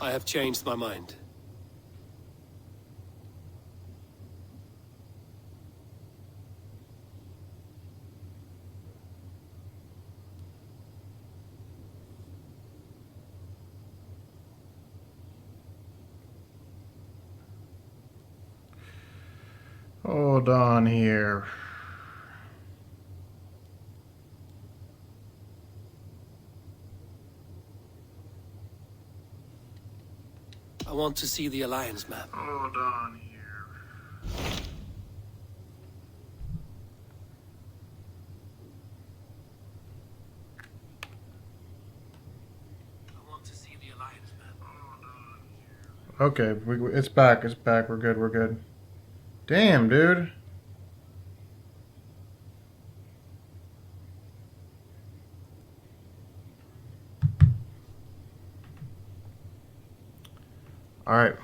I have changed my mind. Hold on here. I want to see the Alliance map. Hold on here. I want to see the Alliance map. Hold on here. Okay, it's back. It's back. We're good. We're good. Damn, dude. All right.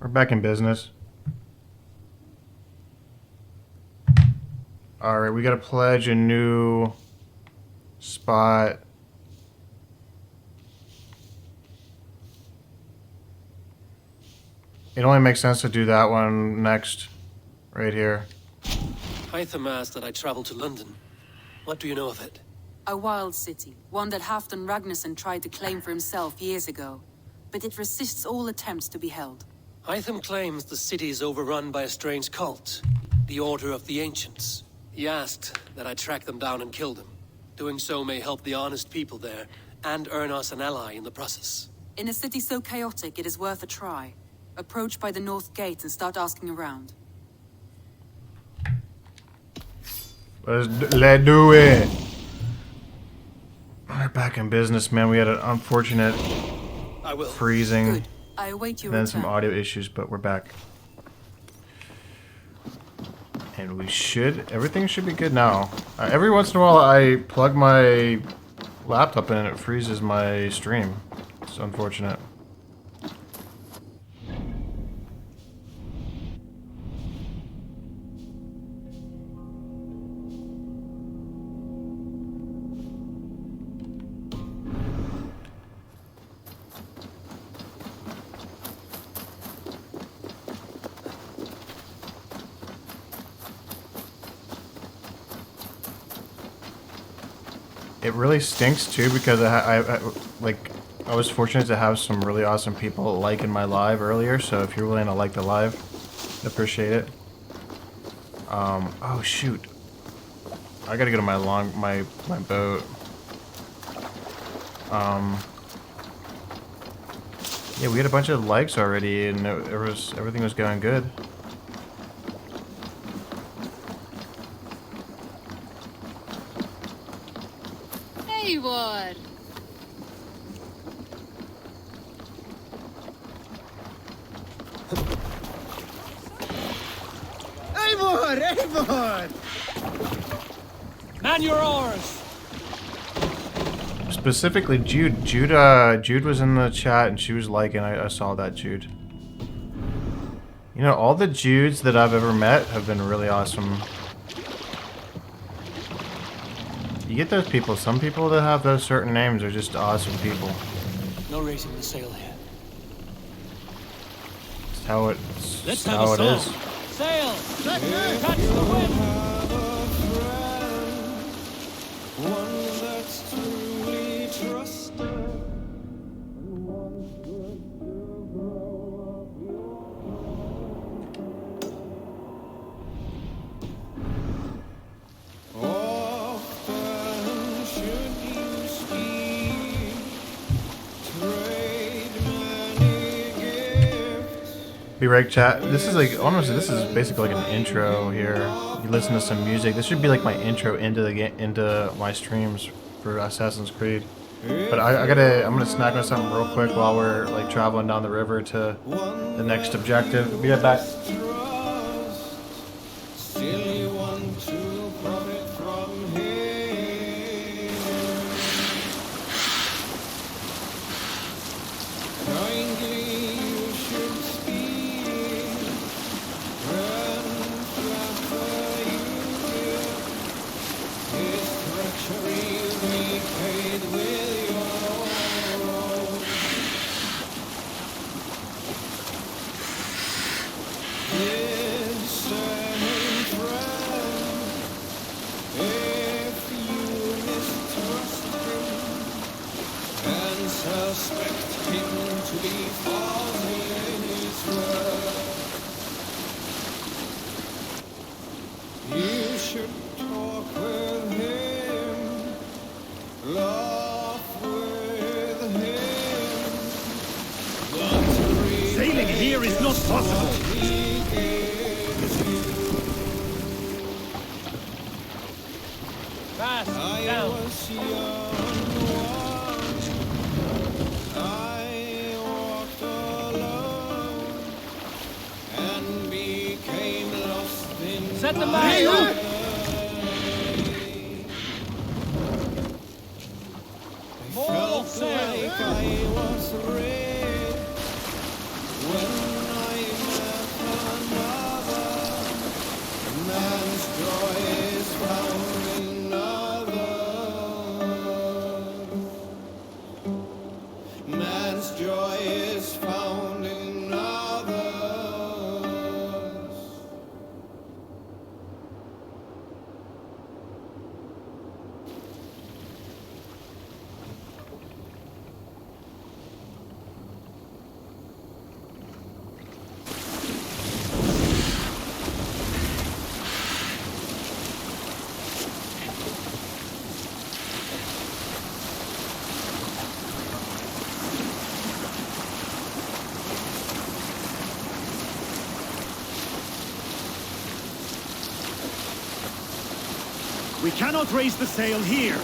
We're back in business. All right, we got to pledge a new spot. It only makes sense to do that one next, right here. Hytham asked that I travel to London. What do you know of it? A wild city, one that Halfdan Ragnarsson tried to claim for himself years ago, but it resists all attempts to be held. Hytham claims the city is overrun by a strange cult, the Order of the Ancients. He asked that I track them down and kill them. Doing so may help the honest people there, and earn us an ally in the process. In a city so chaotic, it is worth a try. Approach by the North Gate and start asking around. Let's do it. We're back in business, man. We had an unfortunate freezing. Good. I await your and then return. some audio issues, but we're back. And we should, everything should be good now. Every once in a while I plug my laptop in and it freezes my stream. It's unfortunate. It really stinks too because I was fortunate to have some really awesome people liking my live earlier. So if you're willing to like the live, I'd appreciate it. Oh shoot, I gotta go to my boat. Yeah, we had a bunch of likes already, and everything was going good. Eivor! Eivor! Man your oars! Specifically, Jude was in the chat and she was liking. I saw that, Jude. You know, all the Judes that I've ever met have been really awesome. You get those people. Some people that have those certain names are just awesome people. No raising the sail here. It's how it's Let's how have a it is. song. Sail! Catch the wind! One that's truly trusted. Often should you speak, trade many gifts. Be right, chat. This is like honestly, this is basically like an intro here. You listen to some music. This should be like my intro into the into my streams for Assassin's Creed. But I'm gonna snack on something real quick while we're like traveling down the river to the next objective. Be right back. Still you want to profit from him. Kindly you should speak, and flatter you will. His treachery repaid with your own. discerning friend. If you mistrust him and suspect him to be false in his word, you should talk with him, laugh with him, but Sailing here is not possible. he gives you. Fast, I down. was young once. I walked alone and became lost in Set the my mast up. way. I More felt sail. like I was rich when I met another. Man's joy is found in others. Man's joy is found in others. We cannot raise the sail here.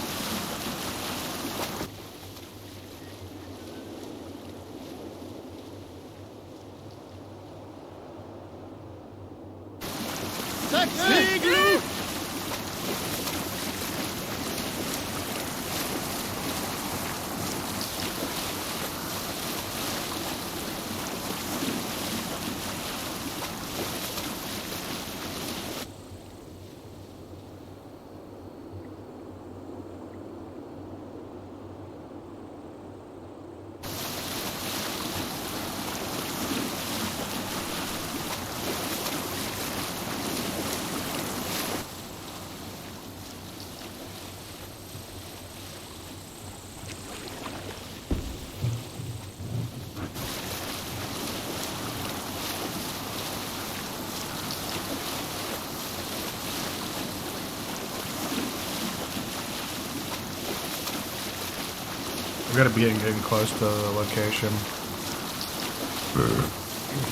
We gotta be getting close to the location.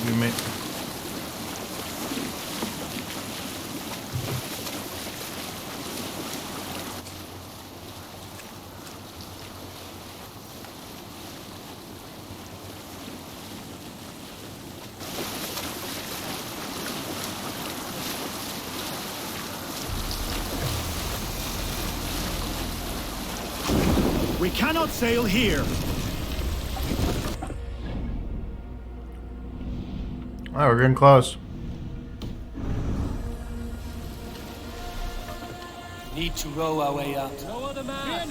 You may. We cannot sail here. Oh, we're getting close. Need to row our way out. No other man.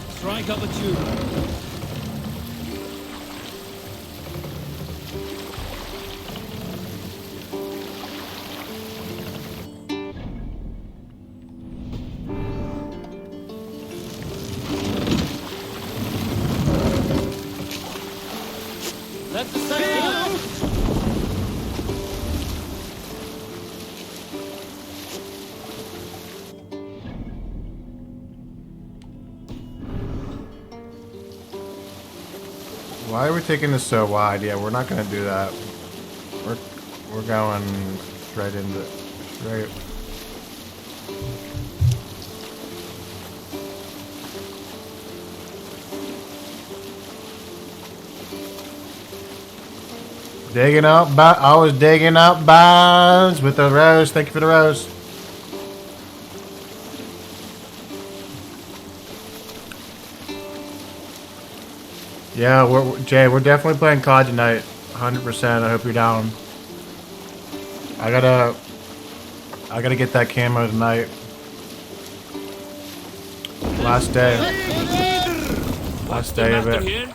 Strike up a tune. Let the sail out. Why are we taking this so wide? Yeah, we're not gonna do that. We're going straight into straight. Digging up, I was digging up bones with the rose. Thank you for the rose. Yeah, Jay, we're definitely playing COD tonight. 100%. I hope you're down. I gotta get that camo tonight. Last day. Last day of it.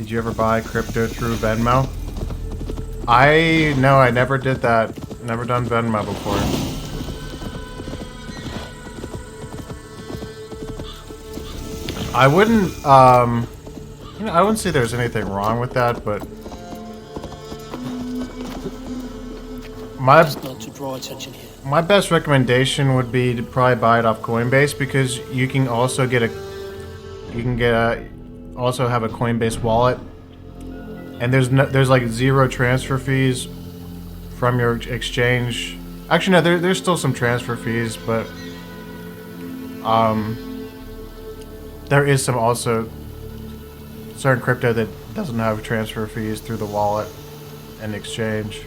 Did you ever buy crypto through Venmo? No, I never did that. Never done Venmo before. I wouldn't, you know, I wouldn't say there's anything wrong with that, but Just not to draw attention here. my best recommendation would be to probably buy it off Coinbase, because you can also also have a Coinbase wallet, and there's like zero transfer fees from your exchange. Actually, no, there's still some transfer fees, but there is some also certain crypto that doesn't have transfer fees through the wallet and exchange.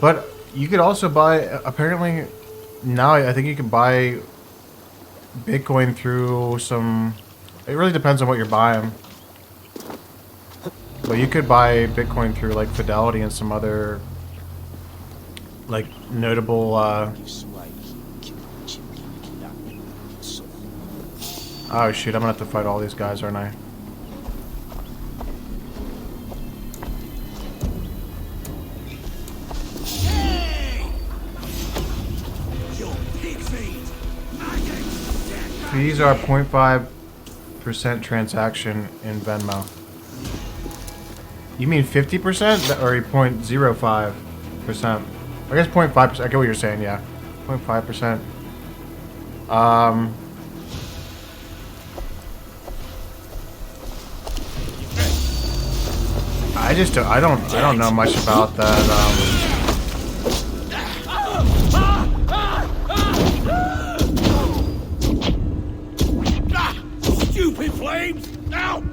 But you could also buy, apparently now I think you can buy Bitcoin through some, it really depends on what you're buying. But you could buy Bitcoin through like Fidelity and some other like notable oh shoot, I'm gonna have to fight all these guys, aren't I? Fees are 0.5% transaction in Venmo. You mean 50% or 0.05%? I guess 0.5%. I get what you're saying, yeah. 0.5%. I don't know much about that. Stupid flames! Out!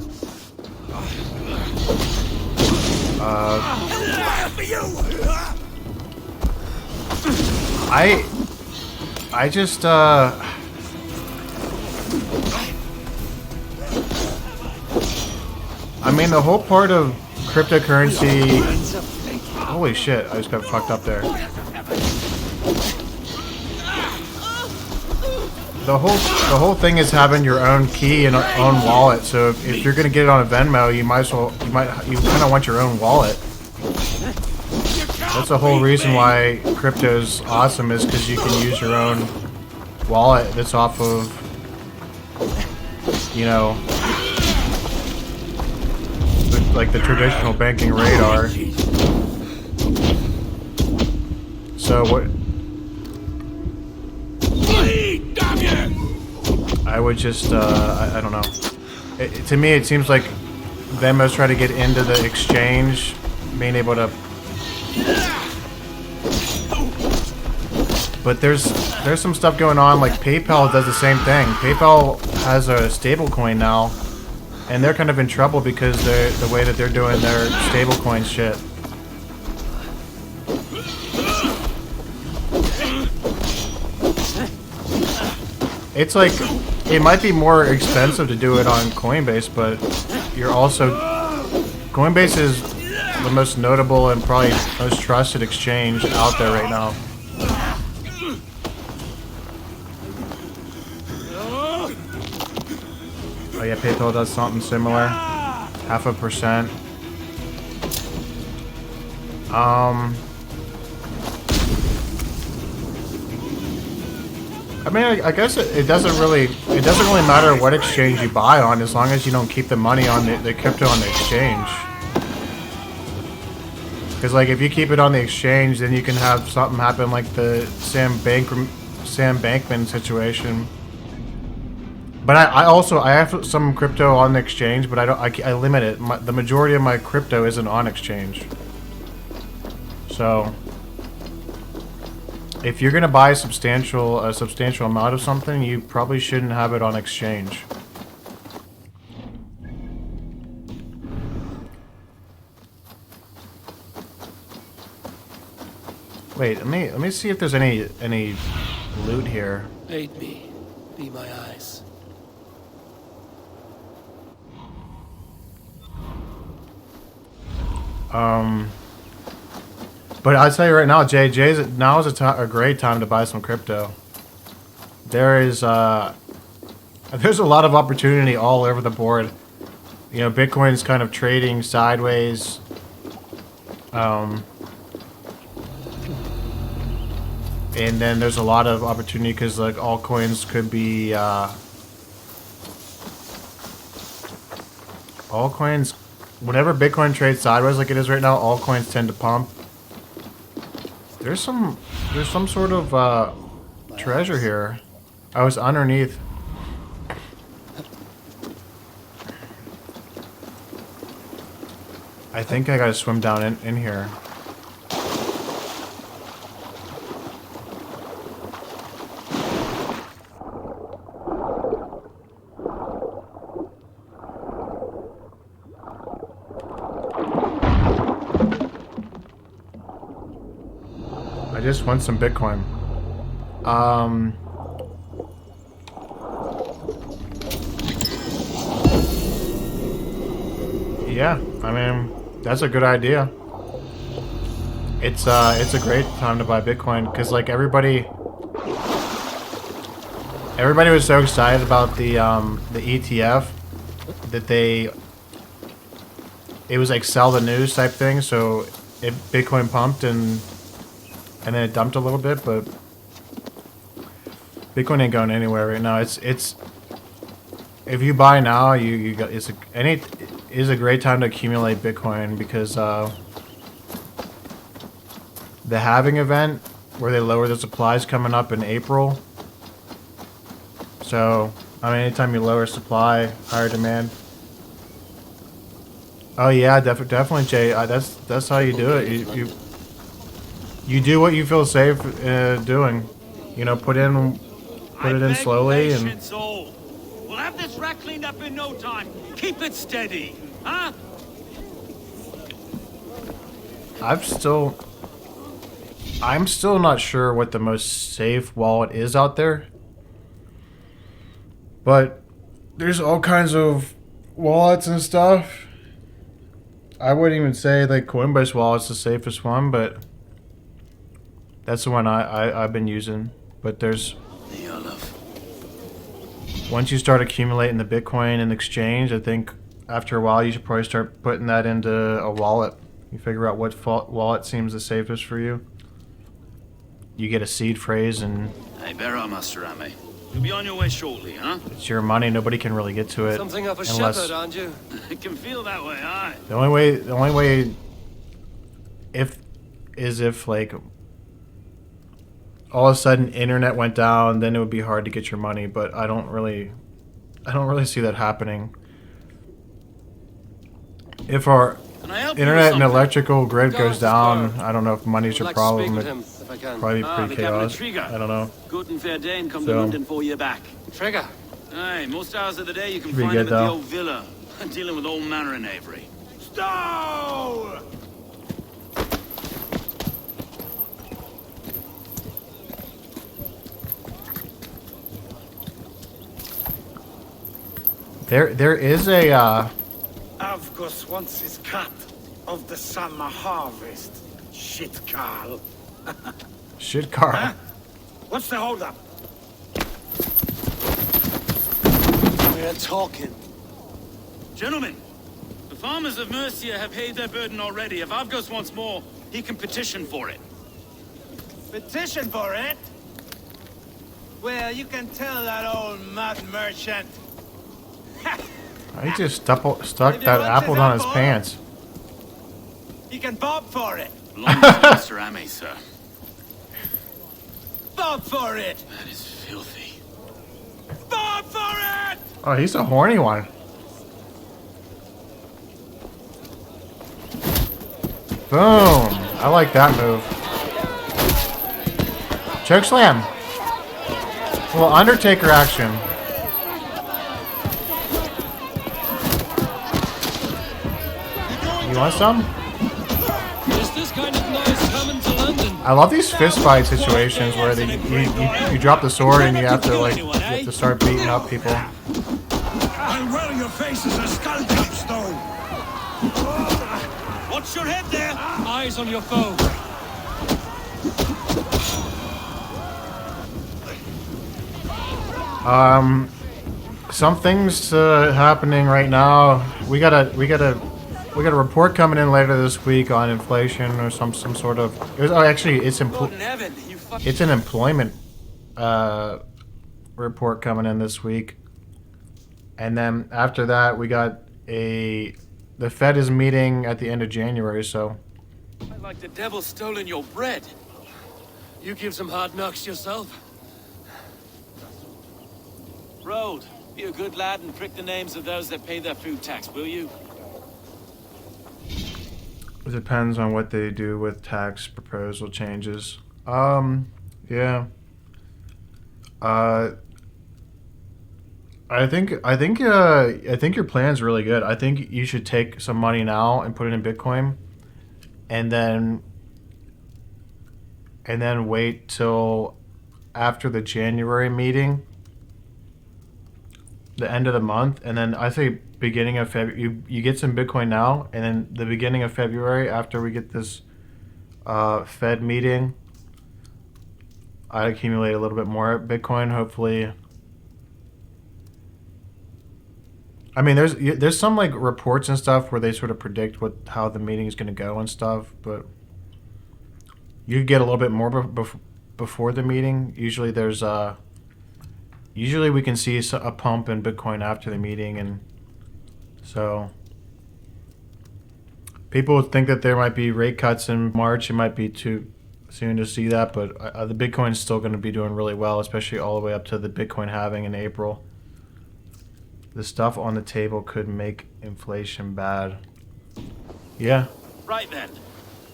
I just I mean, the whole part of cryptocurrency. Holy shit! I just got fucked up there. The whole thing is having your own key and own wallet. So if you're gonna get it on a Venmo, you kind of want your own wallet. That's the whole reason why crypto's awesome, is because you can use your own wallet that's off of, you know, like the traditional banking radar. So what? I would just, I don't know. To me, it seems like Venmo's trying to get into the exchange, being able to. But there's some stuff going on, like PayPal does the same thing. PayPal has a stablecoin now, and they're kind of in trouble because the way that they're doing their stablecoin shit. It's like, it might be more expensive to do it on Coinbase, but you're also, Coinbase is the most notable and probably most trusted exchange out there right now. Oh yeah, PayPal does something similar. 0.5%. I mean, I guess it doesn't really matter what exchange you buy on, as long as you don't keep the money on the crypto on the exchange. Because like, if you keep it on the exchange, then you can have something happen like the Sam Bankman situation. But I have some crypto on the exchange, but I limit it. The majority of my crypto isn't on exchange. So if you're gonna buy a substantial amount of something, you probably shouldn't have it on exchange. Wait, let me see if there's any loot here. Aid me, be my eyes. But I'll tell you right now, now is a great time to buy some crypto. There's a lot of opportunity all over the board. you know, Bitcoin is kind of trading sideways. And then there's a lot of opportunity because like altcoins could be altcoins. Whenever Bitcoin trades sideways like it is right now, altcoins tend to pump. There's some sort of treasure here. I was underneath. I think I gotta swim down in here. I just want some Bitcoin. Yeah, I mean, that's a good idea. It's a great time to buy Bitcoin because like everybody was so excited about the ETF that it was like sell the news type thing. So Bitcoin pumped and then it dumped a little bit, but Bitcoin ain't going anywhere right now. It's if you buy now, you got it is a great time to accumulate Bitcoin because the halving event where they lower the supply is coming up in April. So I mean, anytime you lower supply, higher demand. Oh yeah, definitely, Jay. That's how you do it. You do what you feel safe doing. You know, put it in slowly and. We'll have this rat cleaned up in no time. Keep it steady, huh? I'm still not sure what the most safe wallet is out there. But there's all kinds of wallets and stuff. I wouldn't even say like Coinbase wallet's the safest one, but that's the one I've been using. But there's once you start accumulating the Bitcoin in exchange, I think after a while you should probably start putting that into a wallet. You figure out what wallet seems the safest for you. You get a seed phrase and... Hey, bear up, Master Ame. You'll be on your way shortly, huh? It's your money. Nobody can really get to it. Something of a shepherd, aren't you? It can feel that way, aye. The only way if like all of a sudden internet went down, then it would be hard to get your money, but I don't really see that happening. If our internet and electrical grid goes down, I don't know if money's your problem. It'd probably be pretty chaos. I don't know. Good and fair Dane come to London for you back. Trigger. Aye, most hours of the day you can Should be find good, him at the though. old villa, dealing with all manner in Avery. Stow! There is a Avgos wants his cut of the summer harvest. Shit, Carl. shit car. Huh? What's the holdup? We're talking. Gentlemen, the farmers of Mercia have paid their burden already. If Avgos wants more, he can petition for it. Petition for it? Well, you can tell that old mud merchant. He just stuck that apple down his pants. He can bob for it. Long to Master Ame, sir. Bob for it. That is filthy. Bob for it! Oh, he's a horny one. Boom. I like that move. Choke slam. A little Undertaker action. You want some? Is this kind of noise coming to London? I love these fist fight situations where you drop the sword and you have to start beating up people. I'll roll your face as a skull capstone. Watch your head there! Eyes on your foe. some things happening right now. We got a report coming in later this week on inflation or some sort of. Actually, it's an employment report coming in this week, and then after that we got the Fed is meeting at the end of January. So. Like the devil stolen your bread. You give some hard knocks yourself? Road, be a good lad and prick the names of those that pay their food tax, will you? It depends on what they do with tax proposal changes. Yeah. I think your plan's really good. I think you should take some money now and put it in Bitcoin, and then wait till after the January meeting, the end of the month, and then I say beginning of February. You get some Bitcoin now, and then the beginning of February, after we get this Fed meeting, I'd accumulate a little bit more Bitcoin, hopefully. I mean, there's some like reports and stuff where they sort of predict how the meeting is going to go and stuff, but you get a little bit more before the meeting. Usually we can see a pump in Bitcoin after the meeting, and so people think that there might be rate cuts in March. It might be too soon to see that, but the Bitcoin is still going to be doing really well, especially all the way up to the Bitcoin halving in April. The stuff on the table could make inflation bad. Yeah. Right then.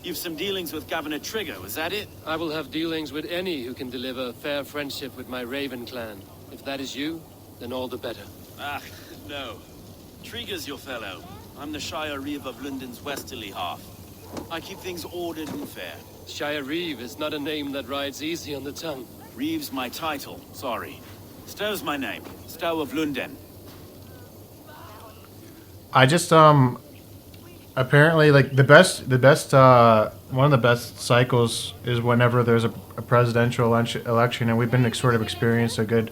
You've some dealings with Governor Trigger, is that it? I will have dealings with any who can deliver a fair friendship with my Raven clan. If that is you, then all the better. Ah, no. Trigger's your fellow. I'm the Shire Reeve of Lunden's westerly half. I keep things ordered and fair. Shire Reeve is not a name that rides easy on the tongue. Reeve's my title, sorry. Stow's my name. Stow of Lunden. I just apparently like one of the best cycles is whenever there's a presidential election, and we've been sort of experienced a good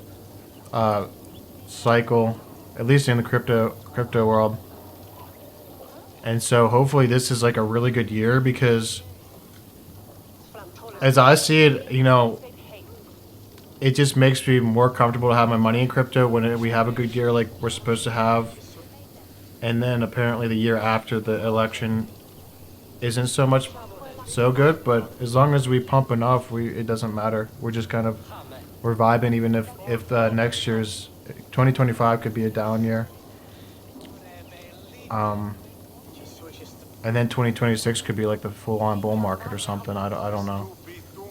cycle, at least in the crypto world. And so hopefully this is like a really good year, because as I see it, it just makes me more comfortable to have my money in crypto when we have a good year like we're supposed to have. And then apparently the year after the election isn't so good, but as long as we pump enough, it doesn't matter. We're just we're vibing, even if next year's 2025 could be a down year. And then 2026 could be like the full-on bull market or something. I don't know.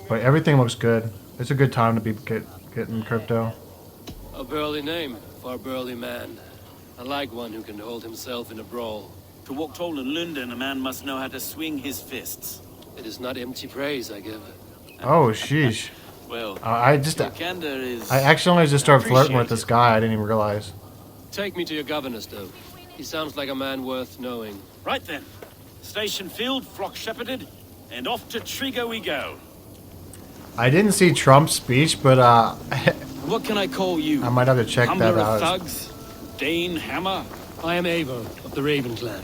But everything looks good. It's a good time to be getting crypto. A burly name for a burly man. I like one who can hold himself in a brawl. To walk tall in Lunden, a man must know how to swing his fists. It is not empty praise I give. Oh, sheesh. Well, I accidentally just started flirting with this guy. I didn't even realize. Take me to your governor, Stowe. He sounds like a man worth knowing. Right then. Station filled, flock shepherded, and off to Trigger we go. I didn't see Trump's speech, but What can I call you? I might have to check Humbler that of out. thugs? Dane Hammer? I am Eivor of the Raven clan.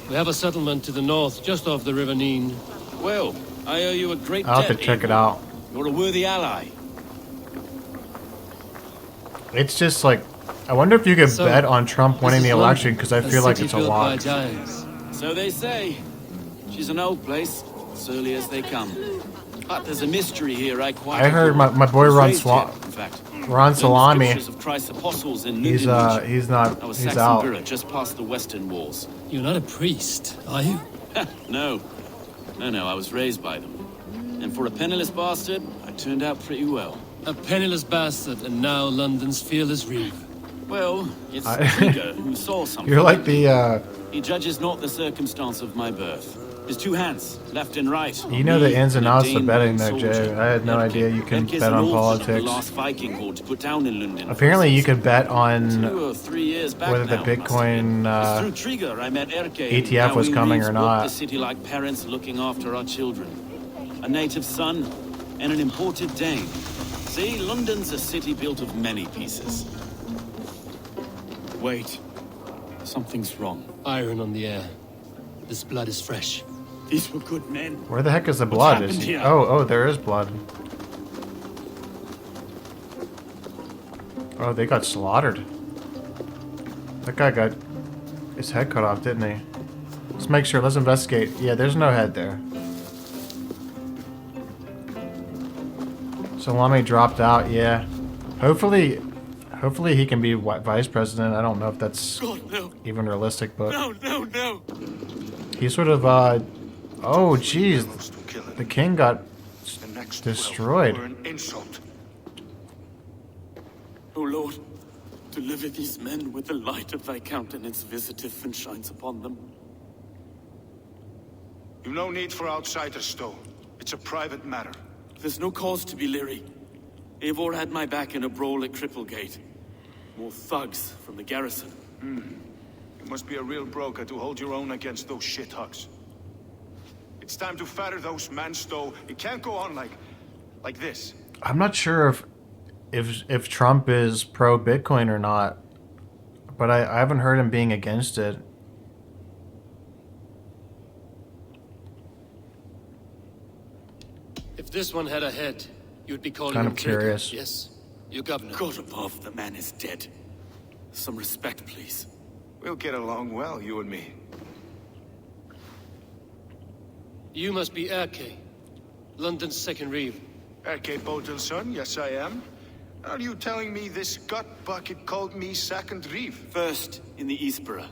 We have a settlement to the north, just off the River Neen. Well, I owe you a great I'll have debt, to check it Eivor. out. You're a worthy ally. It's just like, I wonder if you could So, bet on Trump winning This the is election, London, because I feel like city it's a built by lock. giants. So they say. She's an old place, surly as they come. But there's a mystery here I quite I heard adore. my boy Was Ron raised here, in fact. Ron Salami. Scriptures of Christ's apostles in He's Lunden region. he's not I was he's Saxon out. Borough, just past the western walls. You're not a priest, are you? No, I was raised by them. And for a penniless bastard, I turned out pretty well. A penniless bastard, and now London's fearless reeve. Well, it's I- Trigger who saw something. You're like the He judges not the circumstance of my birth. His two hands, left and right. you know the ins and outs of Dane betting born there, Jay. soldier. I had no idea you can Erke's bet an on orphan of The politics. last Viking horde to put down in Lunden. Apparently you could bet 2 on or 3 years back whether the now, must have Bitcoin, been. It's through Trigger I met Erke, and ETF now was we coming Reeves or walk not. the city like parents looking after our children. A native son and an imported Dane. See, London's a city built of many pieces. Wait. Something's wrong. Iron on the air. This blood is fresh. These were good men. Where the heck is the blood? happened here? Oh, there is blood. Oh, they got slaughtered. That guy got his head cut off, didn't he? Let's make sure. Let's investigate. Yeah, there's no head there. Salami dropped out. Yeah. Hopefully he can be vice president. I don't know if that's God, no. even realistic, but No. he sort of. Oh, jeez. The king got destroyed. An insult. O Lord, deliver these men with the light of thy countenance visiteth and shines upon them. You've no need for outsiders, though. It's a private matter. There's no cause to be leery. Eivor had my back in a brawl at Cripplegate. More thugs from the garrison. You must be a real broker to hold your own against those shithugs. It's time to fatter those men, though. It can't go on like this. I'm not sure if Trump is pro Bitcoin or not, but I haven't heard him being against it. If this one had a head, you'd be calling Kind him of traitor. curious. Yes, your governor. God above, the man is dead. Some respect, please. We'll get along well, you and me. You must be Erke, London's second reeve. Erke Botel's son, yes I am. Are you telling me this gut bucket called me second reeve? First in the Eastborough,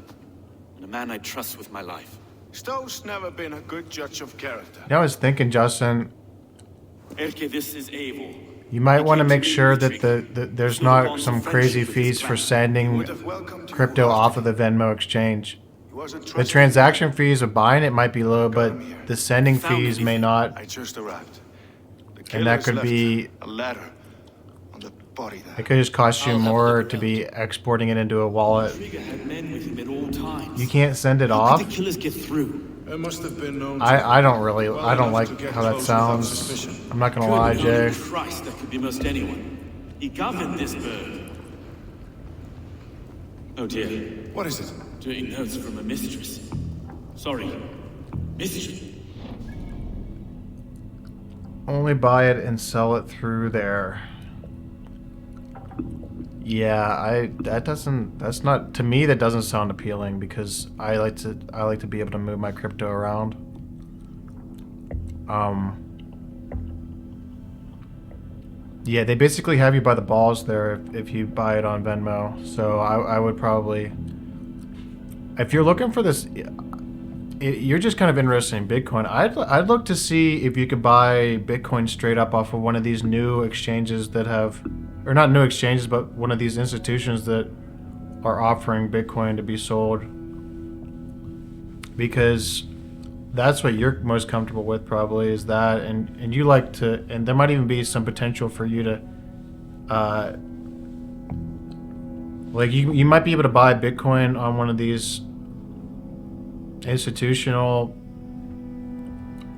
and a man I trust with my life. Stowe's never been a good judge of character. You know, I was thinking, Justin, Erke, this is Eivor. you might want to make sure that there's not some crazy fees for sending crypto off of the Venmo exchange. He was a The trusted transaction fees of buying it might be low, but the sending fees may not. I just arrived. The And that killers could left be. a letter on the body there. It could just cost you I'll have a more look to around. be exporting it into a wallet. Trigger had men with him at all times. You can't send it How off. could the killers get through? There must have been known I don't really. well I don't enough like to get how that close without sounds. suspicion. I'm not gonna Good lie, Lord Jay. in Christ, that could be most anyone. He governed this bird. Oh dear. What is it? Dirty notes from a mistress. Sorry. Mistress. Only buy it and sell it through there. Yeah, that's not, to me that doesn't sound appealing because I like to be able to move my crypto around. Yeah, they basically have you by the balls there if you buy it on Venmo. So I would probably, if you're looking for this, you're just kind of interested in Bitcoin. I'd look to see if you could buy Bitcoin straight up off of one of these new exchanges that have, or not new exchanges, but one of these institutions that are offering Bitcoin to be sold. Because that's what you're most comfortable with, probably, is that, and you like to, and there might even be some potential for you to, like you might be able to buy Bitcoin on one of these institutional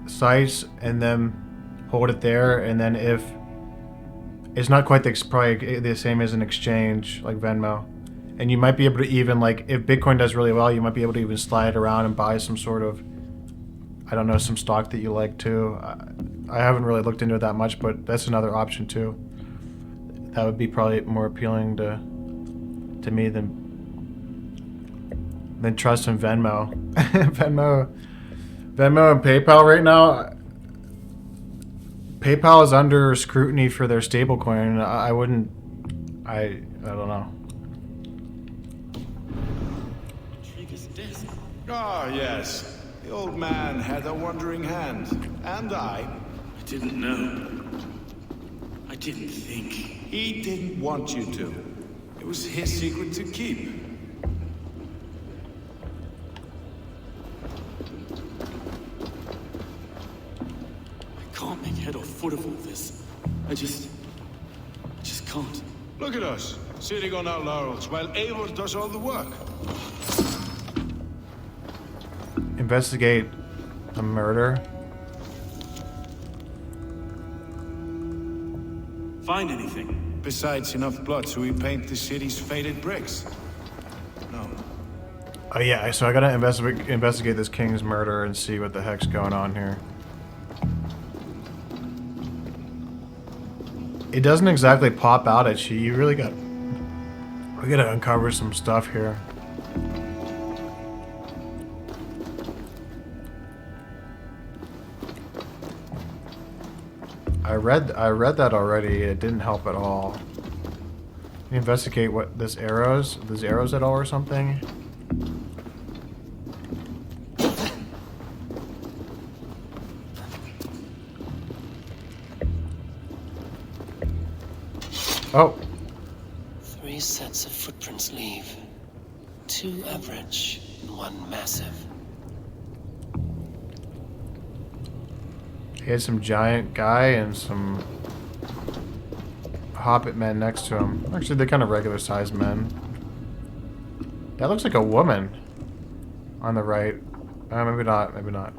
sites and then hold it there, and then if it's not quite probably the same as an exchange like Venmo, and you might be able to even, like, if Bitcoin does really well, you might be able to even slide it around and buy some sort of, I don't know, some stock that you like too. I haven't really looked into it that much, but that's another option too. That would be probably more appealing to me than trust in Venmo. Venmo and PayPal right now. PayPal is under scrutiny for their stablecoin. I don't know. Trigger's desk. Ah, yes. The old man had a wandering hand. And I. I didn't know. I didn't think. He didn't want you to. It was his secret to keep. I can't make head or foot of all this. I just can't. Look at us, sitting on our laurels while Eivor does all the work. Investigate a murder. Find anything? Besides enough blood so we paint the city's faded bricks. Oh yeah, so I gotta investigate this king's murder and see what the heck's going on here. It doesn't exactly pop out at you. You really got... We gotta uncover some stuff here. I read that already. It didn't help at all. Can you investigate what these arrows at all or something? Oh. 3 sets of footprints leave. 2 average and 1 massive. He had some giant guy and some hobbit men next to him. Actually, they're kind of regular sized men. That looks like a woman on the right. Maybe not, maybe not.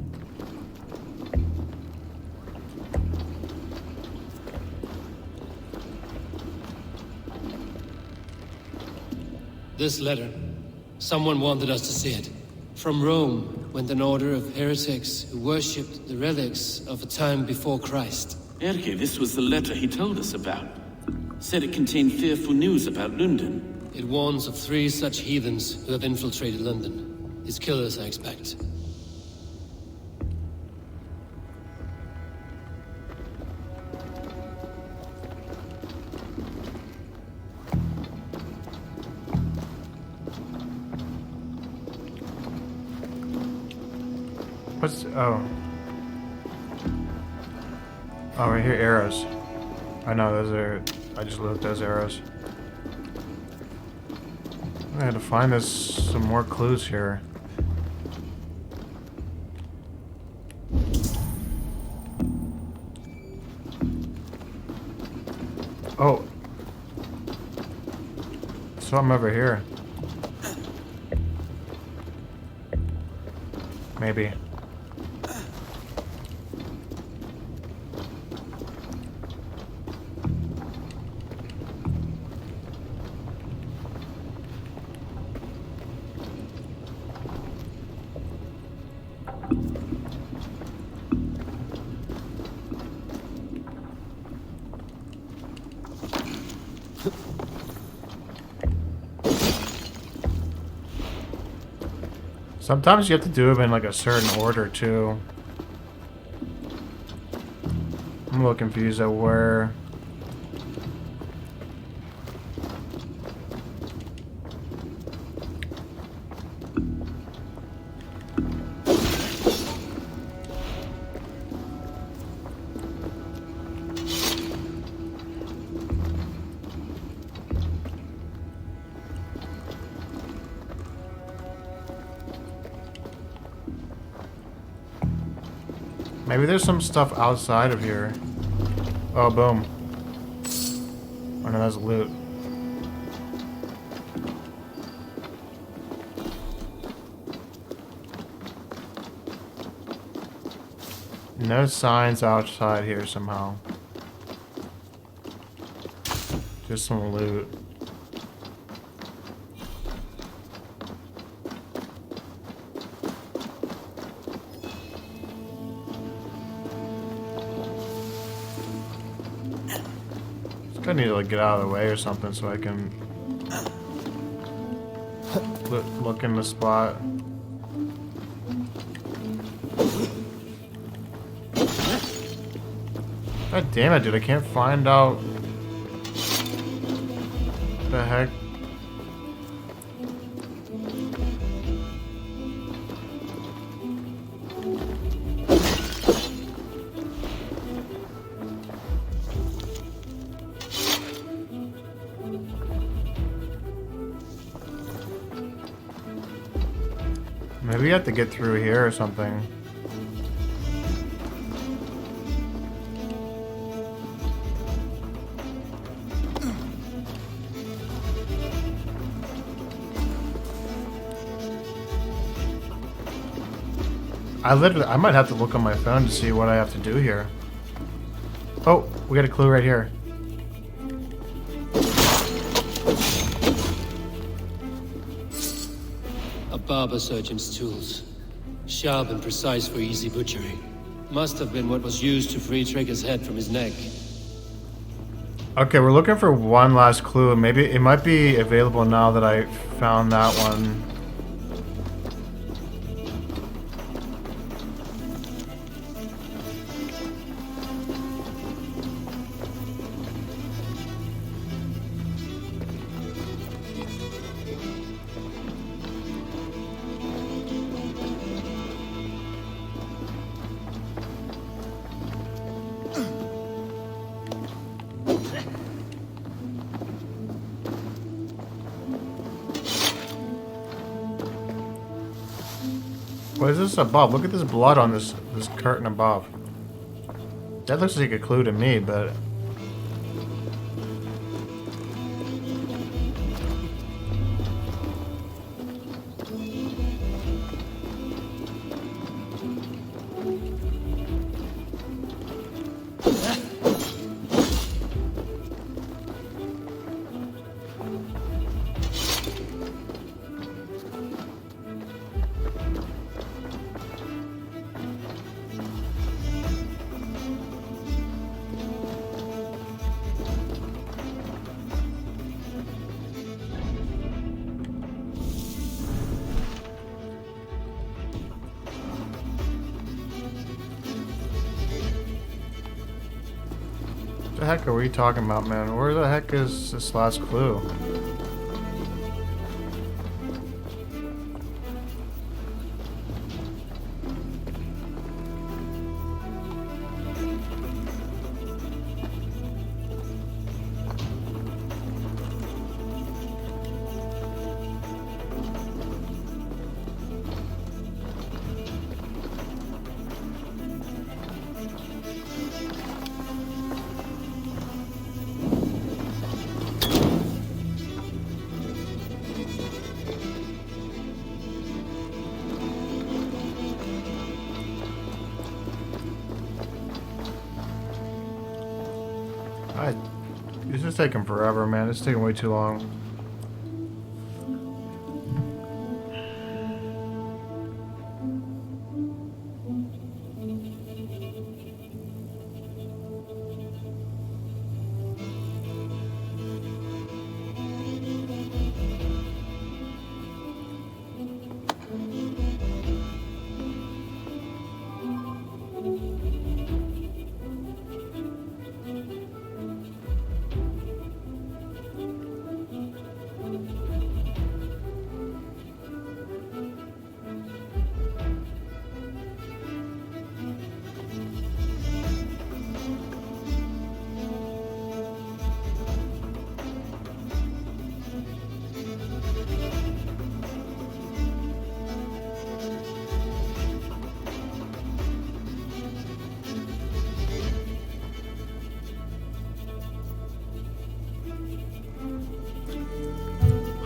This letter. Someone wanted us to see it. From Rome went an order of heretics who worshipped the relics of a time before Christ. Erke, this was the letter he told us about. Said it contained fearful news about Lunden. It warns of 3 such heathens who have infiltrated London. His killers, I expect. What's... Oh. Oh, right here, arrows. I know, those are... I just looked those arrows. I had to find some more clues here. Oh. Something over here. Maybe. Sometimes you have to do them in like a certain order too. I'm a little confused at where... Maybe there's some stuff outside of here. Oh, boom. Oh no, that's loot. No signs outside here somehow. Just some loot. I need to like get out of the way or something so I can look in the spot. God damn it, dude! I can't find out the heck. Maybe we have to get through here or something. I might have to look on my phone to see what I have to do here. Oh, we got a clue right here. barber surgeon's tools. Sharp and precise for easy butchery. Must have been what was used to free Trigger's head from his neck. Okay, we're looking for one last clue. Maybe it might be available now that I found that one. What is this above? Look at this blood on this curtain above. That looks like a clue to me, but... What the heck are we talking about, man? Where the heck is this last clue? This is taking forever, man. It's taking way too long.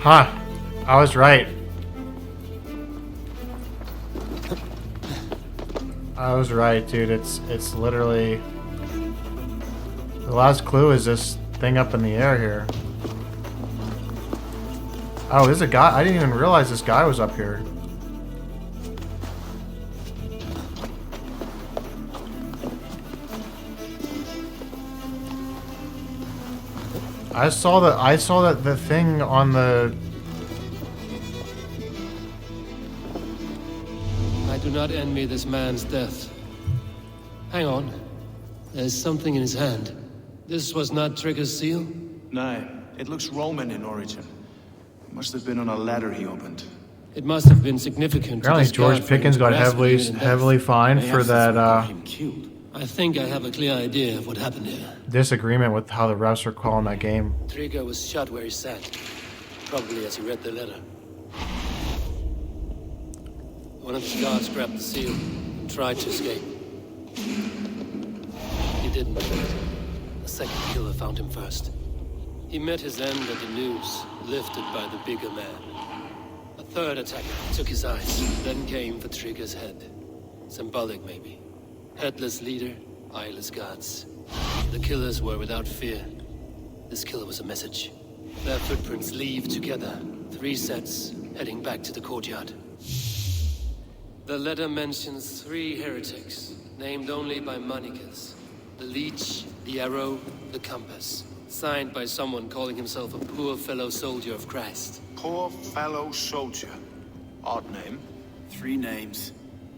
Huh. I was right. I was right, dude. It's literally... The last clue is this thing up in the air here. Oh, there's a guy. I didn't even realize this guy was up here. I saw that the thing on the... I do not envy this man's death. Hang on. There's something in his hand. This was not Trigger's seal? Nay, it looks Roman in origin. It must have been on a ladder he opened. It must have been significant. Apparently George Pickens got heavily fined for that I think I have a clear idea of what happened here. disagreement with how the refs were calling that game. Trigger was shot where he sat. Probably as he read the letter. One of his guards grabbed the seal and tried to escape. He didn't. A second killer found him first. He met his end at the noose, lifted by the bigger man. A third attacker took his eyes, then came for Trigger's head. Symbolic, maybe. Headless leader, eyeless guards. The killers were without fear. This killer was a message. Their footprints leave together. 3 sets, heading back to the courtyard. The letter mentions 3 heretics, named only by monikers. The Leech, the Arrow, the Compass. Signed by someone calling himself a poor fellow soldier of Christ. Poor fellow soldier. Odd name. 3 names,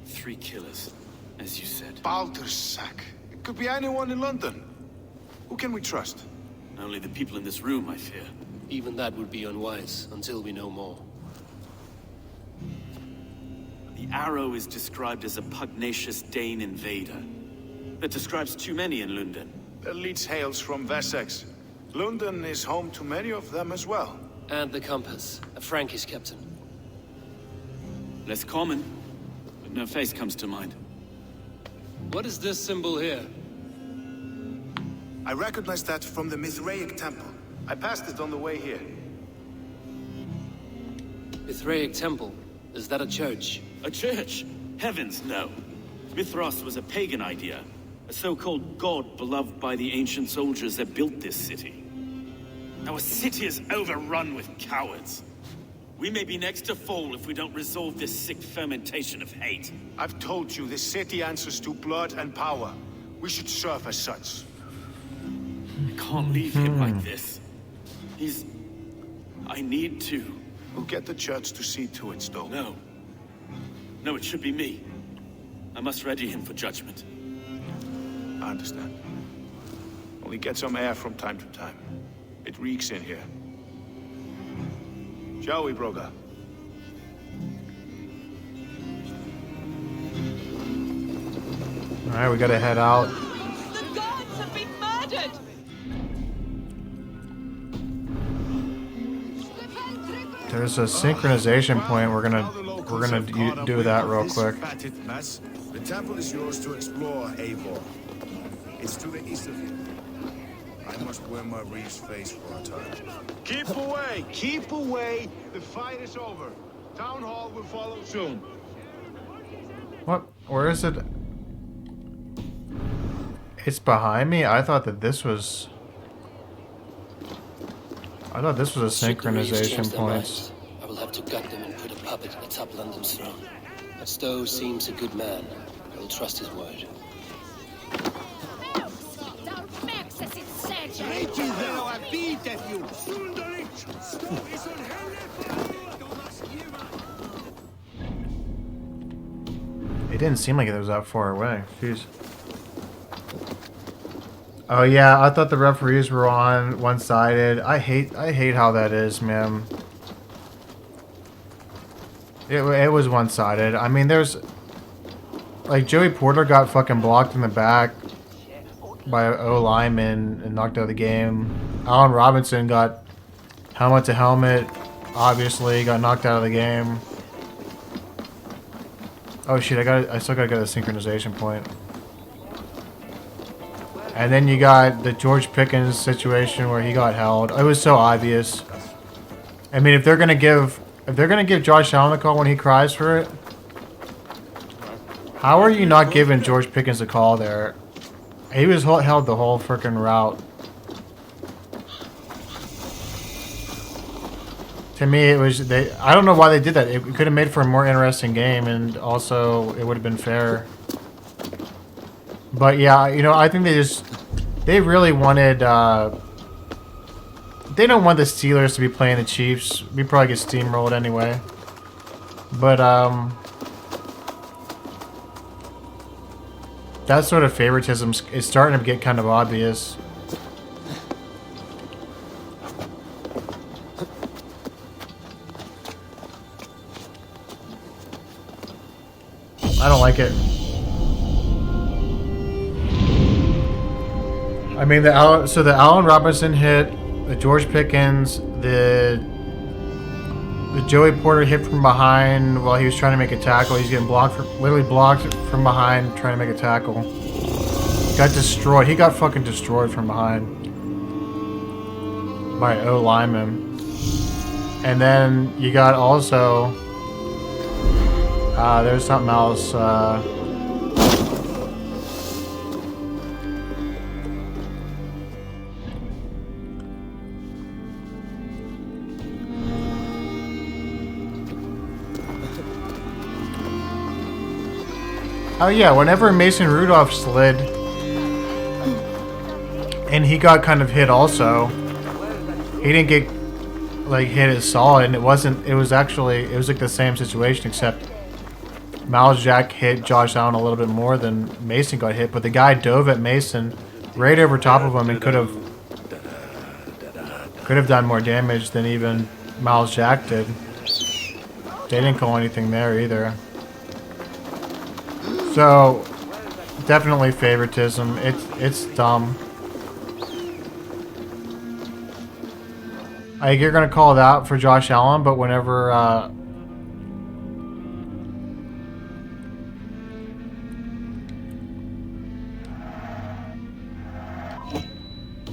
3 killers, as you said. Baldersack. It could be anyone in London. Who can we trust? Only the people in this room, I fear. Even that would be unwise, until we know more. The Arrow is described as a pugnacious Dane invader. That describes too many in Lunden. The Leech hails from Wessex. Lunden is home to many of them as well. And the Compass, a Frankish captain. Less common, but no face comes to mind. What is this symbol here? I recognize that from the Mithraic temple. I passed it on the way here. Mithraic temple? Is that a church? A church? Heavens, no. Mithras was a pagan idea. A so-called god beloved by the ancient soldiers that built this city. Our city is overrun with cowards. We may be next to fall if we don't resolve this sick fermentation of hate. I've told you, this city answers to blood and power. We should serve as such. I can't leave him like this. I need to. We'll get the church to see to it, Stowe. No. No, it should be me. I must ready him for judgment. I understand. Only get some air from time to time. It reeks in here. Shall we, Broga? Alright, we gotta head out. The gods have been murdered! There's a synchronization point. We're gonna do that real quick. The temple is yours to explore, Eivor. It's to the east of you. I must wear my reef's face for a time. Keep away! Keep away! The fight is over. Town hall will follow soon. What? Where is it? It's behind me? I thought that this was... I thought this was a Should the Reeves change synchronization their point. minds, I will have to gut them and put a puppet atop London's throne. But Stowe seems a good man. I will trust his word. It didn't seem like it was that far away. Jeez. Oh yeah, I thought the referees were on one-sided. I hate how that is, man. It was one-sided. I mean, there's like Joey Porter got fucking blocked in the back by O lineman and knocked out of the game. Allen Robinson got helmet to helmet. Obviously, got knocked out of the game. Oh shit! I still gotta go to the synchronization point. And then you got the George Pickens situation where he got held. It was so obvious. I mean, if they're gonna give Josh Allen a call when he cries for it, how are you not giving George Pickens a call there? He was held the whole freaking route. To me, it was I don't know why they did that. It could have made for a more interesting game, and also it would have been fair. But yeah, you know, I think they really wanted. They don't want the Steelers to be playing the Chiefs. We probably get steamrolled anyway. But that sort of favoritism is starting to get kind of obvious. I don't like it. I mean, the Allen Robinson hit, the George Pickens, the Joey Porter hit from behind while he was trying to make a tackle. He's getting literally blocked from behind trying to make a tackle. Got destroyed. He got fucking destroyed from behind by O lineman. And then you got also there's something else. Oh yeah, whenever Mason Rudolph slid, and he got kind of hit also, he didn't get like hit as solid, and it was like the same situation, except Miles Jack hit Josh Allen a little bit more than Mason got hit, but the guy dove at Mason right over top of him and could have done more damage than even Miles Jack did. They didn't call anything there either. So definitely favoritism. It's dumb. You're gonna call that for Josh Allen, but whenever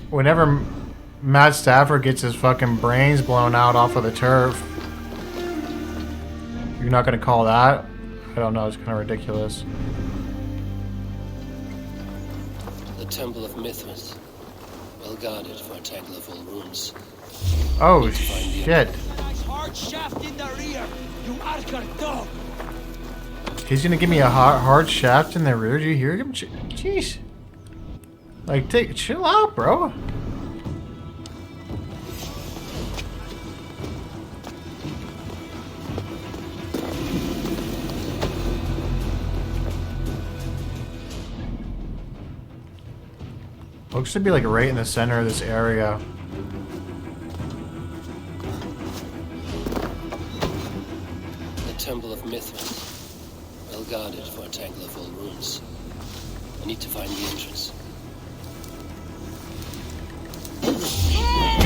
whenever Matt Stafford gets his fucking brains blown out off of the turf, you're not gonna call that? I don't know, it's kind of ridiculous. The Temple of Mithras, well guarded for a tangle of old runes. Oh shit. Nice hard shaft in the rear, you Asgard dog. He's gonna give me a hard shaft in the rear. Do you hear him? Jeez. Like, chill out, bro. Looks to be like right in the center of this area. The Temple of Mithras, well guarded for a tangle of old runes. I need to find the entrance.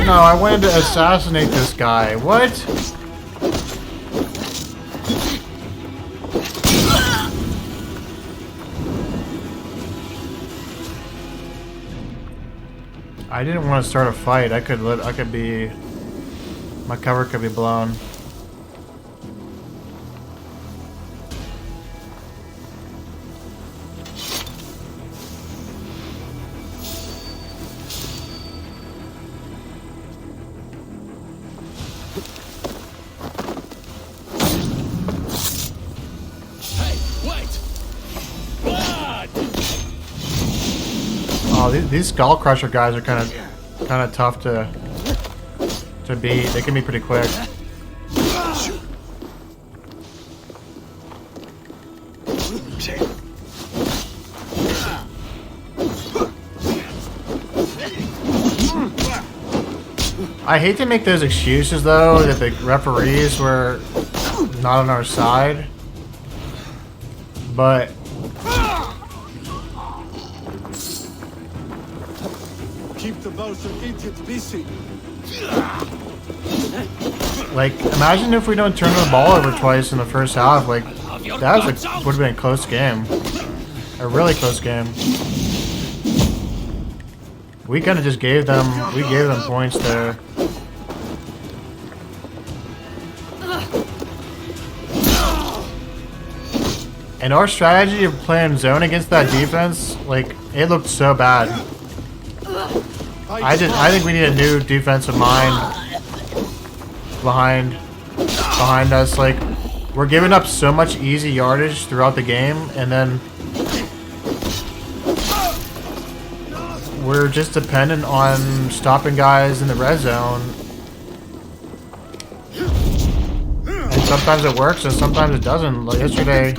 No, I wanted to assassinate this guy. What? I didn't want to start a fight. I could be... My cover could be blown. Oh, these Skull Crusher guys are kind of tough to beat. They can be pretty quick. I hate to make those excuses though that the referees were not on our side, but Keep the bosun idiot busy. like, imagine if we don't turn the ball over twice in the first half. Like, that would have been a close game, a really close game. We kind of just gave them points there. And our strategy of playing zone against that defense, like, it looked so bad. I think we need a new defensive mind behind us. Like, we're giving up so much easy yardage throughout the game, and then we're just dependent on stopping guys in the red zone. And sometimes it works, and sometimes it doesn't. Like yesterday,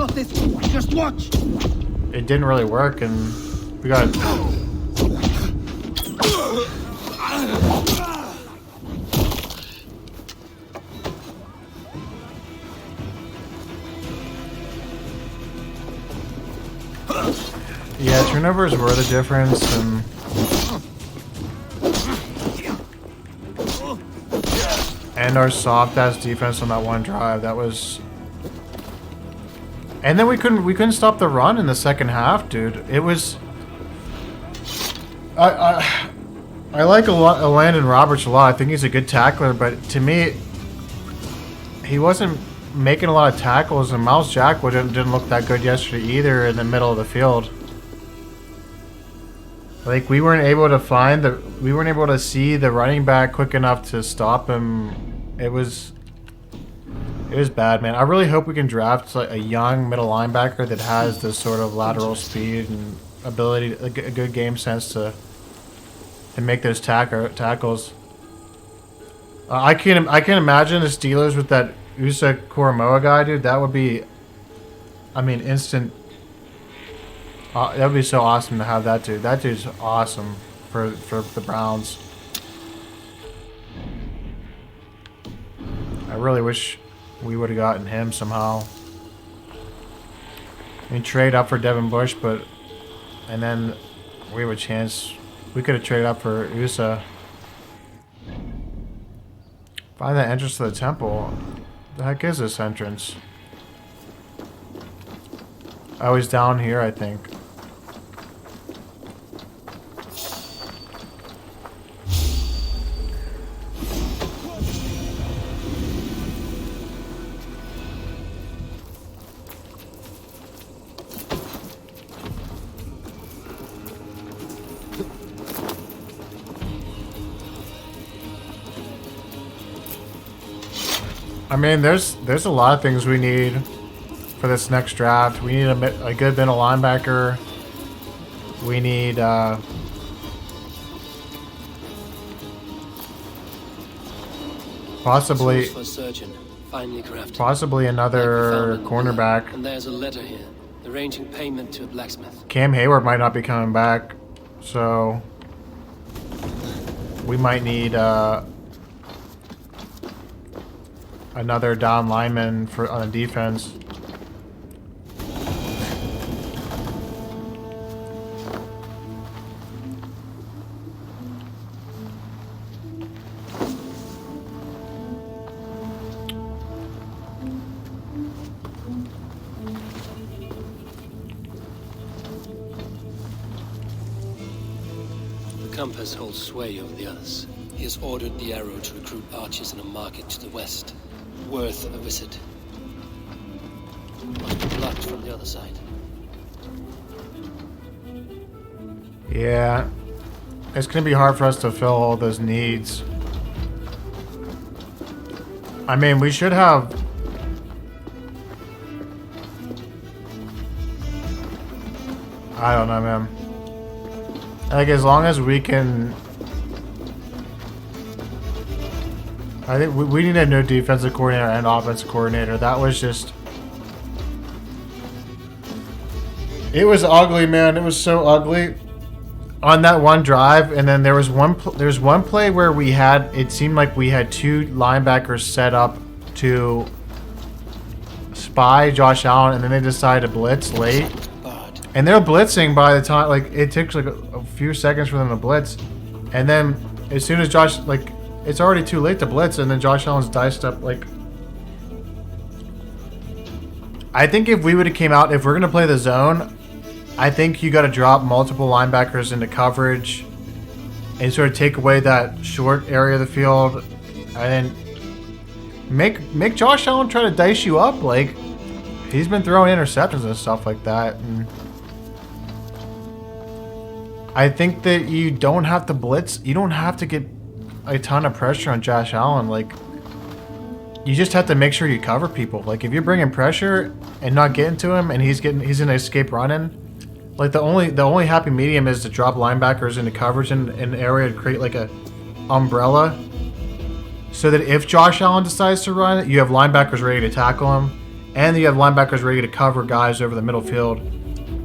Just watch. it didn't really work, and we got... Yeah, turnovers were the difference, and our soft-ass defense on that one drive. That was... And then we couldn't stop the run in the second half, dude. It was... I like Landon Roberts a lot. I think he's a good tackler, but to me, he wasn't making a lot of tackles, and Miles Jack didn't look that good yesterday either in the middle of the field. Like, we weren't able to see the running back quick enough to stop him. It was It is bad, man. I really hope we can draft like a young middle linebacker that has this sort of lateral speed and ability, a good game sense to make those tackles. I can imagine the Steelers with that Usa Koromoa guy, dude. That would be, I mean, instant. That would be so awesome to have that dude. That dude's awesome for the Browns. I really wish we would have gotten him somehow. I mean, trade up for Devin Bush, and then we have a chance. We could have traded up for USA. Find the entrance to the temple. The heck is this entrance? Oh, he's down here, I think. I mean, there's a lot of things we need for this next draft. We need a good middle linebacker. We need possibly another cornerback. And there's a letter here, arranging payment to a blacksmith. Cam Hayward might not be coming back, so we might need another down lineman on the defense. The compass holds sway over the others. He has ordered the arrow to recruit archers in a market to the west. Worth a visit. Must be blocked from the other side. Yeah. It's going to be hard for us to fill all those needs. I mean, we should have... I don't know, man. Like, as long as we can... I think we need a new defensive coordinator and offensive coordinator. That was just... It was ugly, man. It was so ugly on that one drive. And then there was one play where we had... It seemed like we had two linebackers set up to spy Josh Allen. And then they decided to blitz late. And they're blitzing by the time... Like, it took like a few seconds for them to blitz. And then as soon as Josh... Like... It's already too late to blitz, and then Josh Allen's diced up, like... I think if we would have came out, if we're going to play the zone, I think you got to drop multiple linebackers into coverage and sort of take away that short area of the field, and make Josh Allen try to dice you up. Like, he's been throwing interceptions and stuff like that, and I think that you don't have to blitz. You don't have to get a ton of pressure on Josh Allen. Like, you just have to make sure you cover people. Like, if you're bringing pressure and not getting to him, and he's in an escape running, like, the only happy medium is to drop linebackers into coverage in an area to create like a umbrella, so that if Josh Allen decides to run, you have linebackers ready to tackle him, and you have linebackers ready to cover guys over the middle field,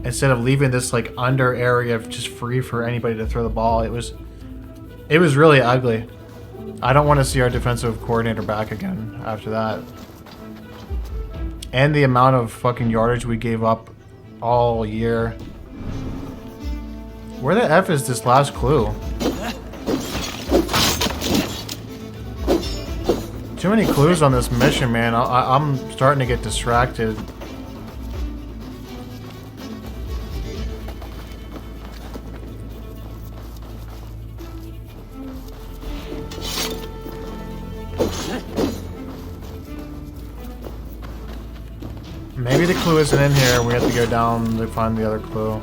instead of leaving this like under area just free for anybody to throw the ball. It was really ugly. I don't want to see our defensive coordinator back again after that. And the amount of fucking yardage we gave up all year. Where the F is this last clue? Too many clues on this mission, man. I'm starting to get distracted. Maybe the clue isn't in here. We have to go down to find the other clue.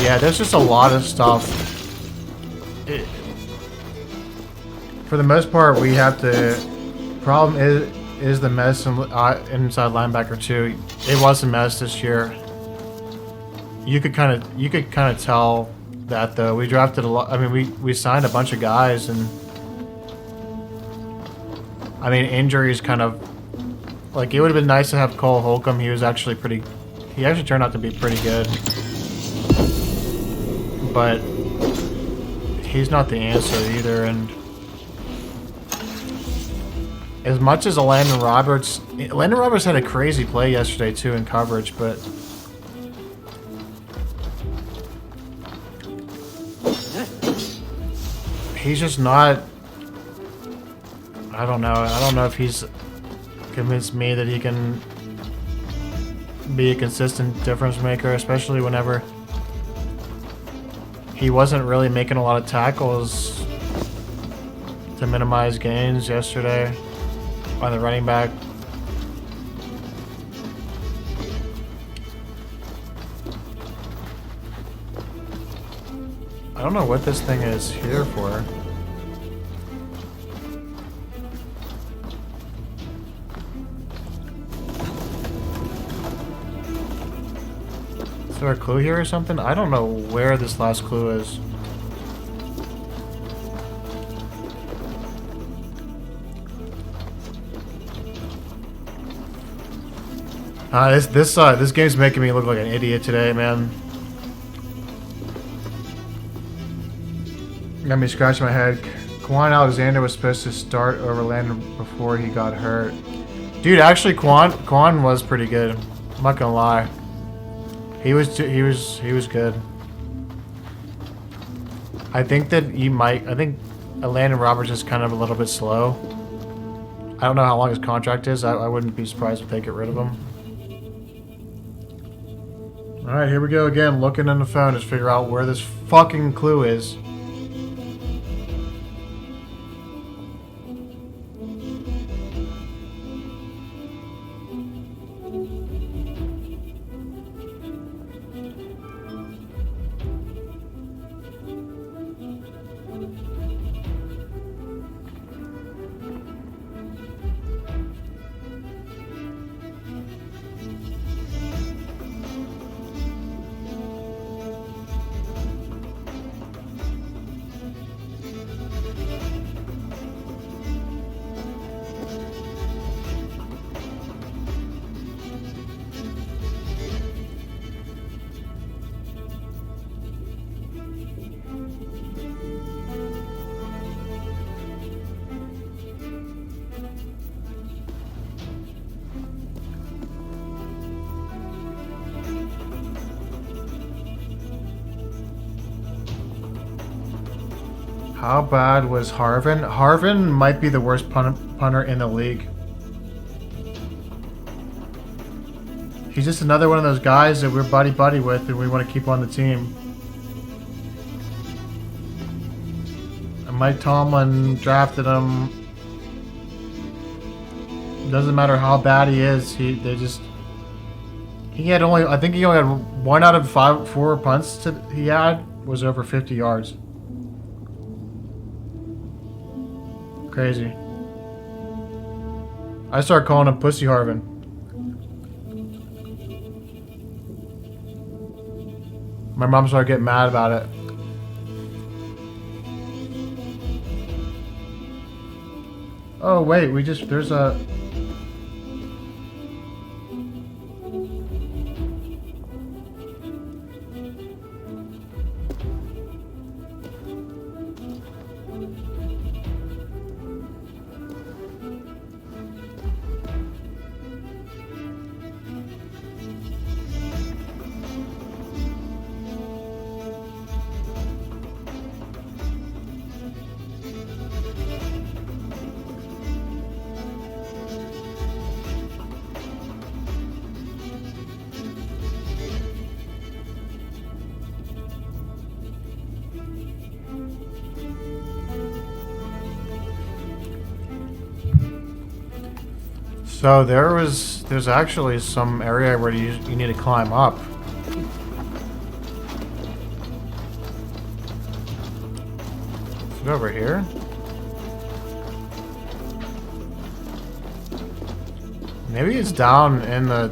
Yeah, there's just a lot of stuff. For the most part, we have to. Problem is the mess inside linebacker 2. It was a mess this year. You could kind of tell that though. We drafted a lot. I mean, we signed a bunch of guys, and I mean injuries kind of like it would have been nice to have Cole Holcomb. He was actually pretty. He actually turned out to be pretty good, but he's not the answer either. And as much as Landon Roberts had a crazy play yesterday too in coverage, but he's just not. I don't know. I don't know if he's convinced me that he can be a consistent difference maker, especially whenever he wasn't really making a lot of tackles to minimize gains yesterday on the running back. I don't know what this thing is here for. Is there a clue here or something? I don't know where this last clue is. This game's making me look like an idiot today, man. Got me scratching my head. Quan Alexander was supposed to start over Landon before he got hurt. Dude, actually, Quan was pretty good. I'm not gonna lie. He was good. I think that I think Landon Roberts is kind of a little bit slow. I don't know how long his contract is. I wouldn't be surprised if they get rid of him. Alright, here we go again, looking on the phone to figure out where this fucking clue is. How bad was Harvin? Harvin might be the worst punter in the league. He's just another one of those guys that we're buddy-buddy with and we want to keep on the team. And Mike Tomlin drafted him. Doesn't matter how bad he is, he had only, I think he only had 1 out of 4 punts he had was over 50 yards. Crazy. I started calling him Pussy Harvin. My mom started getting mad about it. Oh wait, there's a... So there's actually some area where you need to climb up. Is it over here? Maybe it's down in the...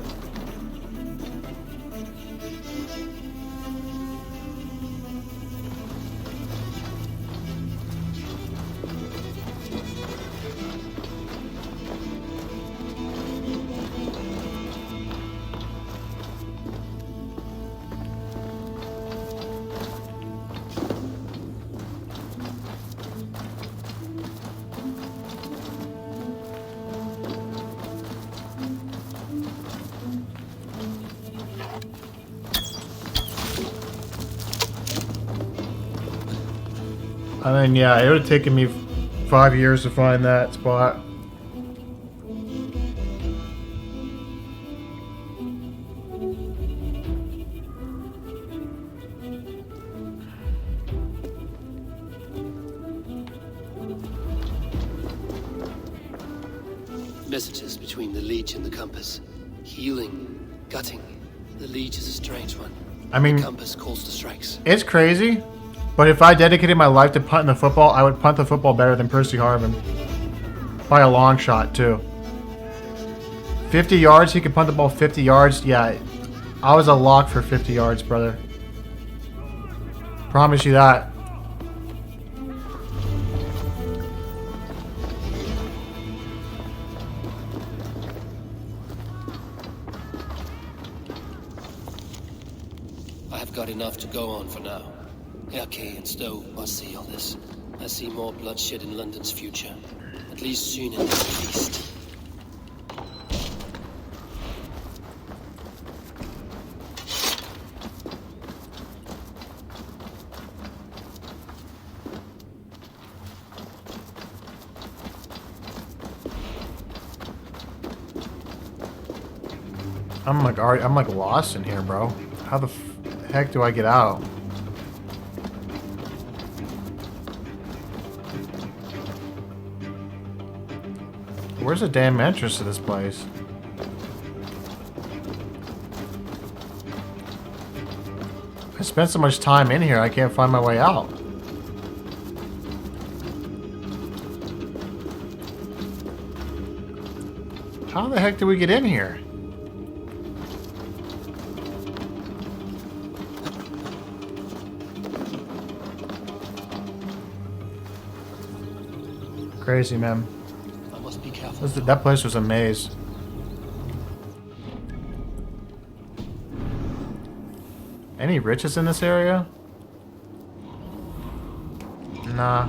I mean, yeah, it would have taken me 5 years to find that spot. Messages between the Leech and the Compass. Healing, gutting. The Leech is a strange one. I mean, The Compass calls to strikes. it's crazy, but if I dedicated my life to punting the football, I would punt the football better than Percy Harvin. By a long shot, too. 50 yards, he could punt the ball 50 yards. Yeah, I was a lock for 50 yards, brother. Promise you that. I have got enough to go on for now. Erke and Stowe must see all this. I see more bloodshed in London's future. At least soon in the east. I'm like lost in here, bro. How the heck do I get out? Where's the damn entrance to this place? I spent so much time in here, I can't find my way out. How the heck did we get in here? Crazy, man. I must be careful. That place was a maze. Any riches in this area? Nah.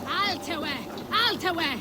Altawe!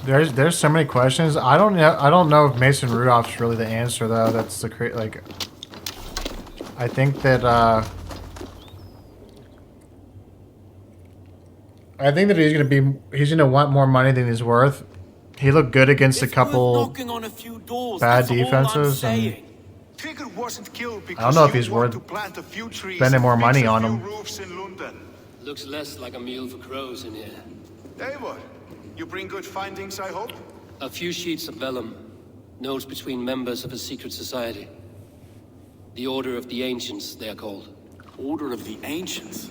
There's so many questions. I don't know if Mason Rudolph's really the answer though. That's the like. I think that he's gonna want more money than he's worth. He looked good against a couple bad defenses. And Trigger wasn't killed because I don't know if you he's want worth to plant a few trees spending more and money fix a on few him. roofs in Lunden. Looks less like a meal for crows in here. Eivor, you bring good findings, I hope? A few sheets of vellum. Notes between members of a secret society. The Order of the Ancients, they are called. Order of the Ancients?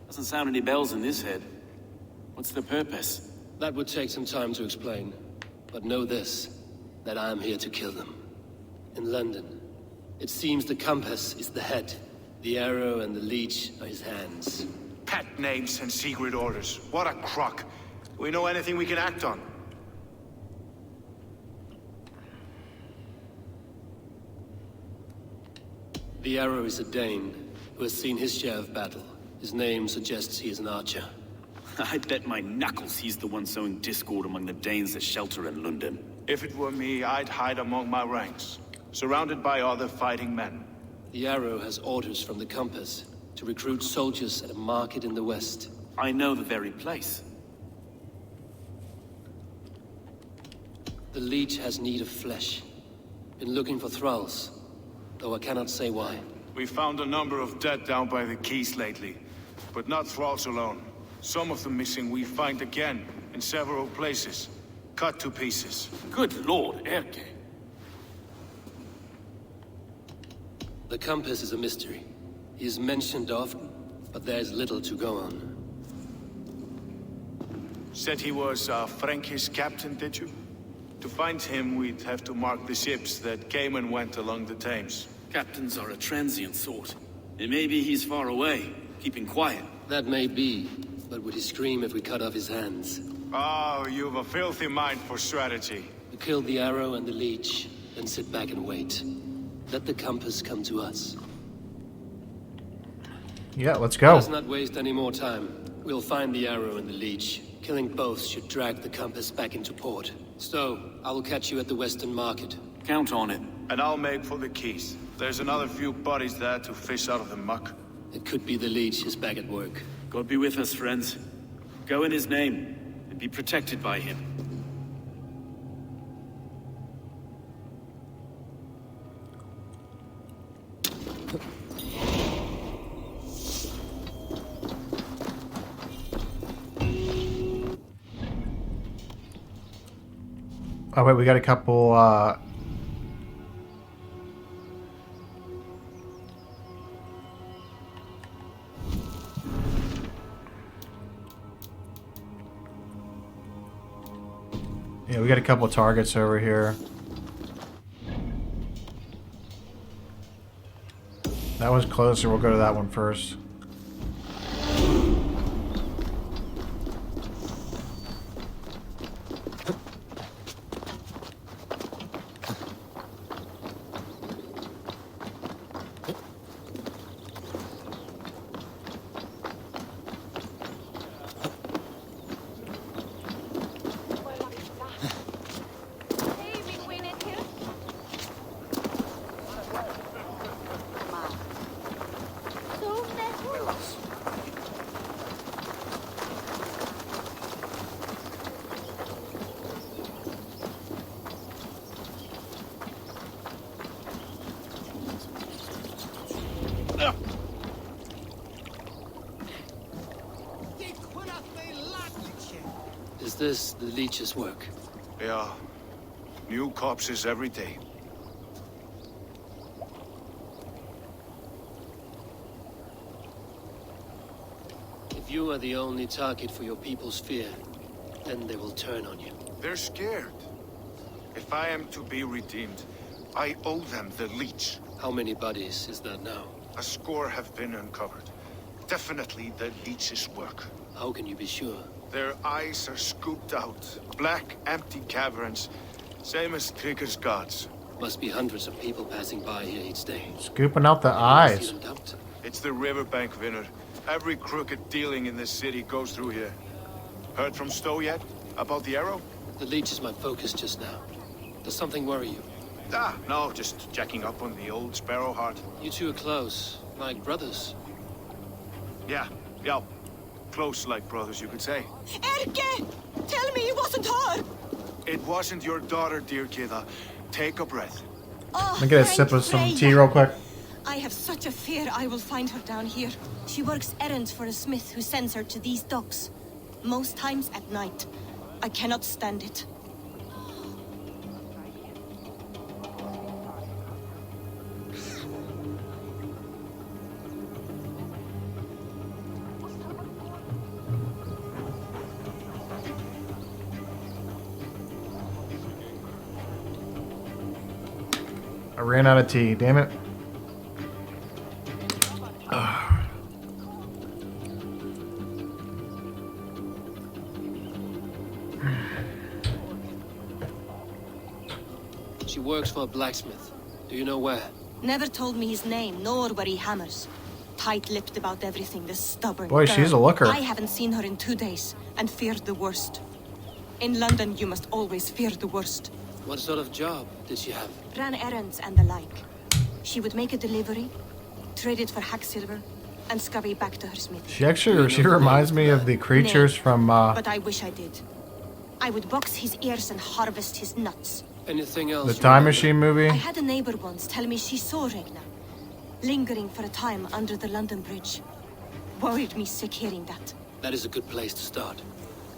Doesn't sound any bells in this head. What's the purpose? That would take some time to explain. But know this, that I am here to kill them. In London, it seems the Compass is the head. The arrow and the leech are his hands. Pet names and secret orders. What a crock. We know anything we can act on. The arrow is a Dane, who has seen his share of battle. His name suggests he is an archer. I bet my knuckles he's the one sowing discord among the Danes that shelter in Lunden. If it were me, I'd hide among my ranks, surrounded by other fighting men. The Arrow has orders from the Compass to recruit soldiers at a market in the west. I know the very place. The Leech has need of flesh. Been looking for thralls, though I cannot say why. We found a number of dead down by the quays lately, but not thralls alone. Some of the missing we find again in several places, cut to pieces. Good lord, Erke. The Compass is a mystery. He is mentioned often, but there is little to go on. Said he was a Frankish captain, did you? To find him, we'd have to mark the ships that came and went along the Thames. Captains are a transient sort. And maybe he's far away, keeping quiet. That may be, but would he scream if we cut off his hands? Oh, you've a filthy mind for strategy. We kill the Arrow and the Leech, then sit back and wait. Let the Compass come to us. Yeah, let's go. Let's not waste any more time. We'll find the Arrow and the Leech. Killing both should drag the Compass back into port. So, I will catch you at the Western Market. Count on it. And I'll make for the quays. There's another few bodies there to fish out of the muck. It could be the Leech is back at work. God be with us, friends. Go in his name, and be protected by him. Oh wait, we got a couple, yeah, we got a couple targets over here. That one's closer, we'll go to that one first. Is this the Leech's work? Yeah. New corpses every day. If you are the only target for your people's fear, then they will turn on you. They're scared. If I am to be redeemed, I owe them the Leech. How many bodies is that now? A score have been uncovered. Definitely the Leech's work. How can you be sure? Their eyes are scooped out. Black, empty caverns. Same as Trigger's gods. Must be hundreds of people passing by here each day. Scooping out the Anyone eyes. see them dumped? It's the riverbank, Vinner. Every crooked dealing in this city goes through here. Heard from Stowe yet? About the Arrow? The Leech is my focus just now. Does something worry you? Ah, no, just checking up on the old Sparrowheart. You two are close, like brothers. Yeah. Close like brothers, you could say. Erke! Tell me it wasn't her! It wasn't your daughter, dear Kida. Take a breath. Oh, Let me get a sip of some tea real quick. I have such a fear I will find her down here. She works errands for a smith who sends her to these docks. Most times at night. I cannot stand it. I ran out of tea, damn it. She works for a blacksmith. Do you know where? Never told me his name, nor where he hammers. Tight-lipped about everything, the stubborn Boy, girl. she's a looker. I haven't seen her in 2 days, and feared the worst. In London, you must always fear the worst. What sort of job did she have? Ran errands and the like. She would make a delivery, trade it for hack silver, and scurry back to her smith. She reminds me of the creatures from But I wish I did. I would box his ears and harvest his nuts. Anything else? the Time Machine movie. I had a neighbor once tell me she saw Regna, lingering for a time under the London Bridge. Worried me sick hearing that. That is a good place to start.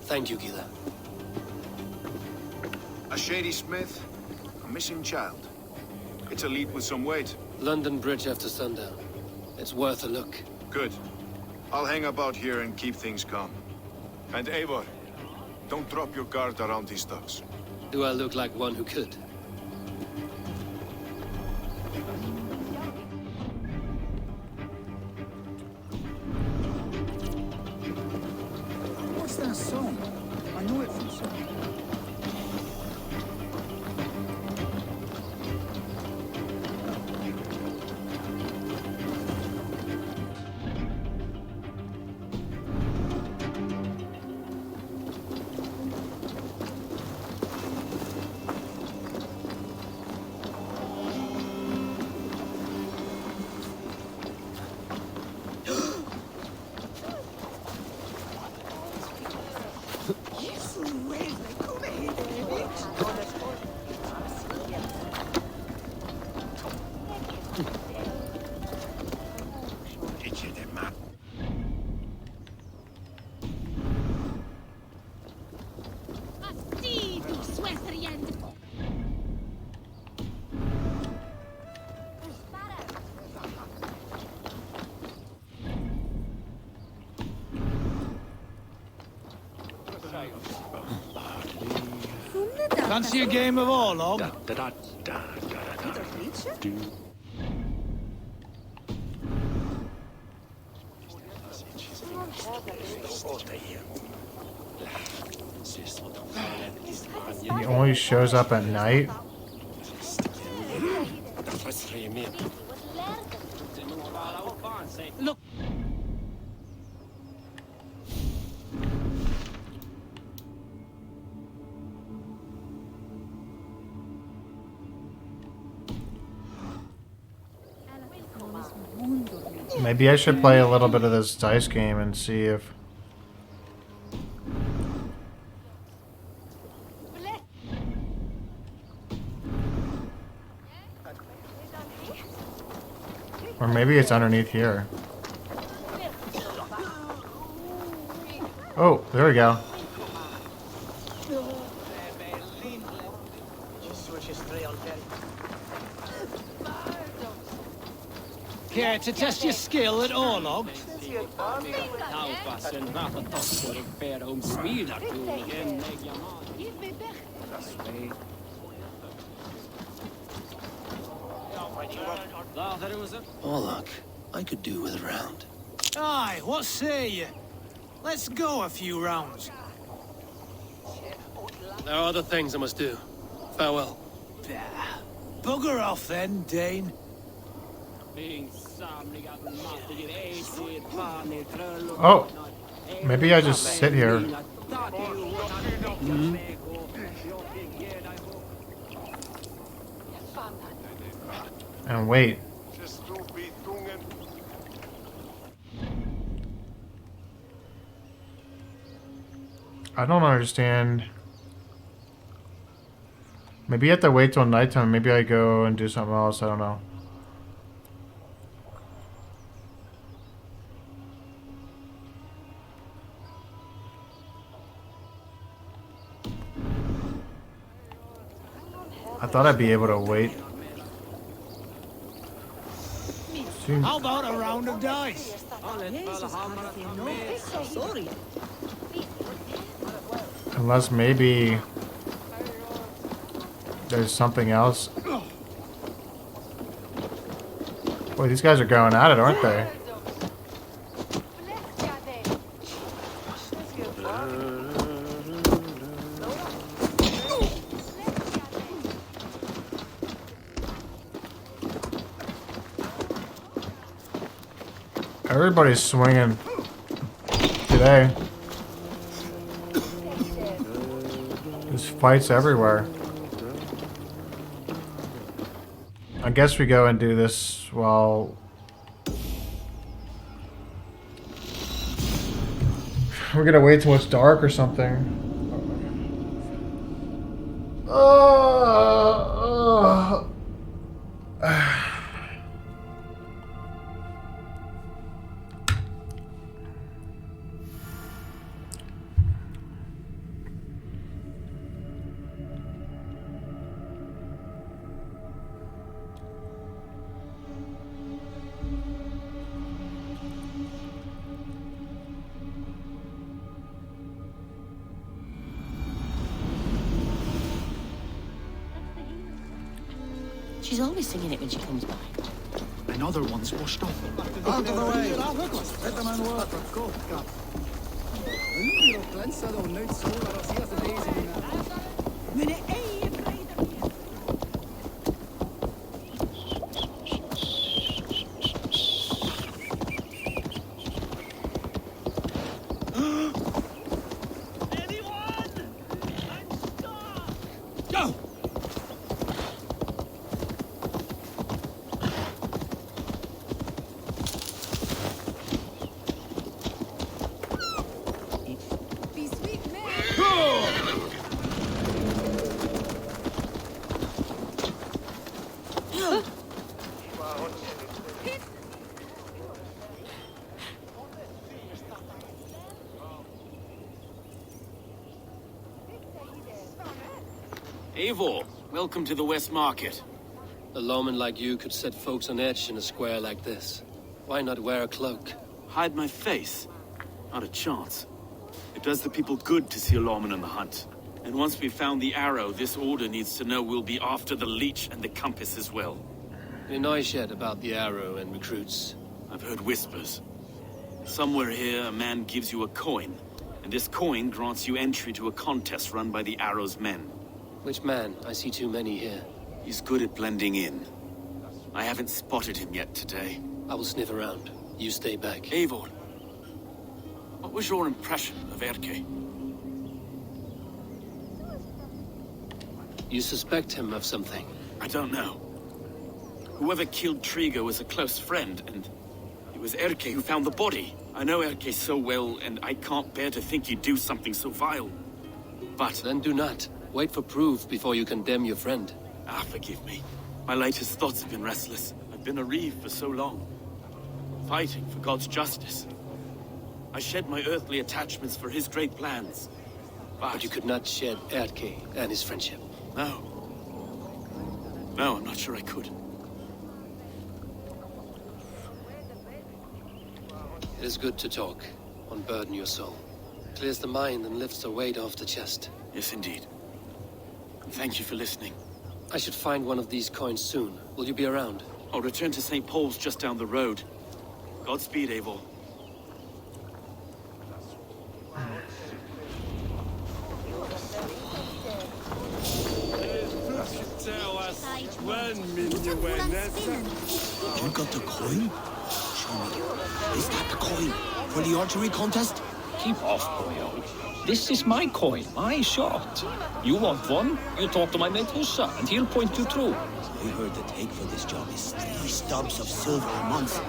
Thank you, Gila. A shady smith, a missing child. It's a lead with some weight. London Bridge after sundown. It's worth a look. Good. I'll hang about here and keep things calm. And Eivor, don't drop your guard around these ducks. Do I look like one who could? What's that song? I know it from somewhere. Fancy a game of Orlog? He only shows up at night. Look. Maybe I should play a little bit of this dice game and see if... Or maybe it's underneath here. Oh, there we go. Care to test your skill at Orlog? Orlok, I could do with a round. Aye, what say you? Let's go a few rounds. There are other things I must do. Farewell. Bugger off then, Dane. Oh, maybe I just sit here. And wait. I don't understand. Maybe you have to wait till nighttime. Maybe I go and do something else. I don't know. I thought I'd be able to wait. How about a round of dice? Unless maybe there's something else. Boy, these guys are going at it, aren't they? Everybody's swinging today. There's fights everywhere. I guess we go and do this while... We're gonna wait till it's dark or something. She's always singing it when she comes by. Another one's washed off. Out of the way! Let the man work. Go. Eivor, welcome to the West Market. A lawman like you could set folks on edge in a square like this. Why not wear a cloak? Hide my face? Not a chance. It does the people good to see a lawman on the hunt. And once we've found the arrow, this order needs to know we'll be after the leech and the compass as well. You know yet about the arrow and recruits? I've heard whispers. Somewhere here, a man gives you a coin, and this coin grants you entry to a contest run by the arrow's men. Which man? I see too many here. He's good at blending in. I haven't spotted him yet today. I will sniff around. You stay back. Eivor, what was your impression of Erke? You suspect him of something? I don't know. Whoever killed Trigo was a close friend, and it was Erke who found the body. I know Erke so well, and I can't bear to think he'd do something so vile. But... Then do not. Wait for proof before you condemn your friend. Forgive me. My latest thoughts have been restless. I've been a reeve for so long. Fighting for God's justice. I shed my earthly attachments for his great plans. But you could not shed Erke and his friendship. No. No, I'm not sure I could. It is good to talk. Unburden your soul. Clears the mind and lifts the weight off the chest. Yes, indeed. Thank you for listening. I should find one of these coins soon. Will you be around? I'll return to St. Paul's just down the road. Godspeed, Eivor. You got the coin? Show me. Is that the coin for the archery contest? Keep off, boyo. This is my coin, my shot. You want one? You talk to my mate Hussa, and he'll point you through. We heard the take for this job is 3 stubs of silver a month.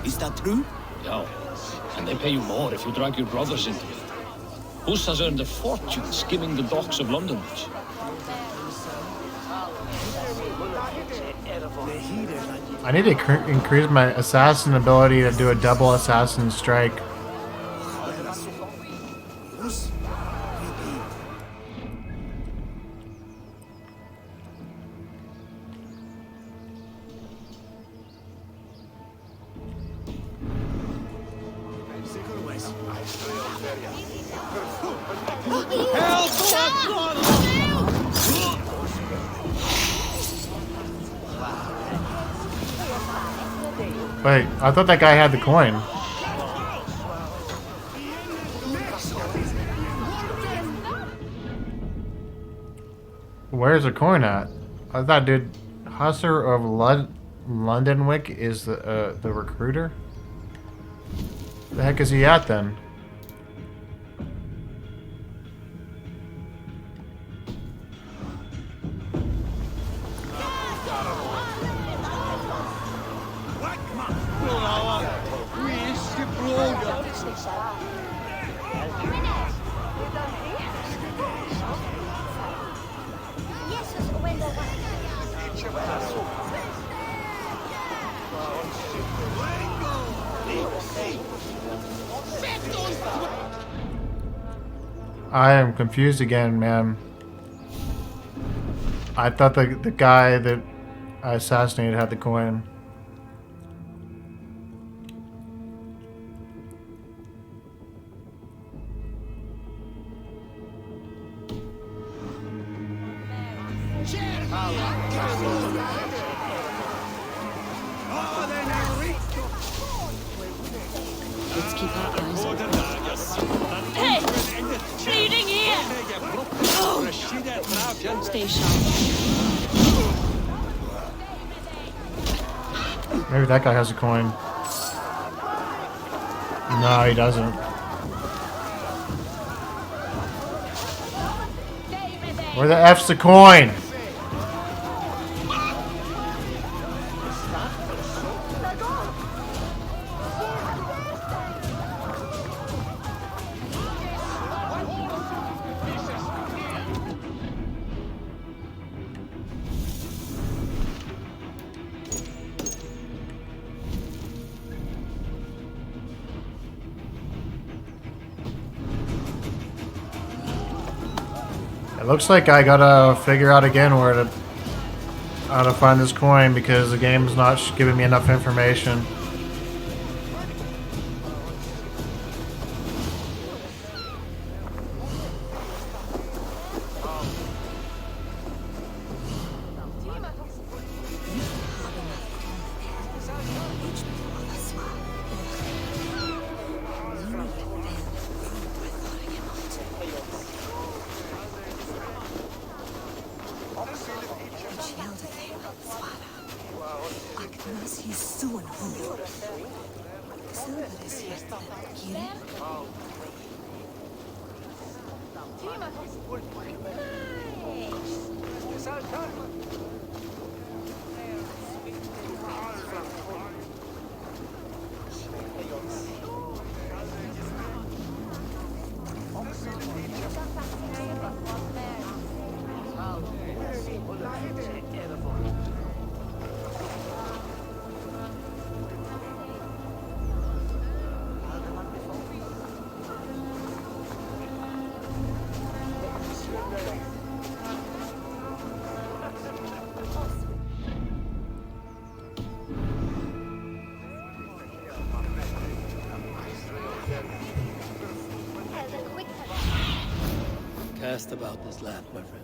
Is that true? Yeah, and they pay you more if you drag your brothers into it. Hussa's earned a fortune skimming the docks of London. I need to increase my assassin ability to do a double assassin strike. Wait, I thought that guy had the coin. Where's the coin at? I thought, dude, Hussar of Lundenwick is the recruiter. The heck is he at then? I am confused again, man. I thought the guy that I assassinated had the coin. Let's keep our eyes open. Hey! Bleeding here! Stay sharp. Maybe that guy has a coin. No, he doesn't. Where the F's the coin? It looks like I gotta figure out again how to find this coin because the game's not giving me enough information. Cast about this land, my friend.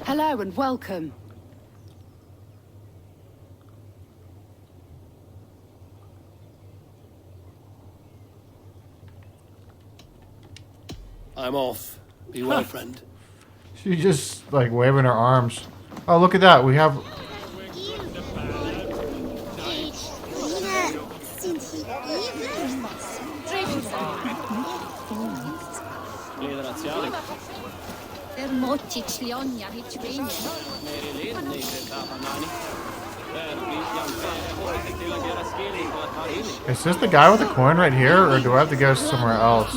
Hello and welcome. I'm off. Be well, friend. She's just like waving her arms. Oh, look at that. We have. Is this the guy with the coin right here, or do I have to go somewhere else?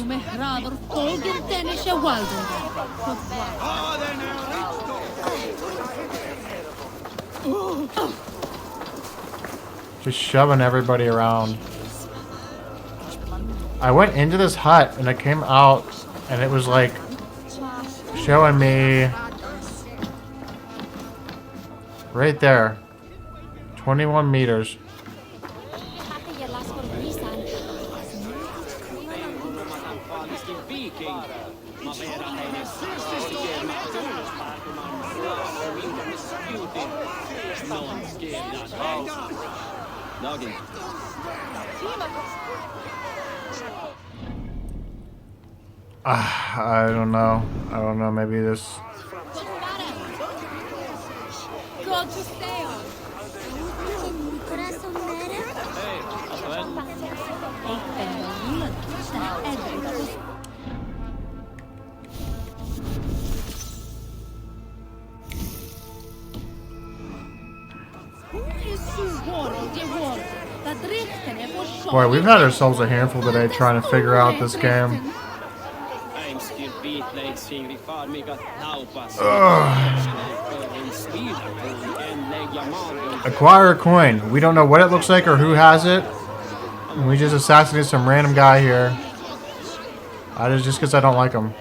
Just shoving everybody around. I went into this hut and I came out and it was like showing me right there 21 meters. I don't know. I don't know. Maybe this. God to stay on. Boy, we've had ourselves a handful today trying to figure out this game. Acquire a coin. We don't know what it looks like or who has it. And we just assassinated some random guy here. Just because I don't like him.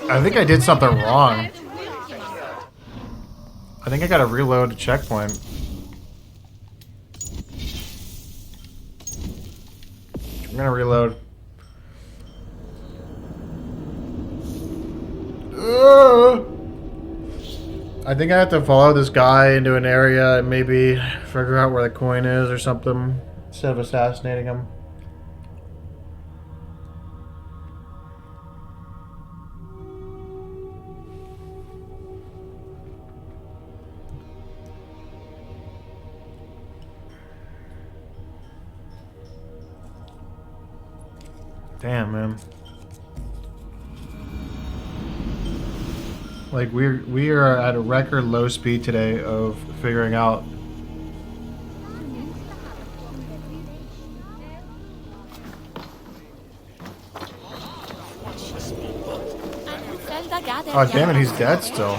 I think I did something wrong. I think I gotta reload a checkpoint. I'm gonna reload. I think I have to follow this guy into an area and maybe figure out where the coin is or something instead of assassinating him. Damn, man. Like we are at a record low speed today of figuring out. Oh damn it, he's dead still.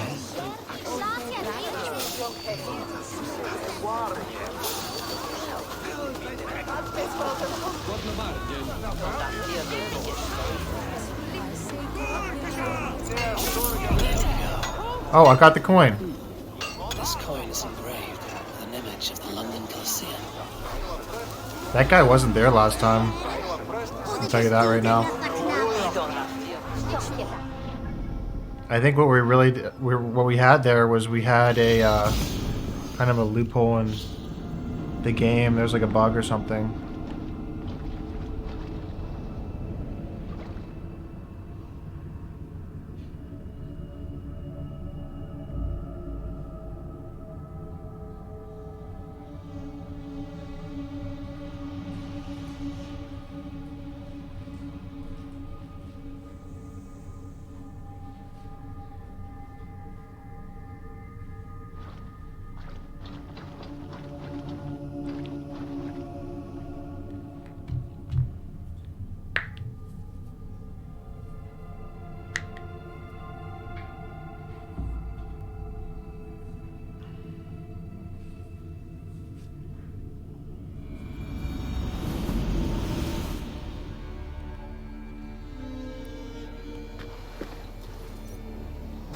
Oh, I got the coin. This coin is engraved with an image of the London Colosseum. That guy wasn't there last time. I'll tell you that right now. I think what we had there was we had a kind of a loophole in the game. There's like a bug or something.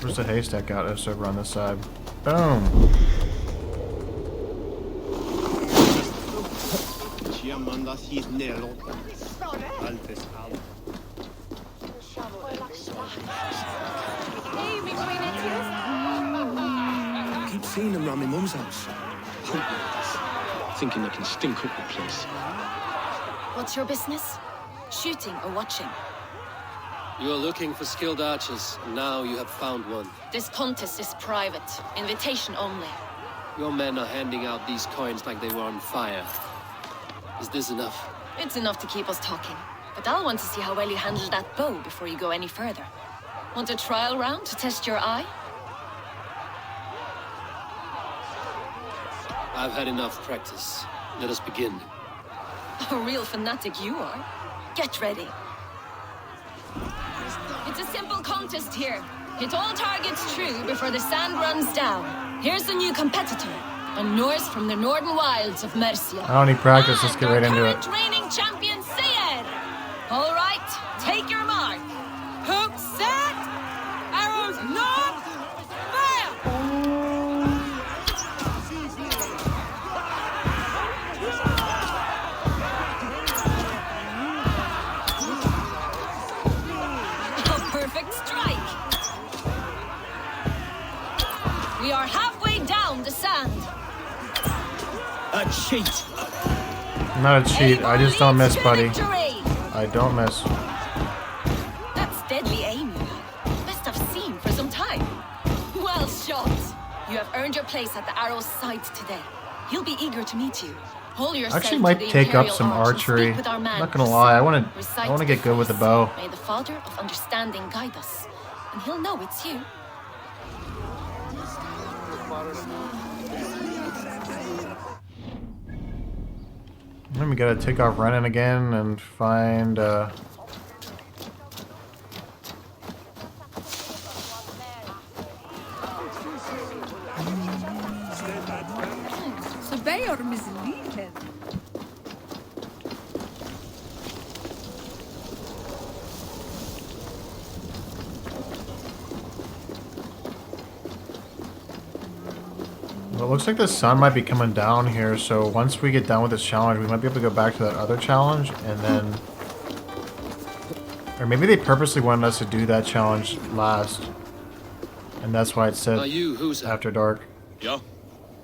Where's the haystack out? It's over on this side. Boom! I keep seeing them around my mum's house. Thinking they can stink up the place. What's your business? Shooting or watching? You're looking for skilled archers, and now you have found one. This contest is private. Invitation only. Your men are handing out these coins like they were on fire. Is this enough? It's enough to keep us talking. But I'll want to see how well you handle that bow before you go any further. Want a trial round to test your eye? I've had enough practice. Let us begin. A real fanatic you are. Get ready. It's a simple contest here. Hit all targets true before the sand runs down. Here's the new competitor. A Norse from the northern wilds of Mercia. I don't need practice. Let's get right into it. And our current reigning champion, Seer. All right, take your mark. Hook set! Arrows north! Fire! A perfect strike. We are halfway down the sand. A cheat. Not a cheat. I just don't miss, buddy. Victory. I don't miss. That's deadly aim. Best I've seen for some time. Well shot. You have earned your place at the arrow's side today. He'll be eager to meet you. Hold yourself I actually to might the take up Imperial some Arch and archery. speak with our man, Not gonna lie, I want to Recite get good with the bow. May the Father of Understanding guide us, and he'll know it's you. Then we gotta take off running again and find. Så det är misleading. Well, it looks like the sun might be coming down here, so once we get done with this challenge, we might be able to go back to that other challenge, and then... Or maybe they purposely wanted us to do that challenge last. And that's why it said Are you who's after dark. Yeah,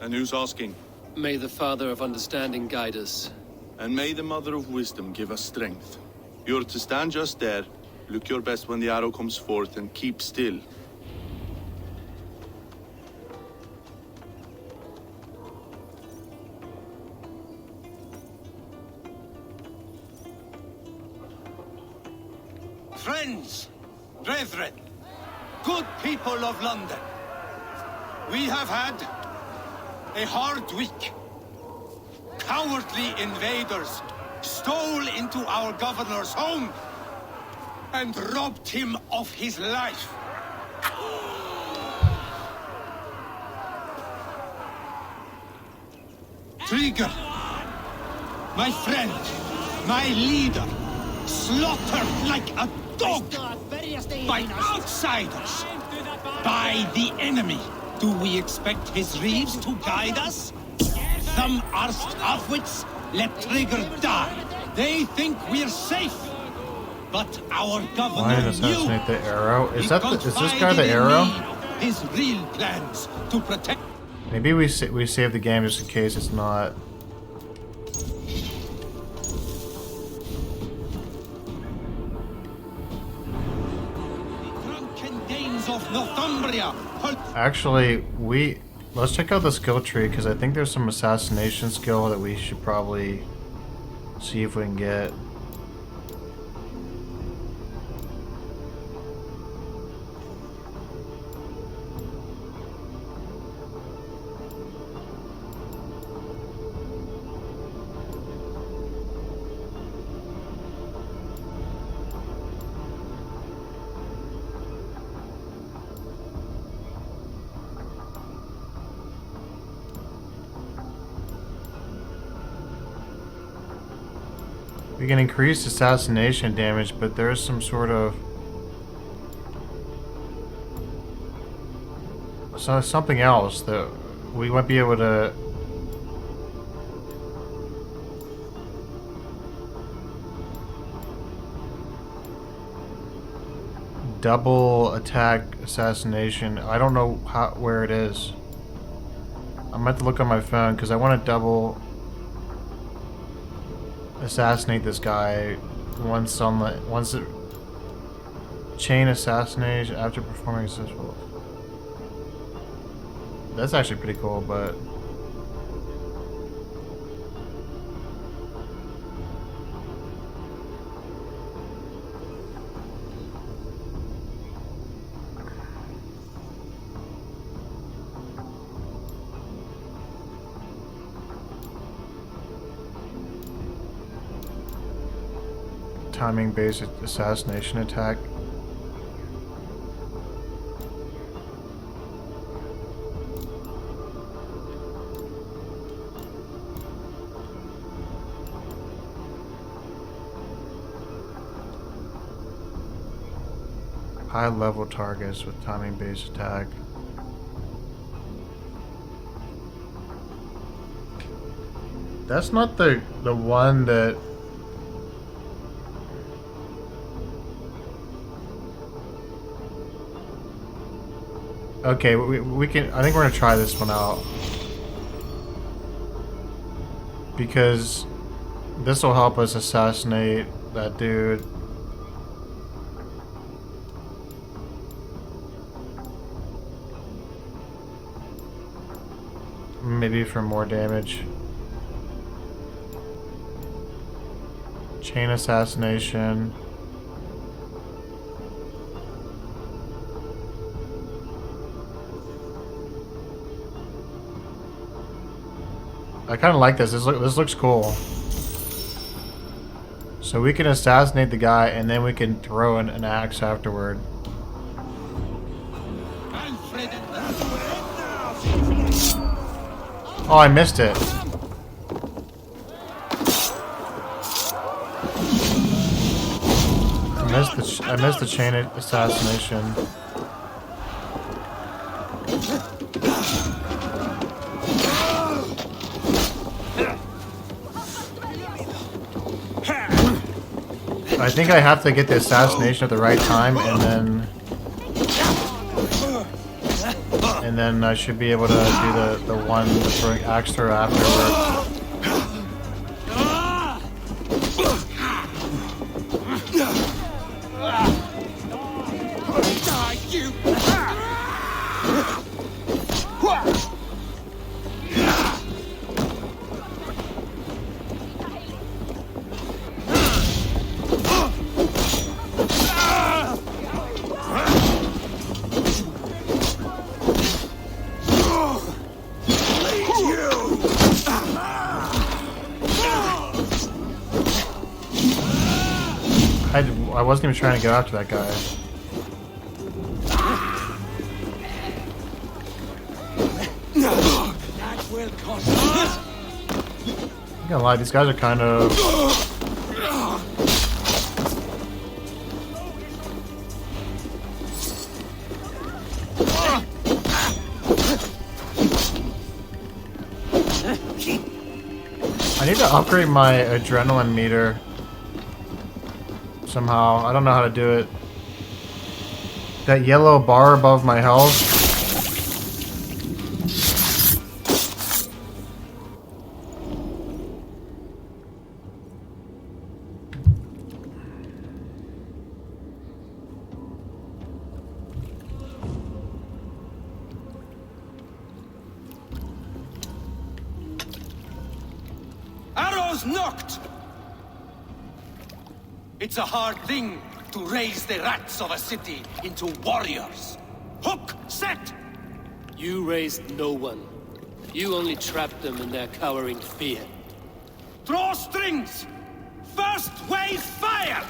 and who's asking? May the Father of Understanding guide us. And may the Mother of Wisdom give us strength. You're to stand just there, look your best when the arrow comes forth, and keep still. Friends, brethren, good people of London, we have had a hard week. Cowardly invaders stole into our governor's home and robbed him of his life. Trigger, my friend, my leader, slaughtered like a dog by outsiders, by the enemy. Do we expect his reeves to guide us? Some arsed halfwits let Trigger die. They think we're safe. But our Why governor did assassinate the arrow? Is He that is this guy confided the in arrow? me his real plans to protect. Maybe we save the game just in case it's not. Drunken Danes of Northumbria. Actually, let's check out the skill tree because I think there's some assassination skill that we should probably see if we can get. We can increase assassination damage, but there's some sort of something else that we might be able to double attack assassination. I don't know where it is. I'm gonna have to look on my phone because I want to double assassinate this guy once it chain assassination after performing successful. That's actually pretty cool, but timing-based assassination attack. High level targets with timing based attack. That's not the one that. Okay, we can. I think we're gonna try this one out because this will help us assassinate that dude. Maybe for more damage. Chain assassination. I kind of like this. This looks cool. So we can assassinate the guy and then we can throw an axe afterward. Oh, I missed it. I missed the chain assassination. I think I have to get the assassination at the right time, and then I should be able to do the one throwing axe throw afterward. I wasn't even trying to go after that guy. I'm gonna lie, these guys are kind of... I need to upgrade my adrenaline meter. Somehow. I don't know how to do it. That yellow bar above my health. Arrows knocked! It's a hard thing to raise the rats of a city into warriors. Hook, set! You raised no one. You only trapped them in their cowering fear. Draw strings! First wave fire!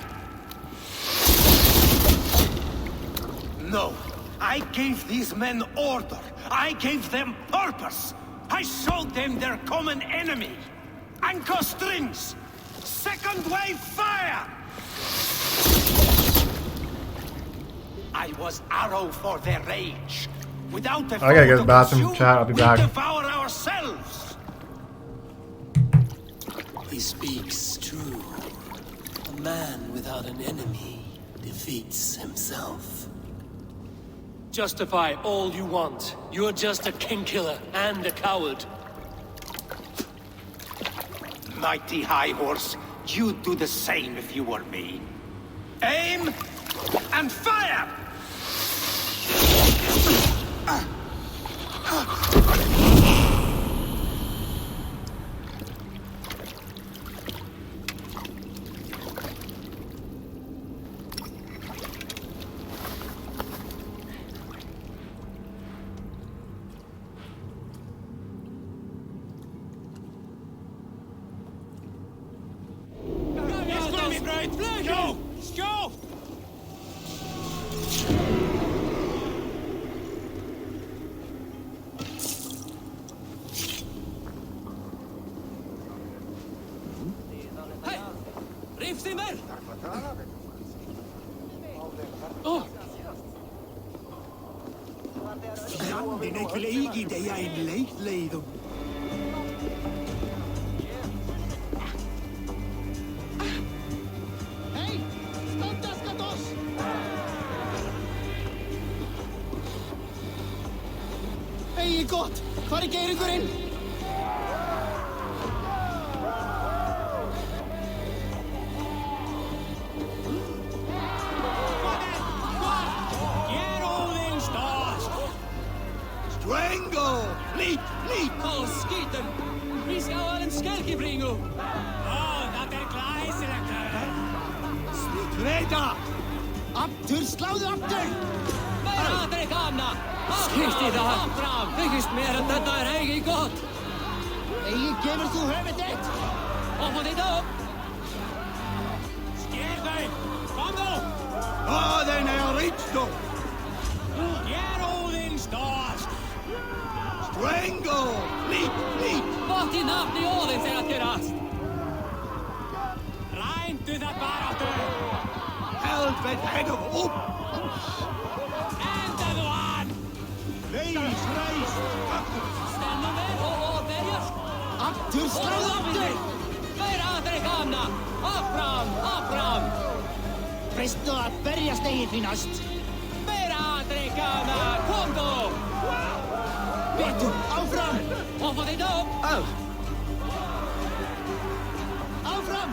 No, I gave these men order. I gave them purpose. I showed them their common enemy. Anchor strings! Second wave fire! I was arrow for their rage. Without the I gotta go to the bathroom, chat. I'll be back. We devour ourselves. He speaks true. A man without an enemy defeats himself. Justify all you want. You're just a king killer and a coward. Mighty High Horse, you'd do the same if you were me. Aim and fire! Go! Go! Oh, Fjandinn ekkel eigi deia in leitleiðum. Hei! Standaskatos! Eigi gott! Hvar er Geirugurinn? Åh, skyten! Vi skal ha en skelkebringo! Det glæsilegt! Slikreda! Aftur, sláðu aftur! Meira aðri gamna! Skýrt í það! Þykist mér að þetta eigi gott! Eigi gefur þú höfuð þitt! Og þitt upp! Sker þau! Kom nú! Óðinn er ritstó! Ger Óðinn stórsk! Strango! Lít! Vart í nafni Óðins er að gerast! Rændu það baráttu! Helveit hegum upp! Endaðu hann! Reis! Stennum við og berjast! Aftur, sláðu aftur! Meira aðri gamna! Áfram! Presto að berjast eigi finnast! Meira aðri gamna! Kom þú! Betur, áfram! Og þitt upp! Áfram!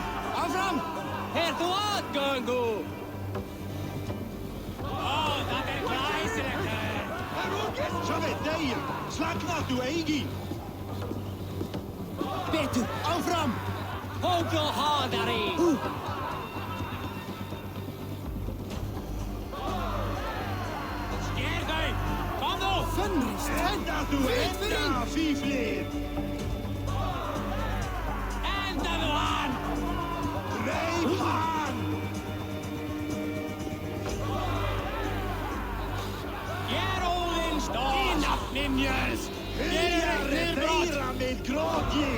Er þú aðgöngu? Það glæsilegt! Svo við degir! Slagnatu eigi! Betur, áfram! Hók og hádari! Sker þau! Kom nú! Fennrist! Endaðu fíflið! Endaðu hann! Greip hann! Ger Óðinn stór! Í nafni Mjöls! Hyljari þeirra með grótji!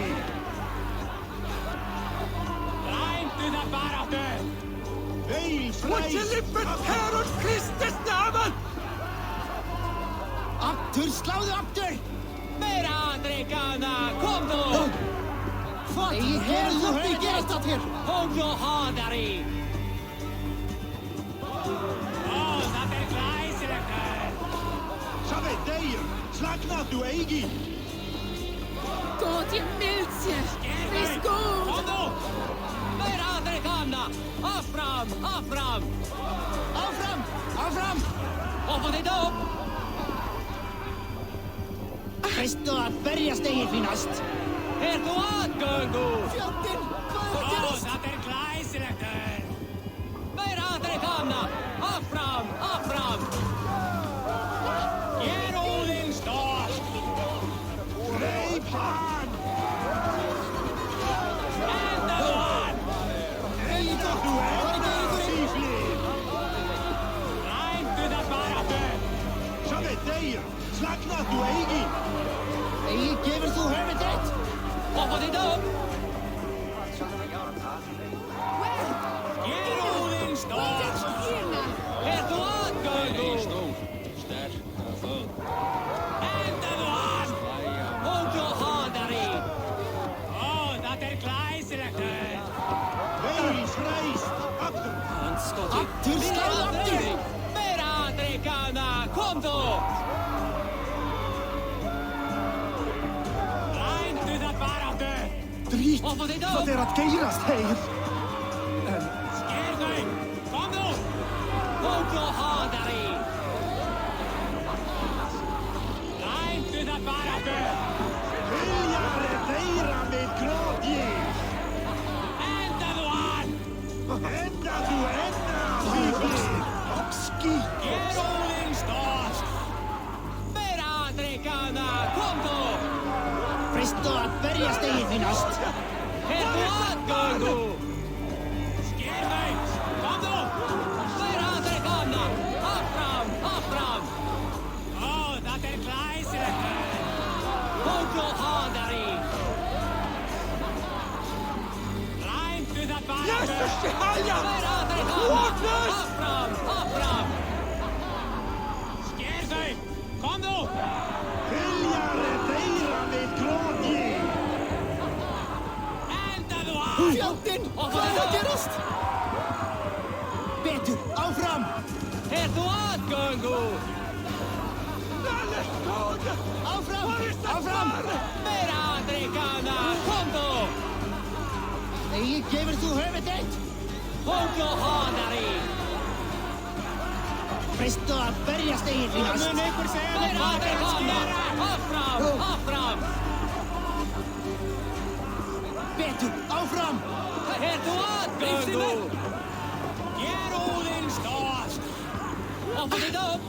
Rændu það baráttu! Veil fræst! Herren Kristus naman! Aftur, sláðu aftur! Meira aðri gamna! Kom þú! Hvað hefur þú höfði gerast að þér? Hók og hádari! Það glæsilegt! Svo við degir! Slagnatu eigi! God, ég mild sér! Frist god! Kom nú! Meira aðri gamna! Áfram! Og þitt upp! Presto að berjast eigi finnast! Er þú aðgöngu? Fjandinn! Hvað er að gerast? Það glæsilegt! Meira aðri gamna! Áfram! Ger Óðinn stórsk! Greip hann! Endaðu hann! Endaðu fíflið! Rændu það baráttu! Svo við degir! Slagnatu eigi! Eigi gefur þú höfuð þitt! Og þitt upp! Ger Óðinn stórsk! Er þú aðgöngu? Endaðu hann! Hók og hádari! Það glæsilegt! Veil fræst! Aftur, sláðu aftur! Meira aðri gamna! Kom þú! Rændu það baráttu! Og þitt upp! Það að geirast, heyr! Sker þau! Kom nú! Hók og hádari! Rændu það baráttu! Hyljari þeirra með grótji! Endaðu hann! Endaðu fíflið! Skýt! Ger Óðinn stórsk! Meira aðri gamna! Kom þú! Presto að berjast eigi finnast! Er þú aðgöngu? Sker þau! Kom nú! Meira aðri gamna! Áfram! Það glæsilegt! Hók og hádari! Rændu það baráttu! Meira aðri gamna! Áfram! Sker þau! Kom nú! Fjandinn! Hvað að gerast? Betur, áfram! Er þú aðgöngu? Áfram! Áfram! Meira andrikana! Komdu! Eigi gefur þú höfuð þitt? Hóklu honari! Fristu að berjast eigin fínast! Það mun einhver segja meira andrikana! Áfram! Áfram! Betur, áfram! Er þú aðgöngu? Ger óðinn stóðst! Oppa þitt upp!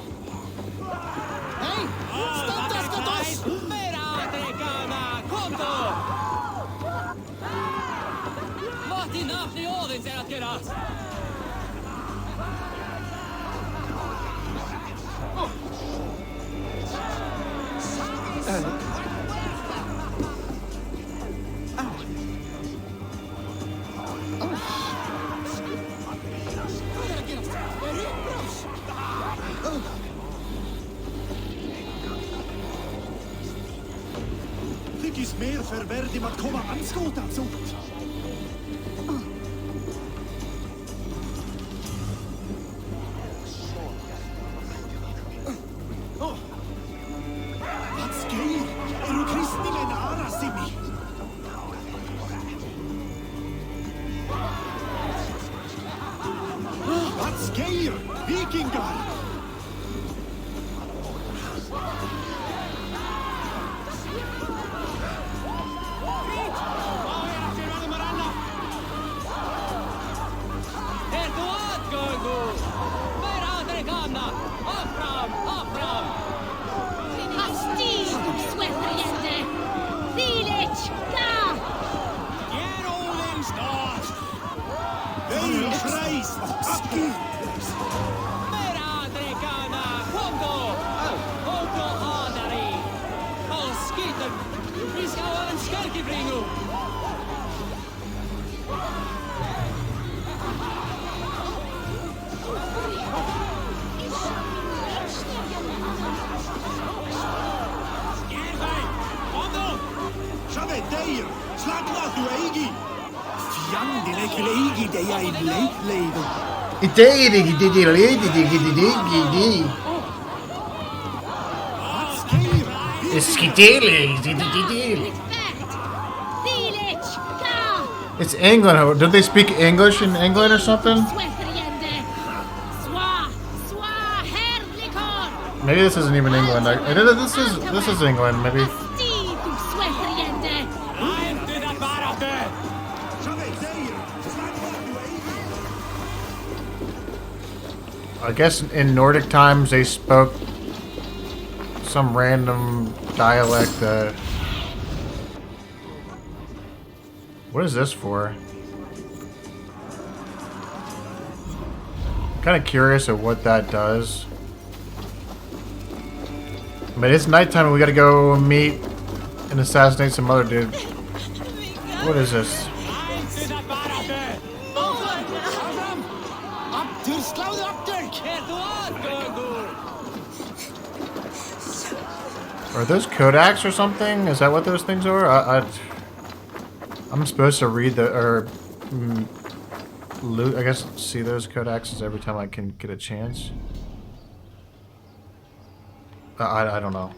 Hei! Standast að oss! Meira andrikana! Komdu! Vad i nafni Óðins er að gerast? Þykist mér verðum að koma anskotans út. Hvað skeir? Eru kristni menn arasimi? Hvað skeir? Vikingar! It's England. Don't they speak English in England or something? Maybe this isn't even England. This is England. Maybe. I guess in Nordic times they spoke some random dialect that... What is this for? I'm kind of curious of what that does. But it's nighttime and we gotta go meet and assassinate some other dude. What is this? Are those Kodaks or something? Is that what those things are? I'm supposed to read loot, I guess, see those Kodaks every time I can get a chance. I don't know.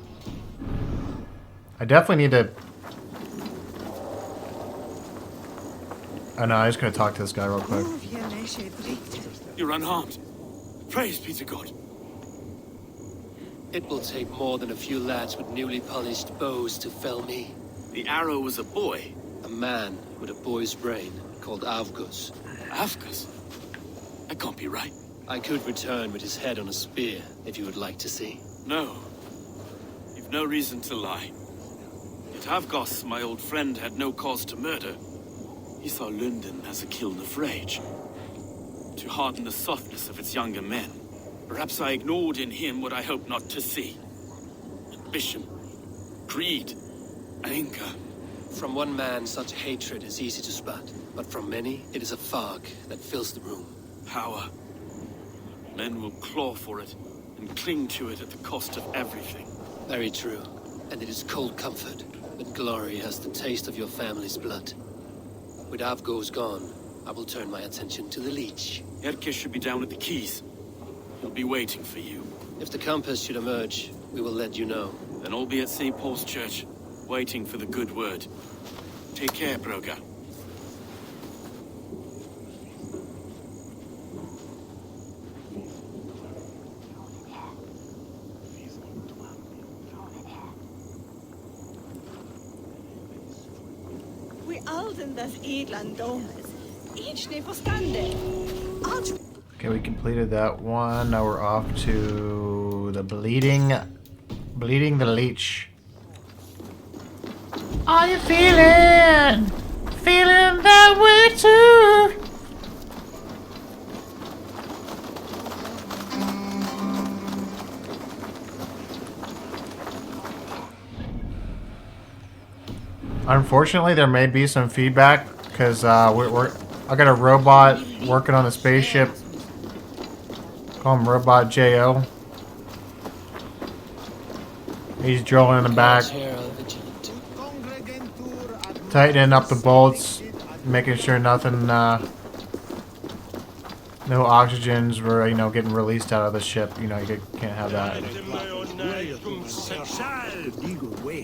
I definitely need to... Oh no, I'm just gonna talk to this guy real quick. You're unharmed. Praise be to God. It will take more than a few lads with newly polished bows to fell me. The arrow was a boy. A man with a boy's brain called Avgus. Avgus? That can't be right. I could return with his head on a spear, if you would like to see. No. You've no reason to lie. Yet Avgus, my old friend, had no cause to murder. He saw Lunden as a kiln of rage. To harden the softness of its younger men. Perhaps I ignored in him what I hoped not to see. Ambition, greed, anger. From one man, such hatred is easy to spot, but from many, it is a fog that fills the room. Power. Men will claw for it and cling to it at the cost of everything. Very true. And it is cold comfort that glory has the taste of your family's blood. With Avgo's gone, I will turn my attention to the Leech. Erke should be down at the quays. He'll be waiting for you. If the Compass should emerge, we will let you know. And I'll be at St. Paul's Church, waiting for the good word. Take care, Broga. We alden das edlan domes. Each ne forstande. Okay, we completed that one. Now we're off to the bleeding the leech. Are you feeling that way too? Unfortunately, there may be some feedback because I got a robot working on a spaceship. Call him Robot J.O. He's drilling in the back, tightening up the bolts, making sure nothing, no oxygens were, getting released out of the ship. You can't have that.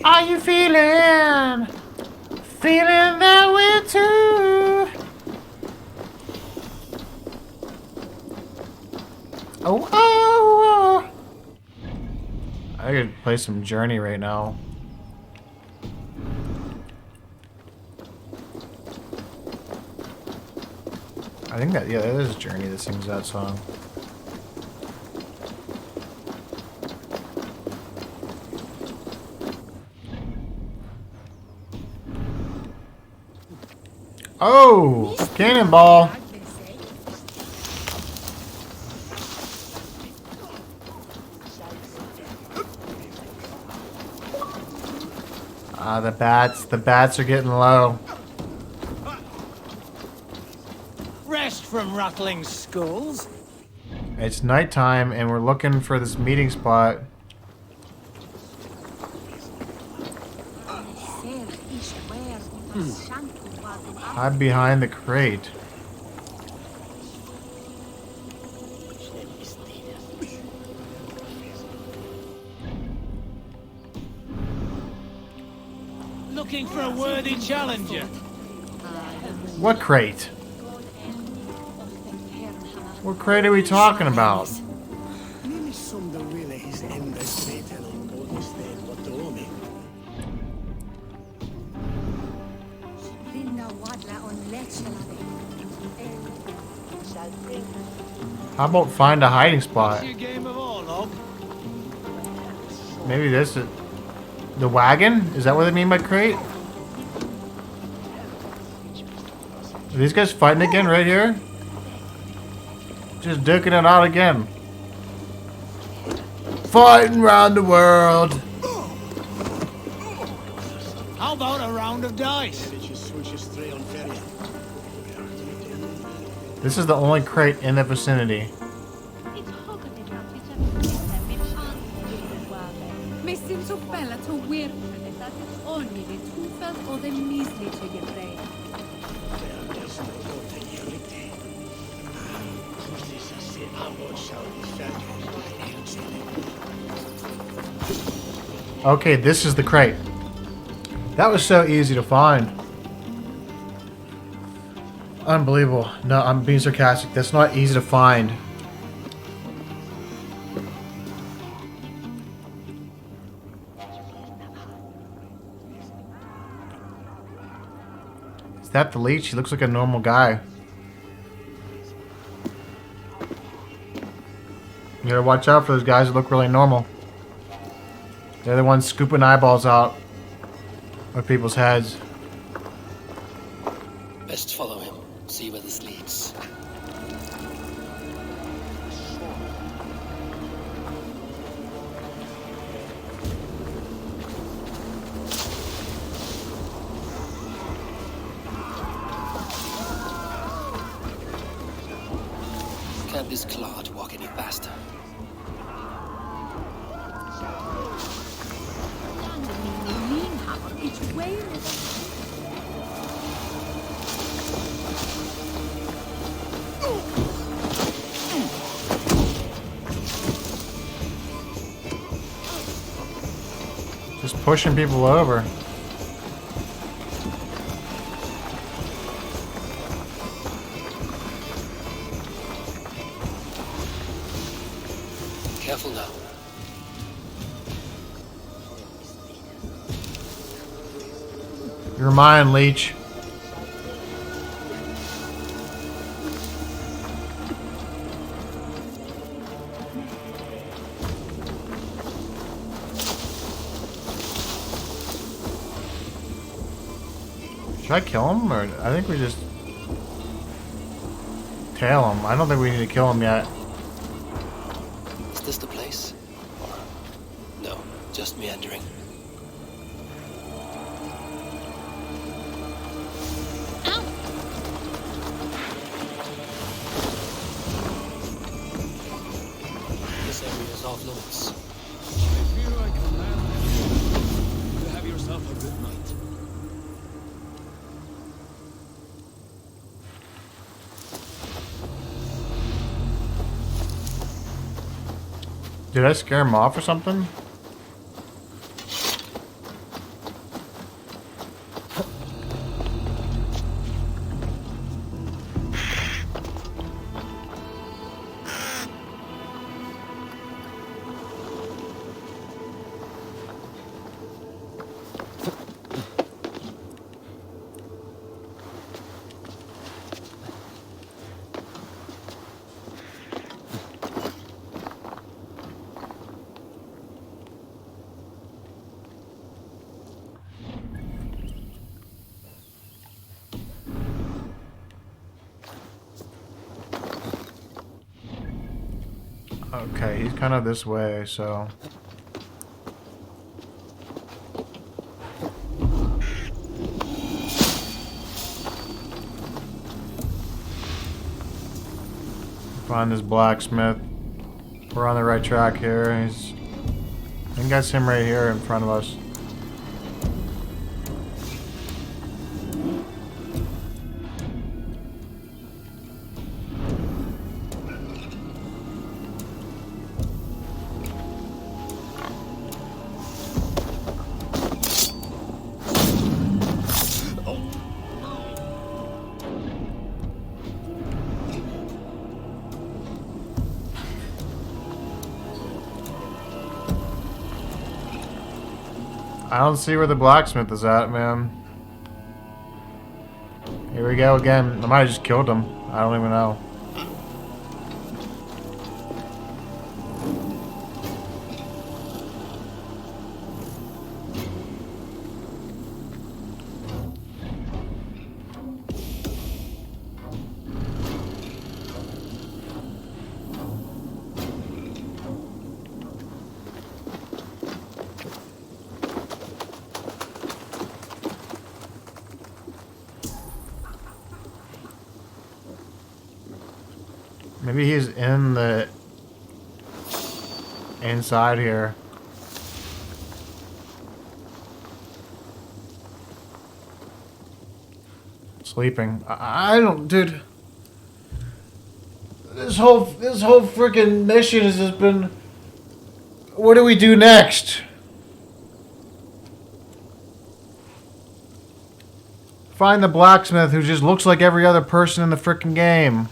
Are you feeling that way too? Oh. I could play some Journey right now. I think that is Journey that sings that song. Oh, cannonball. The bats are getting low. Rest from rattling skulls. It's nighttime and we're looking for this meeting spot. Hide behind the crate. Looking for a worthy challenger. What crate? What crate are we talking about? How about find a hiding spot? Maybe this is the wagon? Is that what they mean by crate? Are these guys fighting again right here? Just duking it out again. Fighting around the world. How about a round of dice? This is the only crate in the vicinity. Okay, this is the crate. That was so easy to find. Unbelievable. No, I'm being sarcastic. That's not easy to find. Is that the leech? He looks like a normal guy. You gotta watch out for those guys that look really normal. They're the ones scooping eyeballs out of people's heads. Best follow him. See where this leads. Can't this clod walk any faster? just pushing people over. Careful now. You're mine, leech. Should I kill him, or I think we just tail him? I don't think we need to kill him yet. Is this the place? Or no, just meandering? This area is off limits. I feel like a man. You have yourself a good night. Did I scare him off or something? Okay, he's kind of this way, so... Find this blacksmith. We're on the right track here. I think that's him right here in front of us. I don't see where the blacksmith is at, man. Here we go again. I might have just killed him. I don't even know. Maybe he's in the inside here. Sleeping. I don't, dude. This whole freaking mission has just been. What do we do next? Find the blacksmith who just looks like every other person in the freaking game.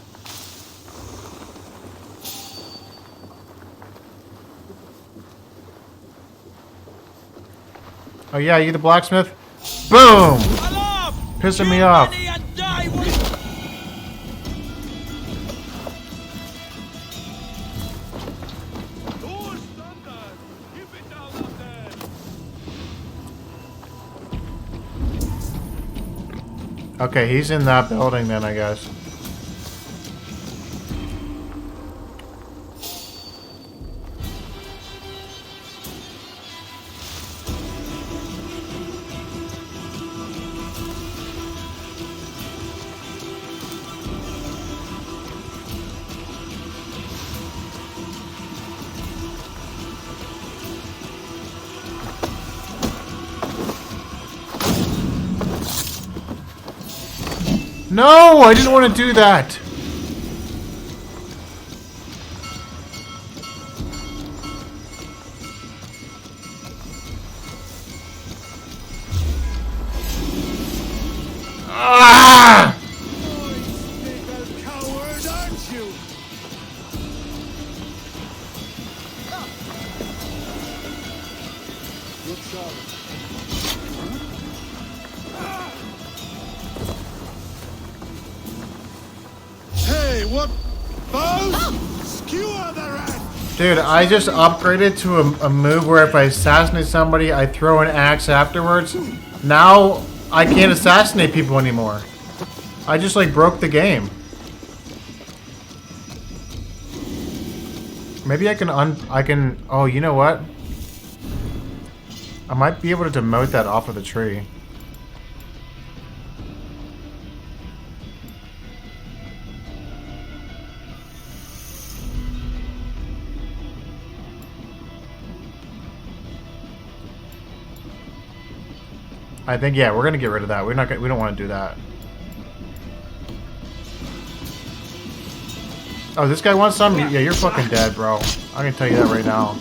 Oh yeah, you the blacksmith? Boom! Pissing me off. Okay, he's in that building then, I guess. No, I didn't want to do that. Ah! Little coward, aren't you? Good shot. Hey, what? Bows? Skewer the rat! Dude, I just upgraded to a move where if I assassinate somebody, I throw an axe afterwards. Now, I can't assassinate people anymore. I just, like, broke the game. Maybe I can, oh, you know what? I might be able to demote that off of the tree. I think, yeah, we're gonna get rid of that. We don't want to do that. Oh, this guy wants some? Yeah, you're fucking dead, bro. I can tell you that right now.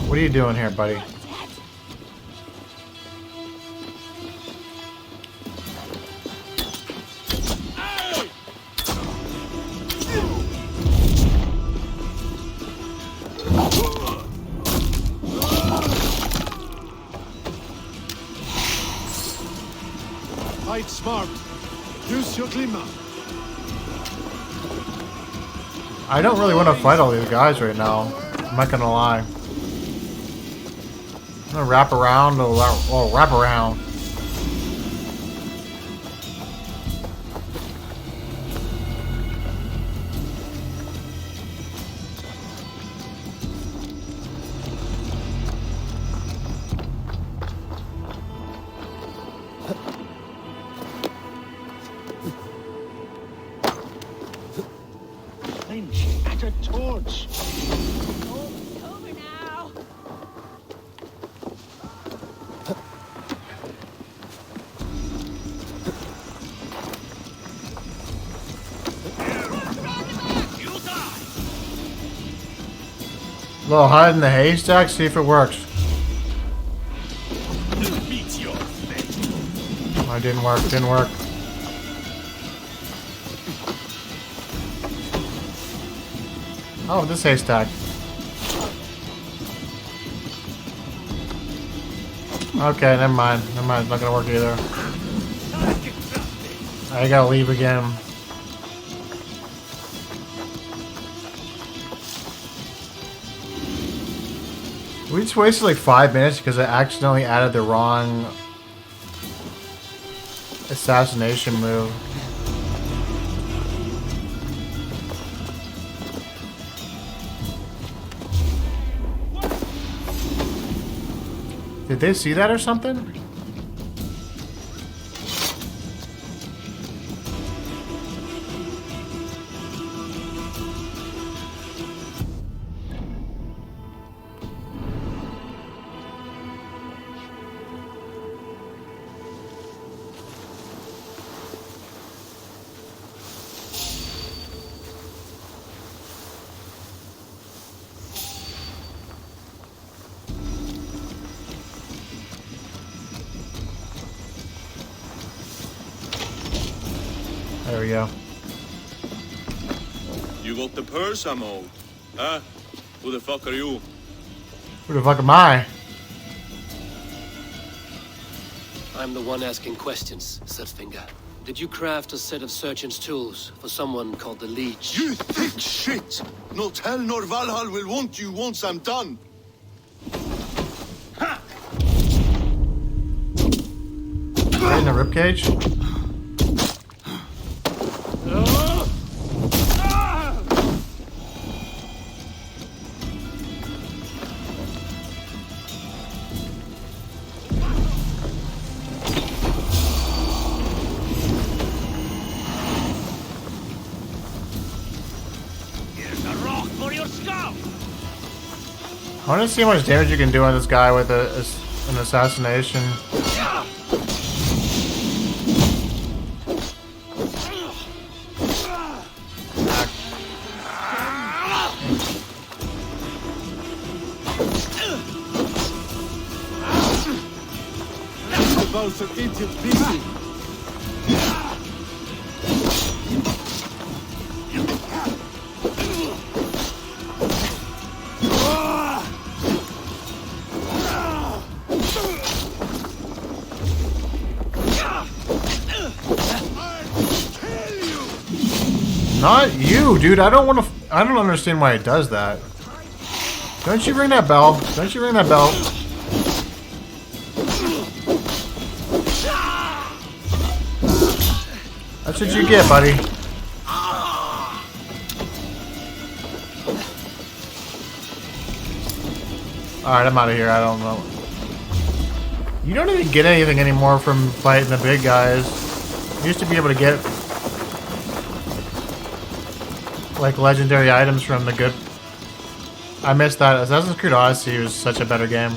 What are you doing here, buddy? Fight smart. Use your glimmer. I don't really want to fight all these guys right now. I'm not gonna lie. I'm gonna wrap around. Oh, wrap around. At a torch. Over now. Little hide in the haystack, see if it works. Oh, it didn't work, didn't work. Oh, this haystack. Okay, never mind. Never mind, it's not gonna work either. I gotta leave again. We just wasted like 5 minutes because I accidentally added the wrong assassination move. Did they see that or something? There we go. You got the purse I'm owed. Huh? Who the fuck are you? Who the fuck am I? I'm the one asking questions, Setfinger. Did you craft a set of surgeon's tools for someone called the Leech? You thick shit! Not hell nor Valhalla will want you once I'm done. Right in the ribcage? I want to see how much damage you can do on this guy with an assassination. closer, idiot busy. Not you, dude. I don't want to. I don't understand why it does that. Don't you ring that bell? Don't you ring that bell? That's what you get, buddy. Alright, I'm out of here. I don't know. You don't even get anything anymore from fighting the big guys. You used to be able to get like legendary items from the good. I missed that. Assassin's Creed Odyssey was such a better game.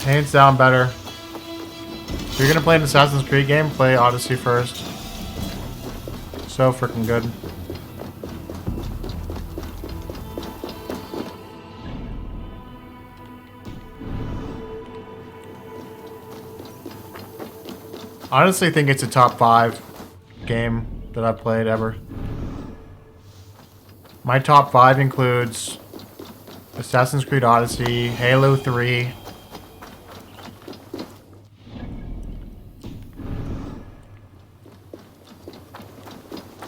Hands down better. If you're gonna play an Assassin's Creed game, play Odyssey first. So freaking good. I honestly think it's a top 5 game that I've played ever. My top 5 includes Assassin's Creed Odyssey, Halo 3,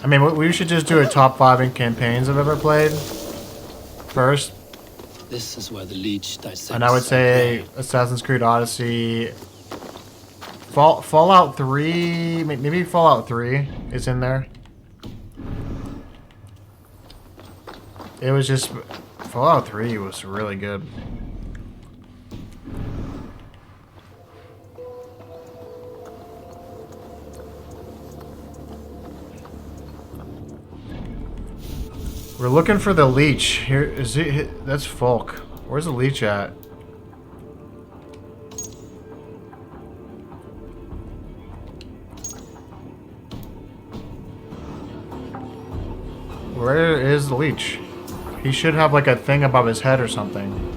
I mean, we should just do a top 5 in campaigns I've ever played first. This is where the leech dissects. And I would say Assassin's Creed Odyssey, Fallout 3, maybe Fallout 3 is in there. It was just, Fallout 3 was really good. We're looking for the leech. Here is it. That's Folk. Where's the leech at? Where is the leech? He should have like a thing above his head or something.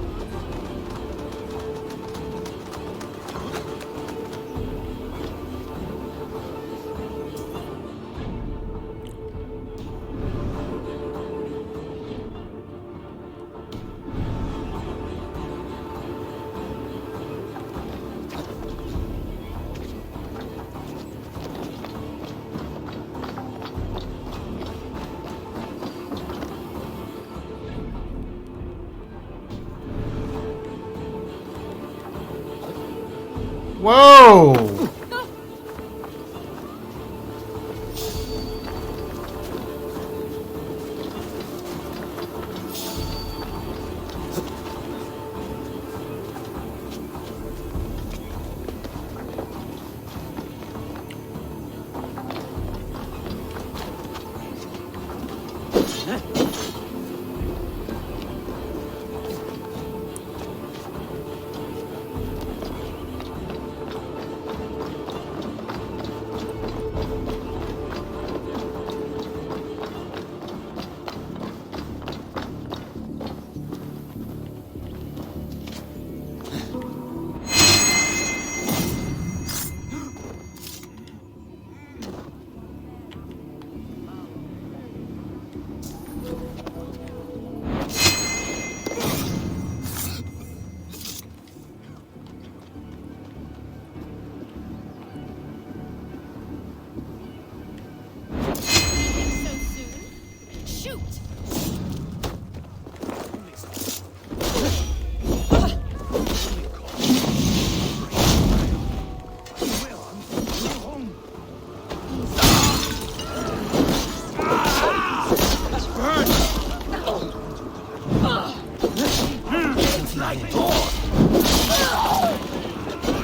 Whoa!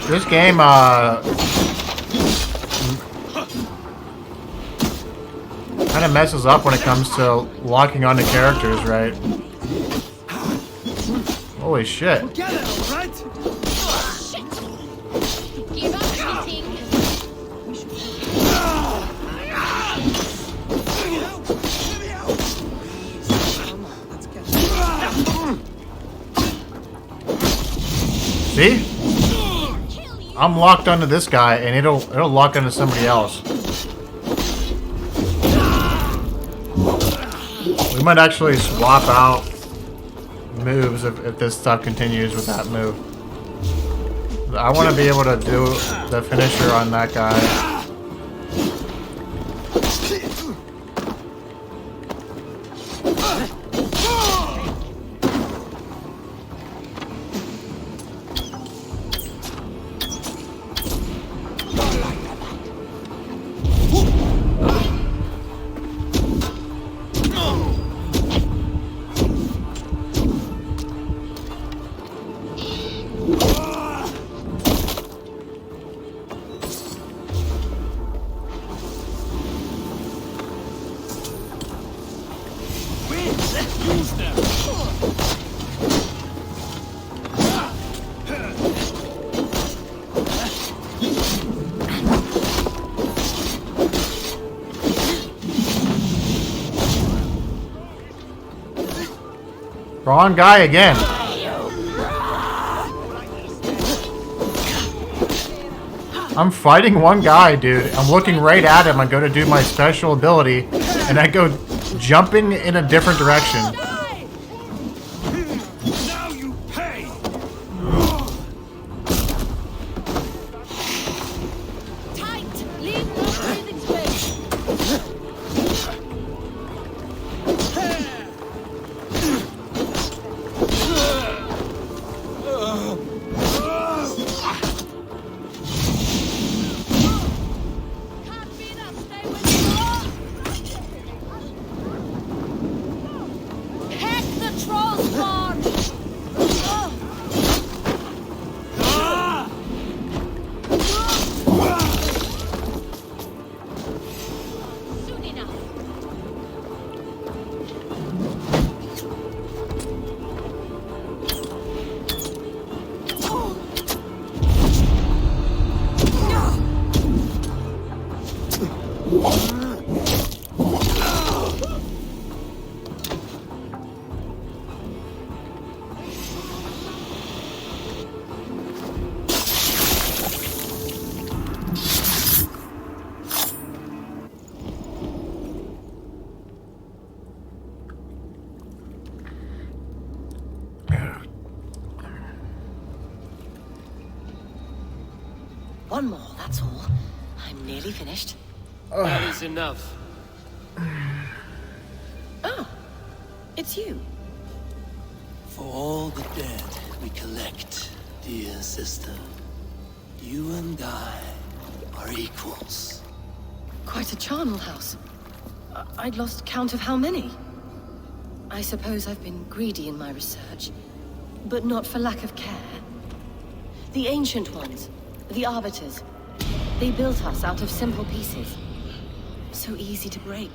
This game, kind of messes up when it comes to locking onto characters, right? Holy shit. I'm locked onto this guy, and it'll lock onto somebody else. We might actually swap out moves if this stuff continues with that move. I want to be able to do the finisher on that guy. Wrong guy again. I'm fighting one guy, dude. I'm looking right at him. I go to do my special ability, and I go jumping in a different direction. Now you pay! Tight! Leave no breathing space! One more, that's all. I'm nearly finished. That is enough. Oh, it's you. For all the dead we collect, dear sister, you and I are equals. Quite a charnel house. I'd lost count of how many. I suppose I've been greedy in my research, but not for lack of care. The Ancient Ones, the Arbiters, they built us out of simple pieces. So easy to break,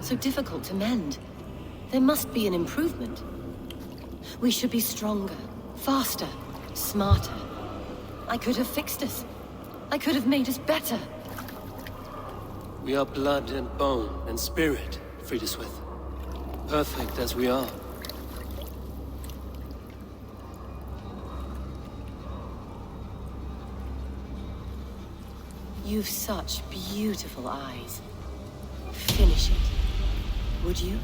so difficult to mend. There must be an improvement. We should be stronger, faster, smarter. I could have fixed us. I could have made us better. We are blood and bone and spirit, Friedeswith. Perfect as we are. You've such beautiful eyes. Finish it, would you?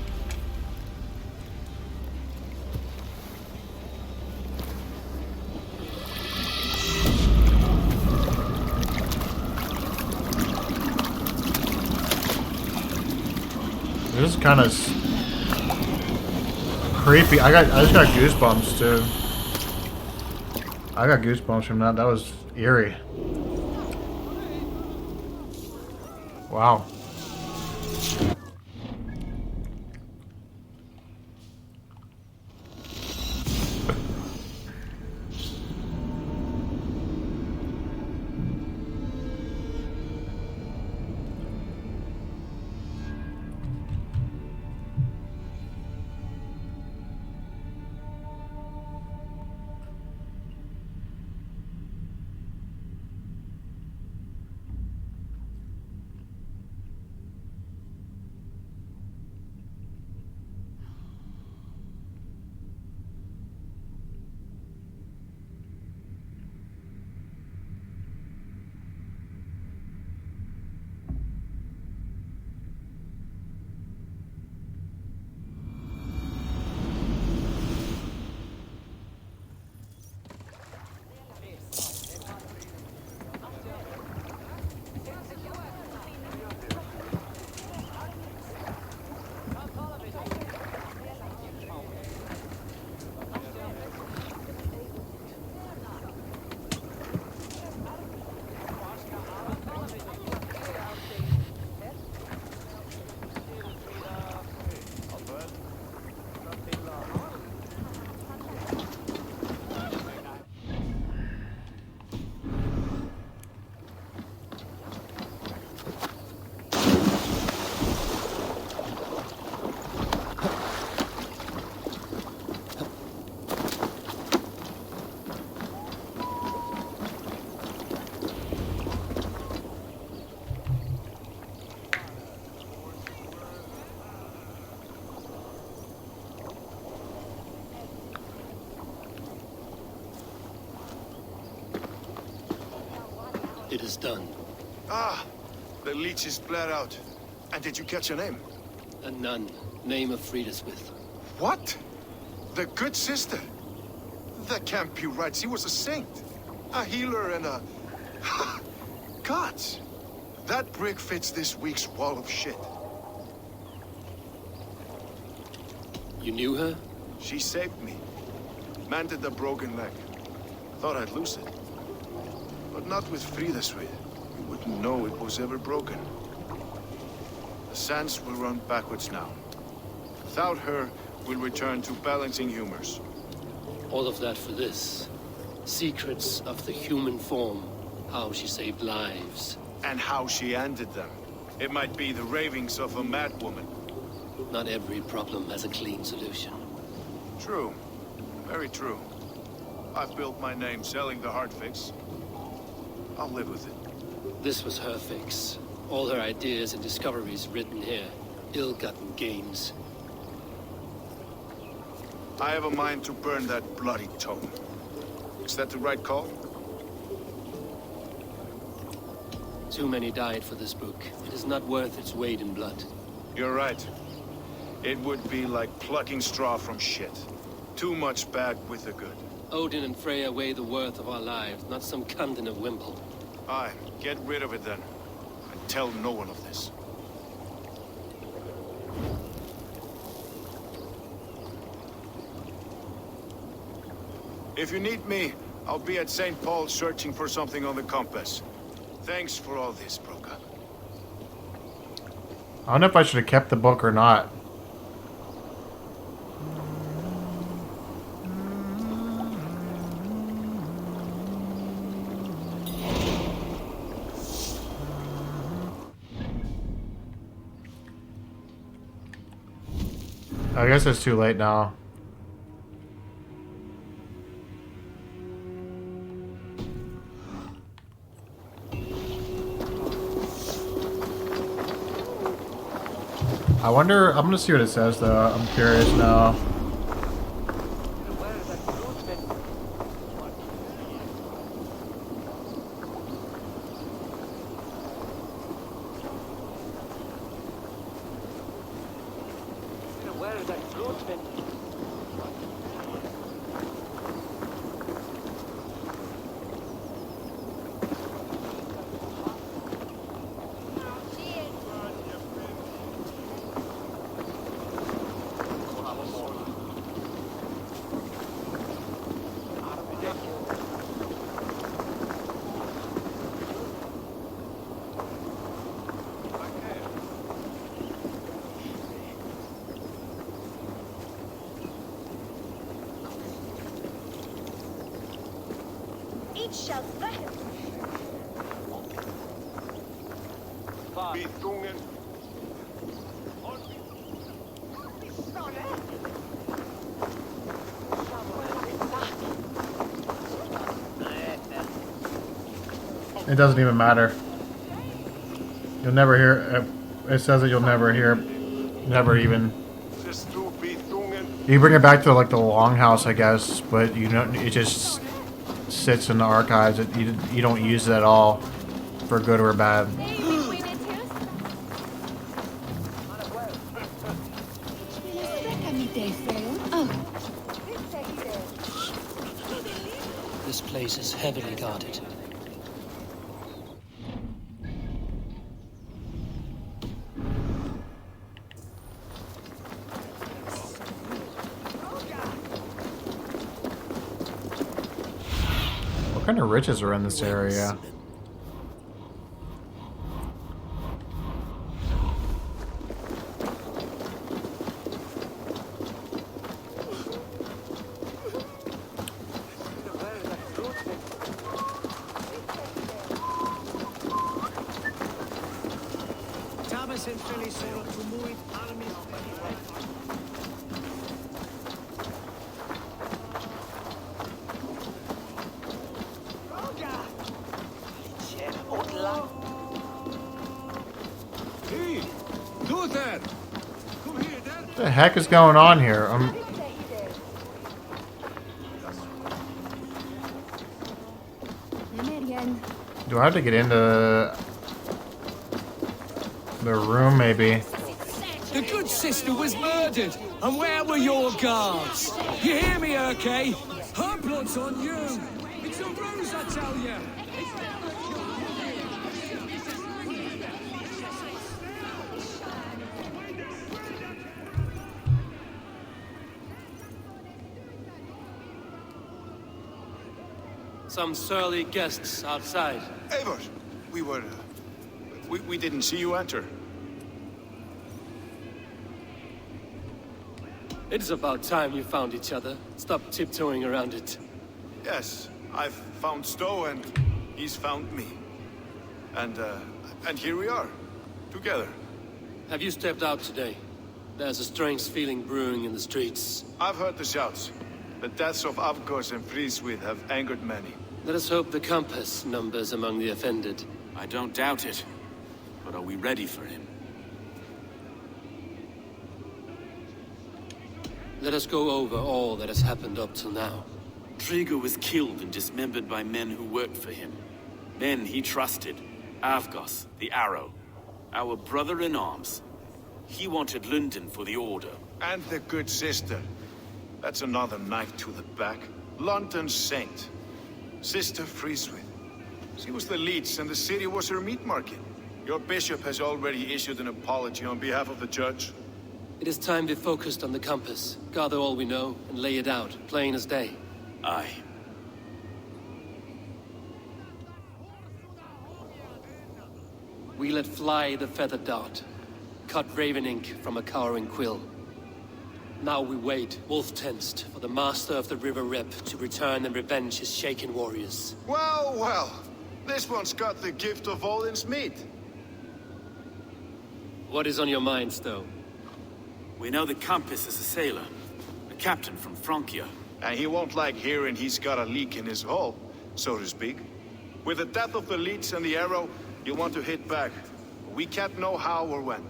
This is kind of creepy. I just got goosebumps too. I got goosebumps from that. That was eerie. Wow. It is done. Ah, the leech is bled out. And did you catch a name? A nun, name of Friedeswith. What? The good sister? That can't be right. She was a saint. A healer and a... Gods! That brick fits this week's wall of shit. You knew her? She saved me. Mended the broken leg. Thought I'd lose it. But not with Friedeswith. You wouldn't know it was ever broken. The sands will run backwards now. Without her, we'll return to balancing humors. All of that for this. Secrets of the human form. How she saved lives. And how she ended them. It might be the ravings of a madwoman. Not every problem has a clean solution. True. Very true. I've built my name selling the heart fix. I'll live with it. This was her fix. All her ideas and discoveries written here. Ill-gotten gains. I have a mind to burn that bloody tome. Is that the right call? Too many died for this book. It is not worth its weight in blood. You're right. It would be like plucking straw from shit. Too much bad with the good. Odin and Freya weigh the worth of our lives, not some cunt in a wimple. Aye, get rid of it then. And tell no one of this. If you need me, I'll be at St. Paul's searching for something on the compass. Thanks for all this, Broka. I don't know if I should have kept the book or not. I guess it's too late now. I wonder, I'm gonna see what it says though. I'm curious now. It doesn't even matter. You'll never hear. It says that you'll never hear. Never even. You bring it back to like the longhouse, I guess, but you know it just sits in the archives. You don't use it at all, for good or bad. This place is heavily guarded. What kind of riches are in this area? What the heck is going on here? Do I have to get into the room, maybe? The good sister was murdered, and where were your guards? You hear me, okay? Her blood's on you. It's a ruse, I tell you. Some surly guests outside. Eivor, we didn't see you enter. It is about time you found each other. Stop tiptoeing around it. Yes, I've found Stowe and he's found me. And here we are, together. Have you stepped out today? There's a strange feeling brewing in the streets. I've heard the shouts. The deaths of Avgos and Friswith have angered many. Let us hope the compass numbers among the offended. I don't doubt it. But are we ready for him? Let us go over all that has happened up till now. Trigger was killed and dismembered by men who worked for him. Men he trusted. Avgos, the Arrow. Our brother-in-arms. He wanted Lunden for the Order. And the good sister. That's another knife to the back. London's saint. Sister Friswith. She was the leech and the city was her meat market. Your bishop has already issued an apology on behalf of the church. It is time we focused on the compass. Gather all we know and lay it out, plain as day. Aye. We let fly the feathered dart. Cut raven ink from a cowering quill. Now we wait, wolf-tensed, for the master of the River Rep to return and revenge his shaken warriors. Well, well. This one's got the gift of Odin's meat. What is on your mind, Stowe? We know the compass is a sailor. A captain from Francia. And he won't like hearing he's got a leak in his hull, so to speak. With the death of the leech and the arrow, you want to hit back. We can't know how or when.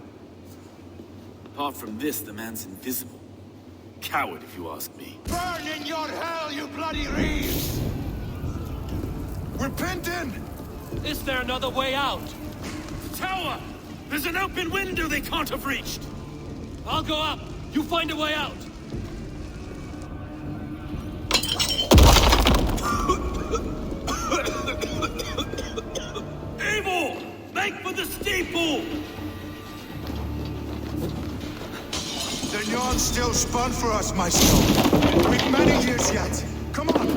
Apart from this, the man's invisible. Coward, if you ask me. Burn in your hell, you bloody reeves! Repenting! Is there another way out? Tower! There's an open window they can't have reached! I'll go up. You find a way out. Evil! Make for the steeple! The yarn's still spun for us, my son. We've many years yet. Come on!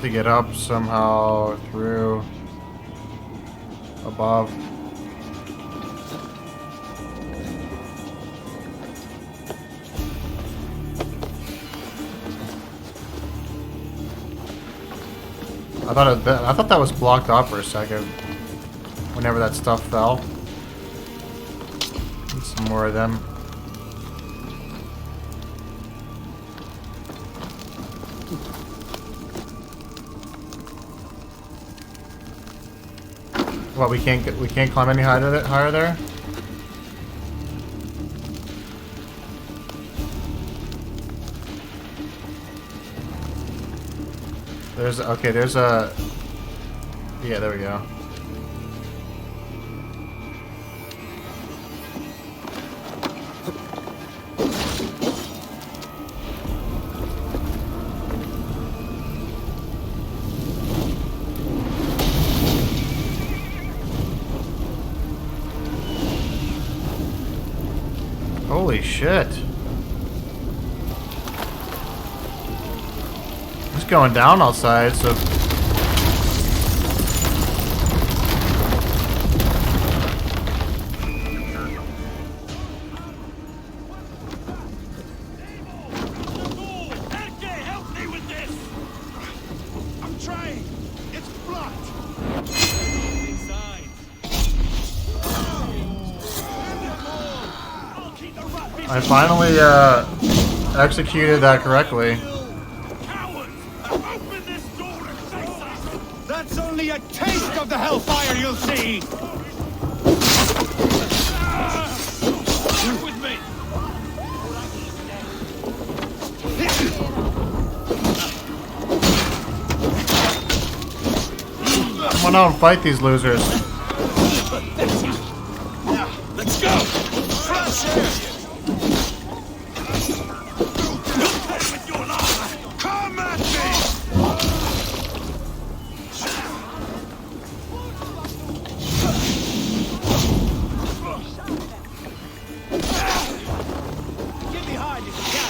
To get up somehow through above. I thought that was blocked off for a second. Whenever that stuff fell. Need some more of them. What, we can't climb any higher there? There's a yeah, there we go. Holy shit. It's going down outside, so... I finally executed that correctly. That's only a taste of the hellfire you'll see! With me! Come on out and fight these losers. Let's go! Come at me! Get behind if you can!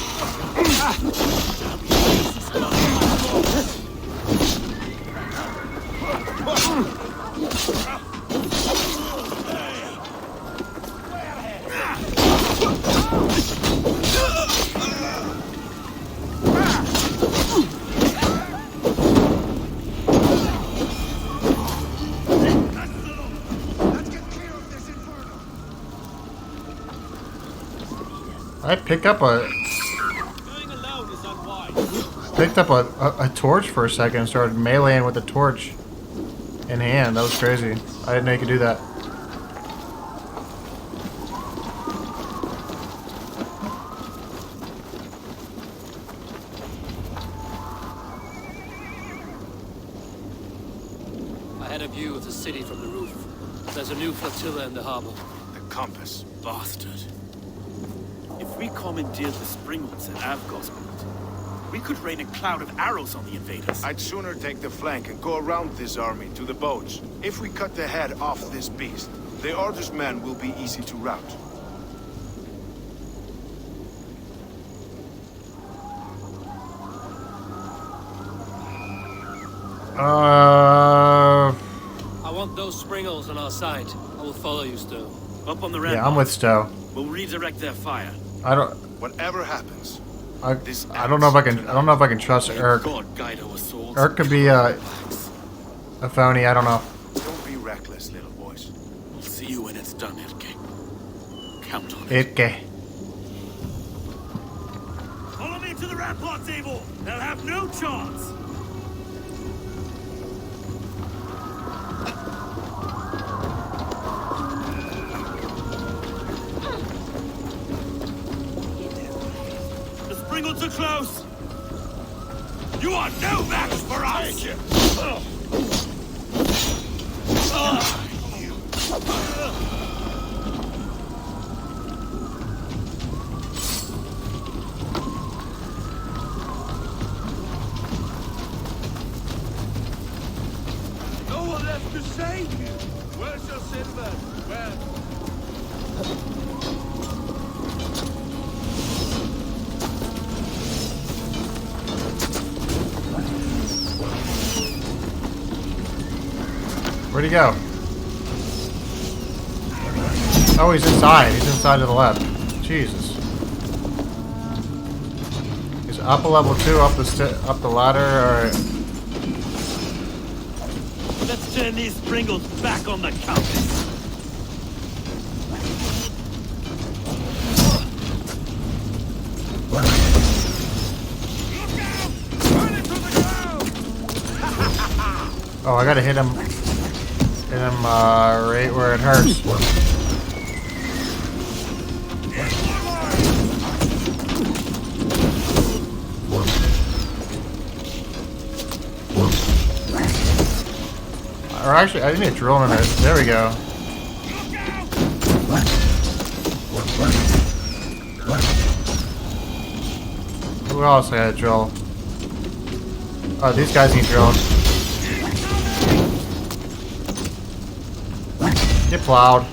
I picked up a torch for a second and started meleeing with the torch in hand. That was crazy. I didn't know you could do that. I had a view of the city from the roof. There's a new flotilla in the harbor. The compass. Bastard. If we commandeered the Springles at Asgard, we could rain a cloud of arrows on the invaders. I'd sooner take the flank and go around this army to the boats. If we cut the head off this beast, the Order's men will be easy to rout. I want those Springles on our side. I will follow you, Stowe. Up on the ramp. Yeah, I'm with Stowe. We'll redirect their fire. I don't. Whatever happens. I don't know if I can. I don't know if I can trust Urk. Urk could be a phony. I don't know. Don't be reckless, little boys. We'll see you when it's done, Irke. Count on it. Irke. Follow me to the ramparts, Abel. They'll have no chance. Springles are close! You are no match for us! No one left to save you! Where's your silver? Where? Where'd he go? Oh, he's inside. He's inside to the left. Jesus. He's up a level 2, up the ladder. All right. Let's turn these Springles back on the compass. Oh, I gotta hit him. Hit him right where it hurts. Or actually, I didn't drill him in it. There we go. Who else I gotta drill? Oh, these guys need drilled. Get plowed.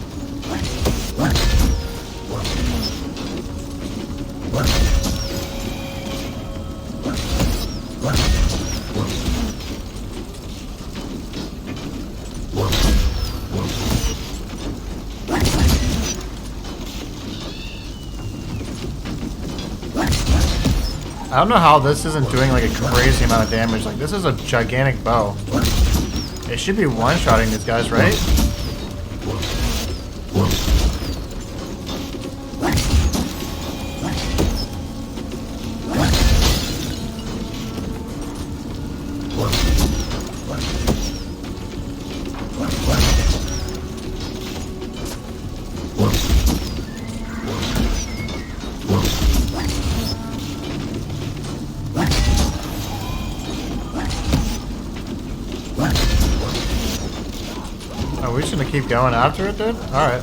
I don't know how this isn't doing like a crazy amount of damage. Like, this is a gigantic bow. It should be one-shotting these guys, right? Oh, we're just gonna keep going after it, dude? Alright.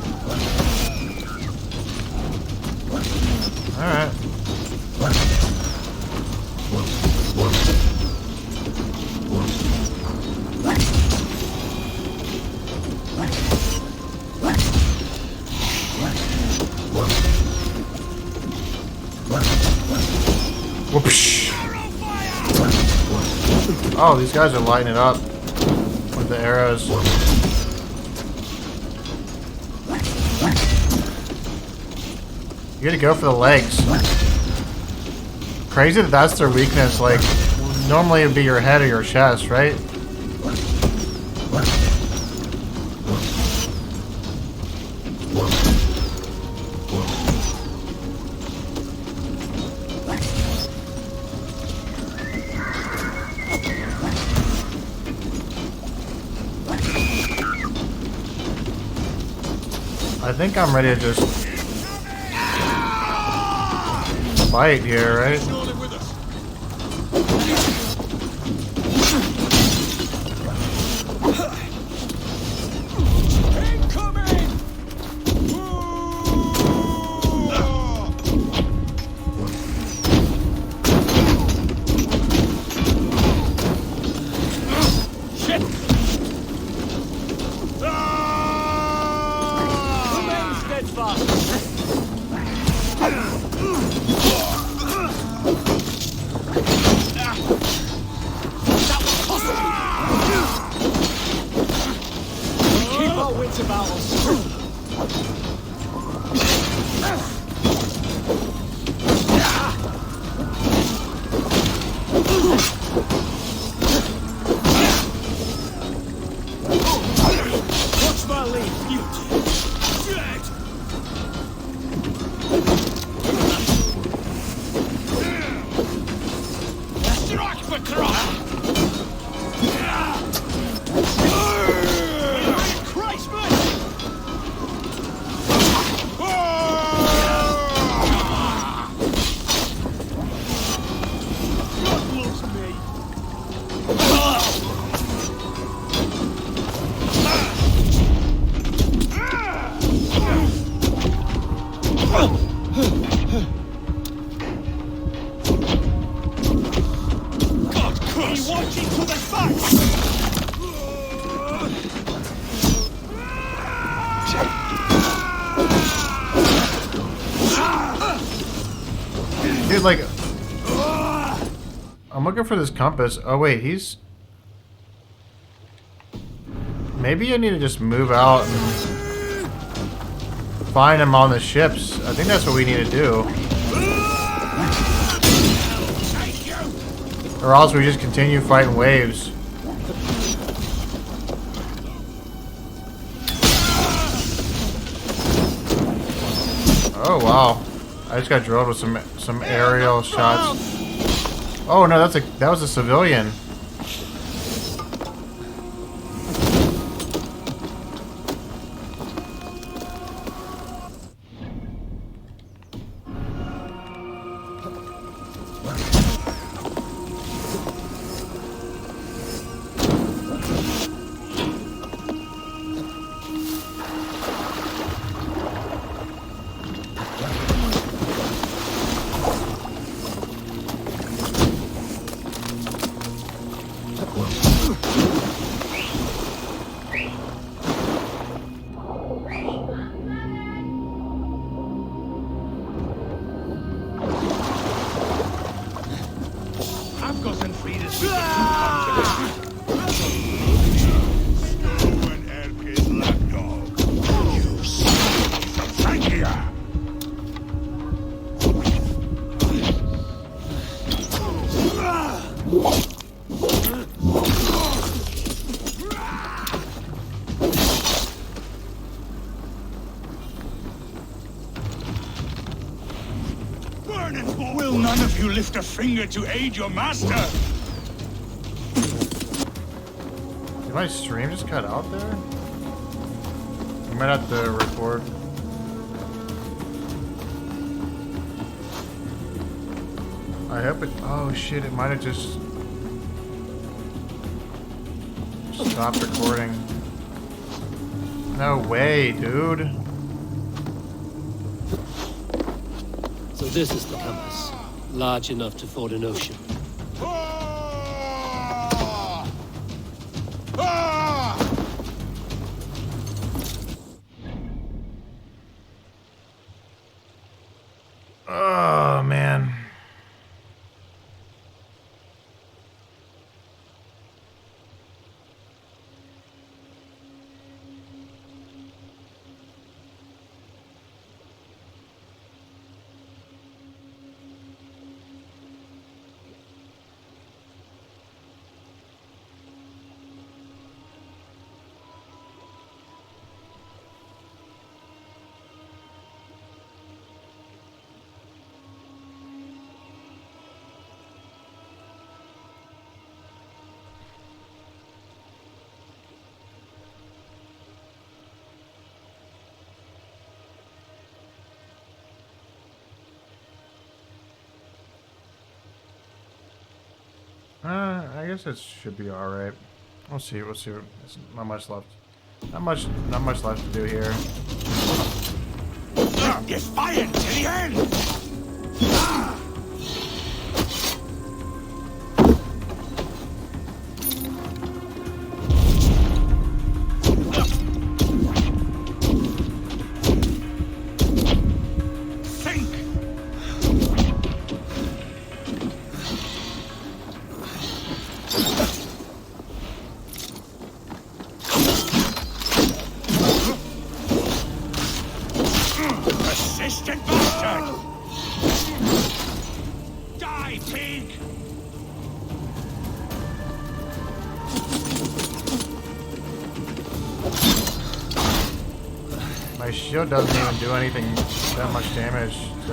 Alright. Whoopsh. Oh, these guys are lighting it up with the arrows. You gotta go for the legs. Crazy that that's their weakness. Like, normally it'd be your head or your chest, right? I think I'm ready to just fight here, right? Dude, like, I'm looking for this compass. Oh wait, he's... Maybe I need to just move out and find him on the ships. I think that's what we need to do. Or else we just continue fighting waves. Oh wow. I just got drilled with some aerial shots. Oh no, that was a civilian. Will none of you lift a finger to aid your master? Did my stream just cut out there? I might have to record. I hope it. Oh shit! It might have just stopped recording. No way, dude. So this is the compass. Large enough to ford an ocean. Oh man. I guess it should be all right. We'll see. We'll see. There's not much left. Not much left to do here. Defiant to the end! Persistent bastard! Die, pig! My shield doesn't even do anything that much damage to...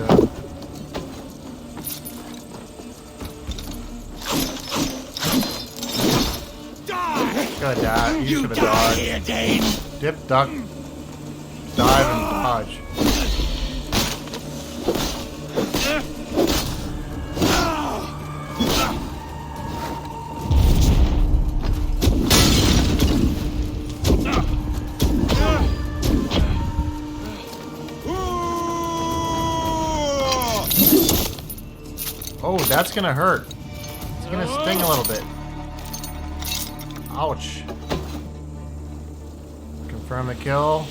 Gotta die. You should have dodged. Dip, duck, dive, and dodge. Oh, that's gonna hurt. It's gonna sting a little bit. Ouch. Confirm the kill.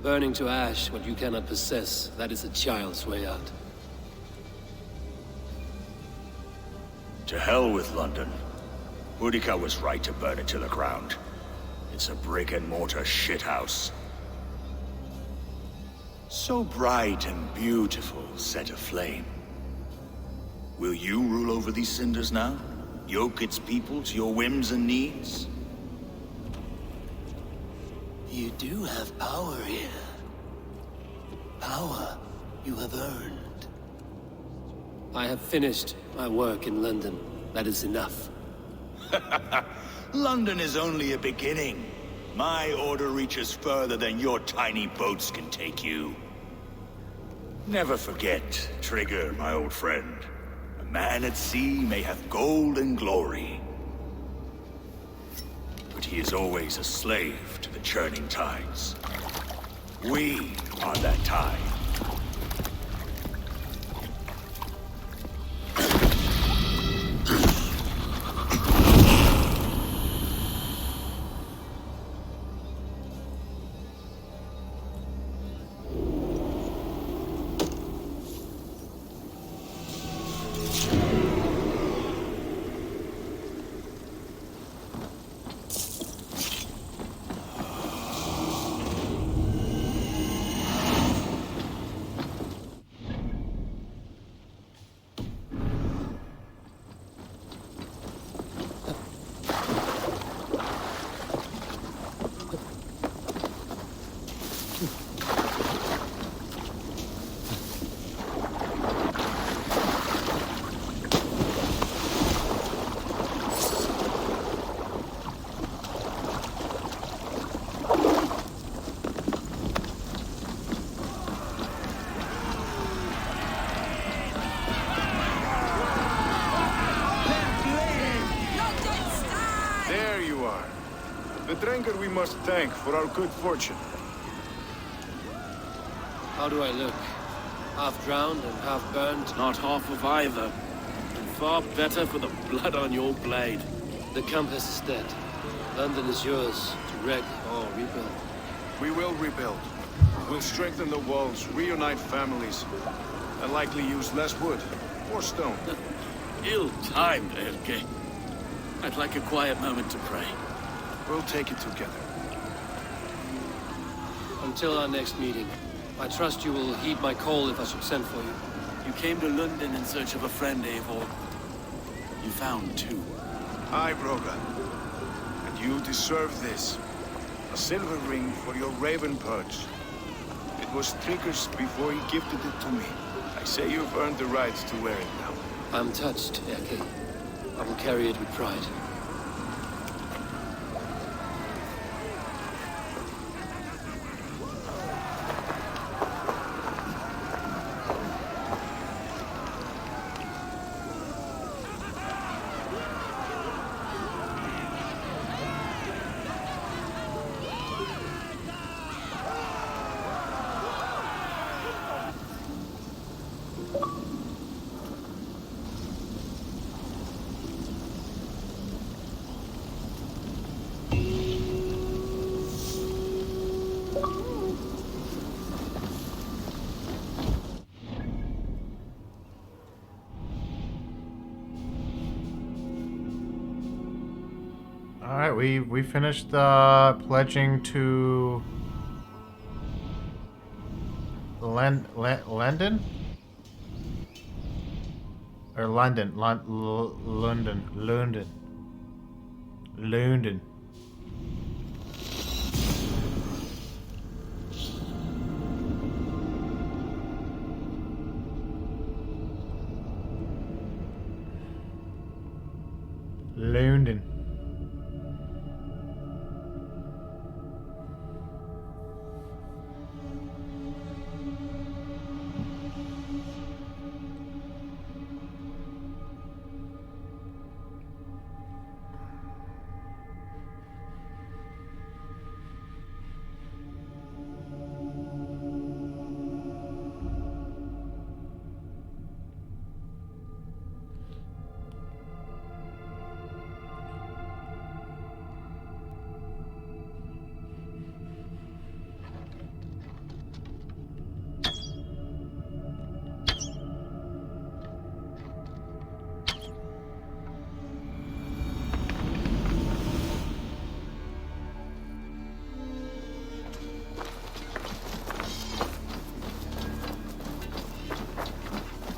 Burning to ash what you cannot possess, that is a child's way out. To hell with London. Boudica was right to burn it to the ground. It's a brick-and-mortar shithouse. So bright and beautiful, set aflame. Will you rule over these cinders now? Yoke its people to your whims and needs? You do have power here. Power you have earned. I have finished my work in London. That is enough. London is only a beginning. My order reaches further than your tiny boats can take you. Never forget, Trigger, my old friend. A man at sea may have gold and glory, but he is always a slave to the churning tides. We are that tide. must thank for our good fortune. How do I look? Half drowned and half burned? Not half of either. And far better for the blood on your blade. The compass is dead. London is yours, to wreck or rebuild. We will rebuild. We'll strengthen the walls, reunite families, and likely use less wood or stone. Ill-timed, Erke. I'd like a quiet moment to pray. We'll take it together. Until our next meeting, I trust you will heed my call if I should send for you. You came to Lunden in search of a friend, Eivor. You found two. Aye, Broga. And you deserve this. A silver ring for your raven perch. It was Trigger's before he gifted it to me. I say you've earned the right to wear it now. I'm touched, Erke. I will carry it with pride. Alright, we finished pledging to London? Or London. Lunden. Lunden.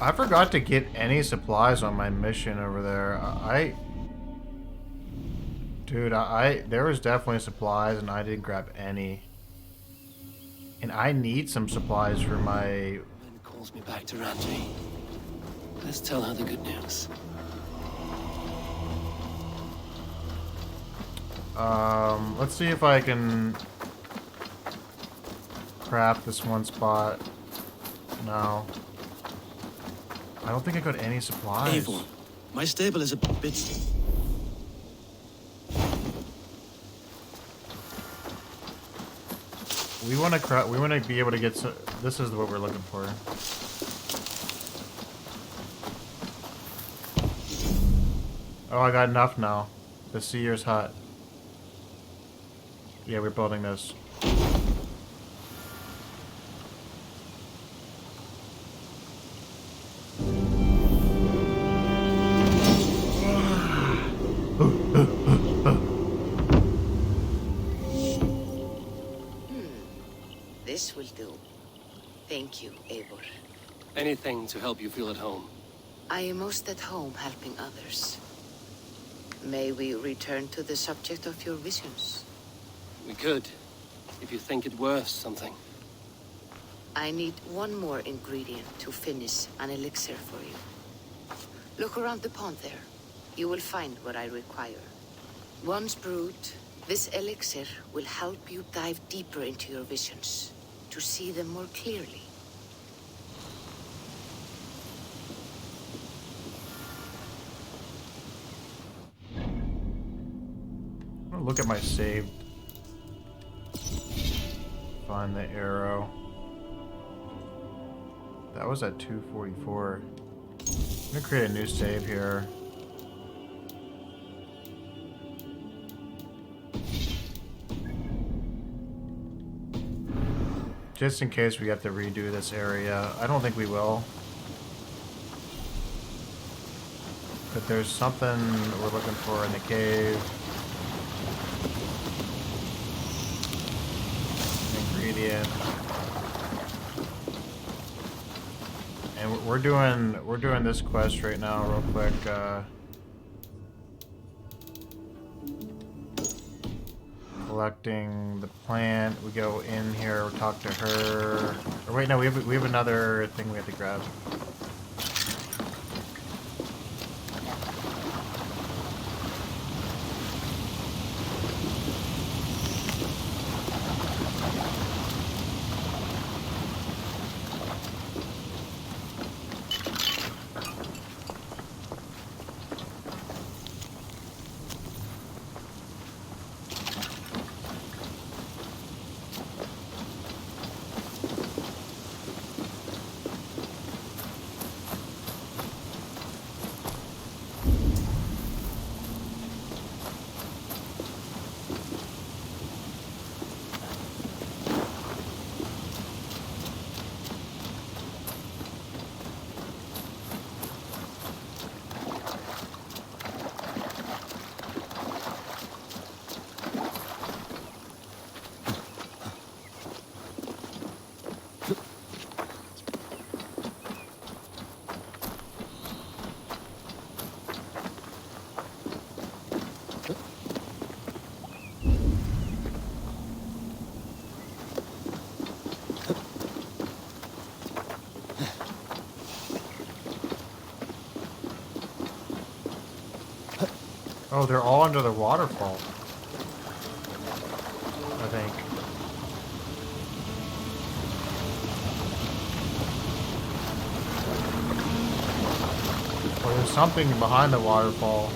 I forgot to get any supplies on my mission over there. Dude, there was definitely supplies and I didn't grab any. And I need some supplies for my... Lynn calls me back to Randvi. Let's tell her the good news. Let's see if I can craft this one spot. No. I don't think I got any supplies. Eivor, my stable is a bit... We want to be able to get this is what we're looking for. Oh, I got enough now. The Seer's hut. Yeah, we're building this. This will do. Thank you, Eivor. Anything to help you feel at home. I am most at home helping others. May we return to the subject of your visions? We could, if you think it worth something. I need one more ingredient to finish an elixir for you. Look around the pond there. You will find what I require. Once brewed, this elixir will help you dive deeper into your visions, to see them more clearly. I'm gonna look at my save. find the arrow. That was at 244. I'm gonna create a new save here. Just in case we have to redo this area. I don't think we will. But there's something we're looking for in the cave. An ingredient. And we're doing this quest right now real quick. Collecting the plant. We go in here, we talk to her. Or wait, no, we have another thing we have to grab. Oh, they're all under the waterfall. I think. Or there's something behind the waterfall.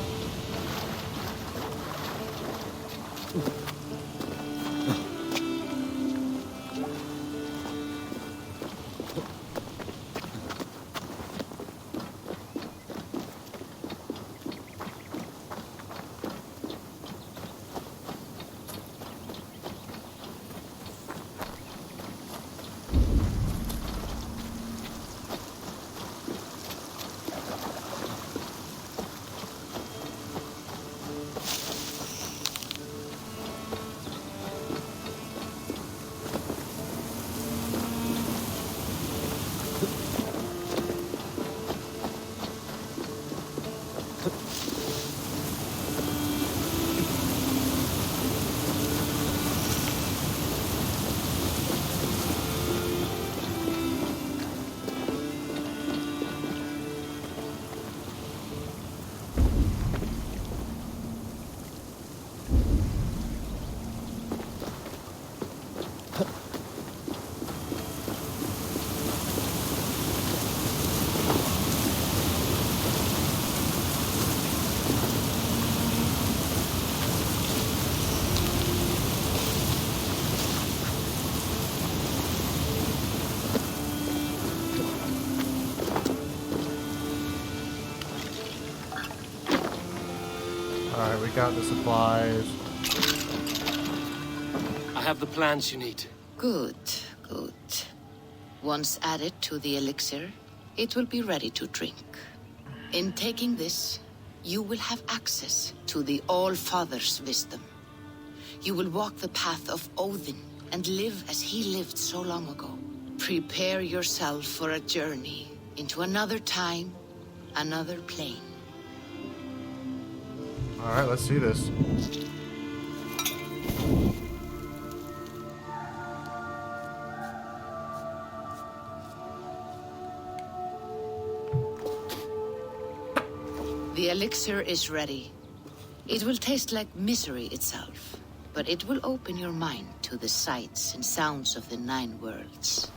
Alright, we got the supplies. I have the plants you need. Good, good. Once added to the elixir, it will be ready to drink. In taking this, you will have access to the All-Father's wisdom. You will walk the path of Odin and live as he lived so long ago. Prepare yourself for a journey into another time, another plane. Alright, let's see this. The elixir is ready. It will taste like misery itself, but it will open your mind to the sights and sounds of the 9 worlds.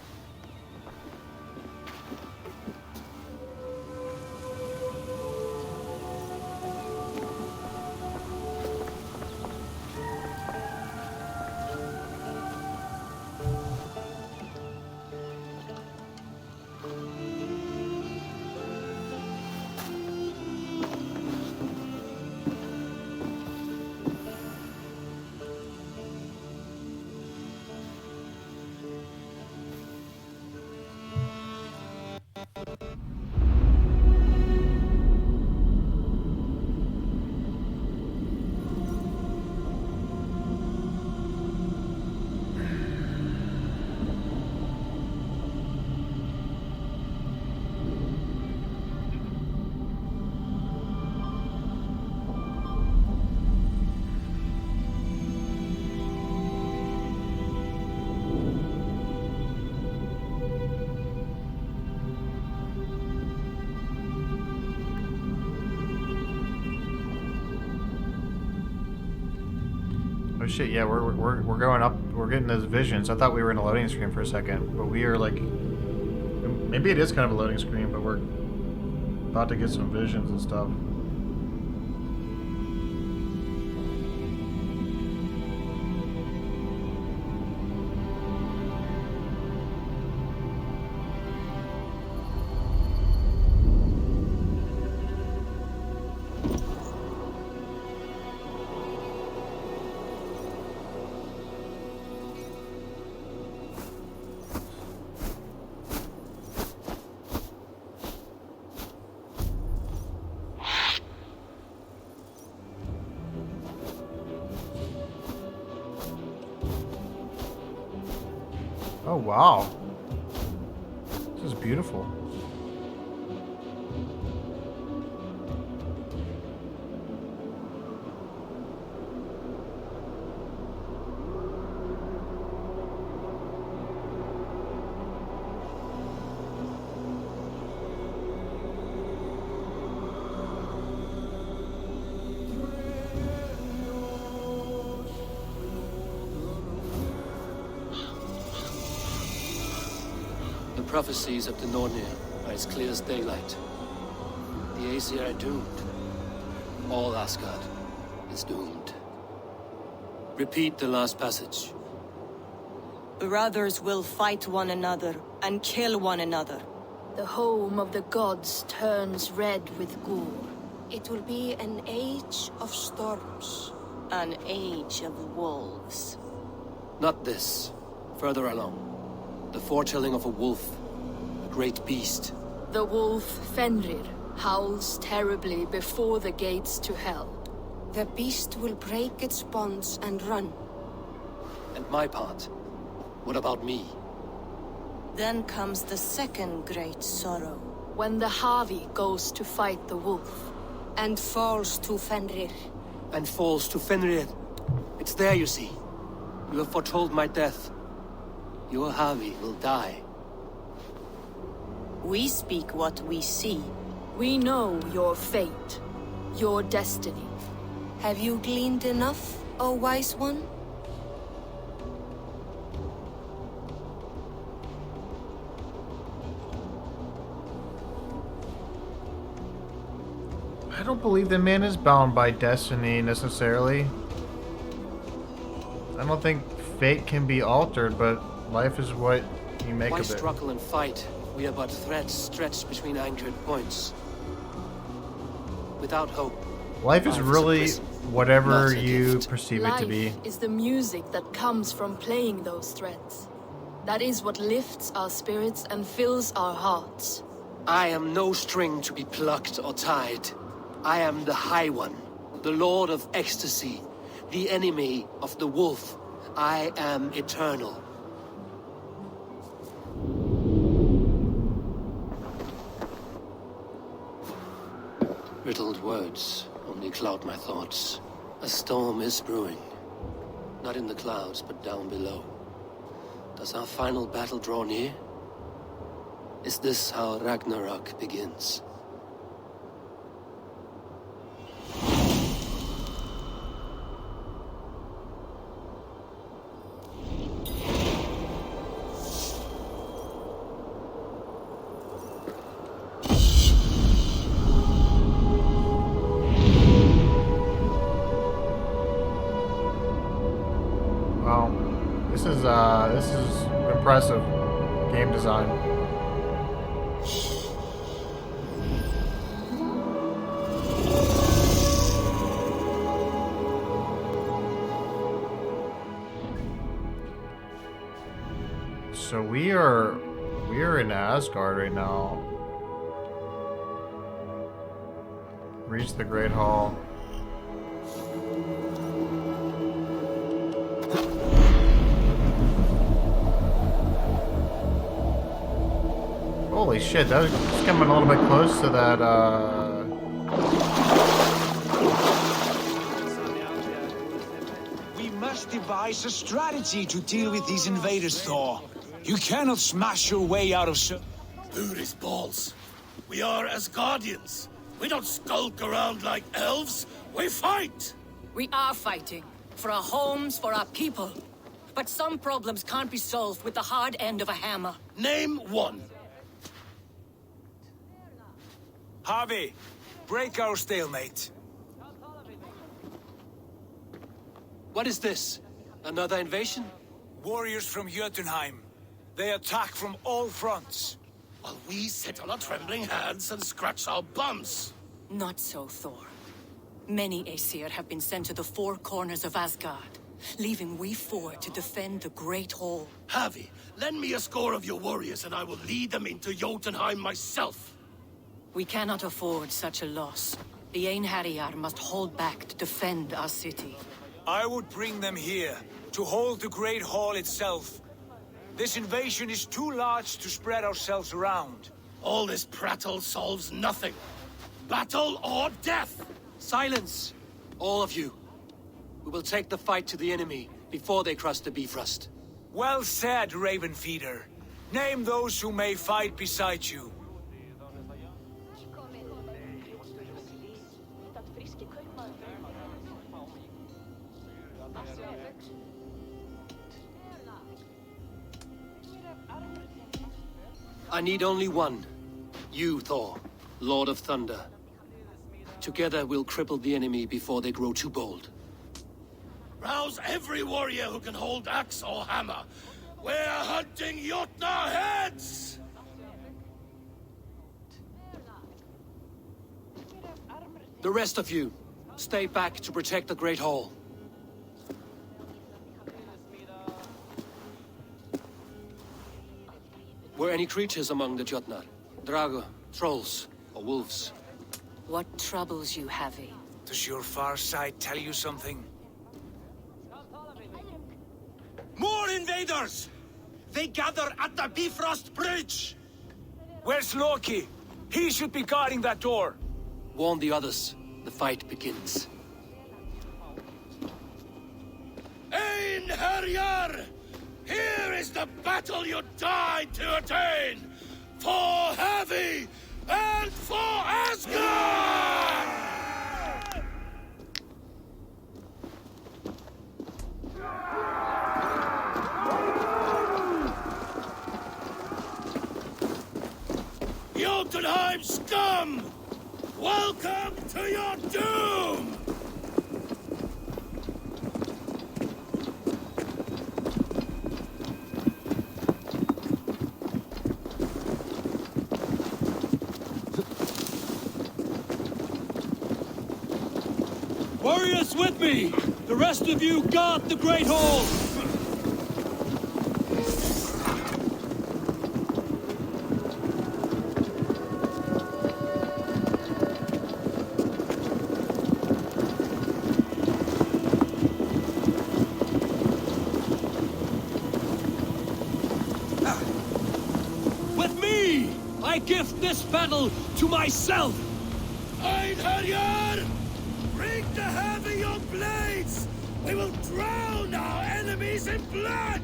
Oh shit, yeah, we're going up, we're getting those visions. I thought we were in a loading screen for a second, but we are like, maybe it is kind of a loading screen, but we're about to get some visions and stuff. Oh wow, this is beautiful. The prophecies of the Nornir are as clear as daylight. The Aesir are doomed. All Asgard is doomed. Repeat the last passage. Brothers will fight one another and kill one another. The home of the gods turns red with gore. It will be an age of storms. An age of wolves. Not this. Further along. The foretelling of a wolf. A great beast. The wolf Fenrir howls terribly before the gates to hell. The beast will break its bonds and run. And my part? What about me? Then comes the second great sorrow. When the Havi goes to fight the wolf. And falls to Fenrir. And falls to Fenrir. It's there, you see. You have foretold my death. Your Havi will die. We speak what we see. We know your fate, your destiny. Have you gleaned enough, O wise one? I don't believe the man is bound by destiny necessarily. I don't think fate can be altered, but life is what you make Why of it. struggle and fight? We are but threads stretched between anchored points. Without hope. Life is really whatever not a you gift. perceive it to be. Life is the music that comes from playing those threads. That is what lifts our spirits and fills our hearts. I am no string to be plucked or tied. I am the High One, the Lord of Ecstasy, the enemy of the wolf. I am eternal. Riddled words only cloud my thoughts. A storm is brewing. Not in the clouds, but down below. Does our final battle draw near? Is this how Ragnarok begins? This is impressive game design. So we are in Asgard right now. Reach the Great Hall. Holy shit, that was coming a little bit close to that, We must devise a strategy to deal with these invaders, Thor. You cannot smash your way out of Booty's balls. We are Asgardians. We don't skulk around like elves. We fight! We are fighting. for our homes, for our people. But some problems can't be solved with the hard end of a hammer. Name one. Harvey, break our stalemate. What is this? Another invasion? Warriors from Jotunheim. They attack from all fronts. While we sit on our trembling hands and scratch our bums. Not so, Thor. Many Aesir have been sent to the four corners of Asgard, leaving we four to defend the Great Hall. Harvey, lend me a score of your warriors and I will lead them into Jotunheim myself. We cannot afford such a loss. The Einherjar must hold back to defend our city. I would bring them here, to hold the Great Hall itself. This invasion is too large to spread ourselves around. All this prattle solves nothing. Battle or death! Silence! All of you. We will take the fight to the enemy before they cross the Bifrost. Well said, Ravenfeeder. Name those who may fight beside you. I need only one. You, Thor, Lord of Thunder. Together we'll cripple the enemy before they grow too bold. Rouse every warrior who can hold axe or hammer. We're hunting Jotnar heads! The rest of you, stay back to protect the Great Hall. Were any creatures among the Jotnar? Drago, trolls, or wolves? What troubles you, Havi? Does your far sight tell you something? More invaders! They gather at the Bifrost Bridge! Where's Loki? He should be guarding that door. Warn the others. The fight begins. Einherjar! Here is the battle you died to attain! For Havi and for Asgard! Jotunheim scum! Welcome to your doom! Warriors with me! The rest of you guard the Great Hall! With me! I gift this battle to myself! Einherjar! Bring to Havi your blades! We will drown our enemies in blood!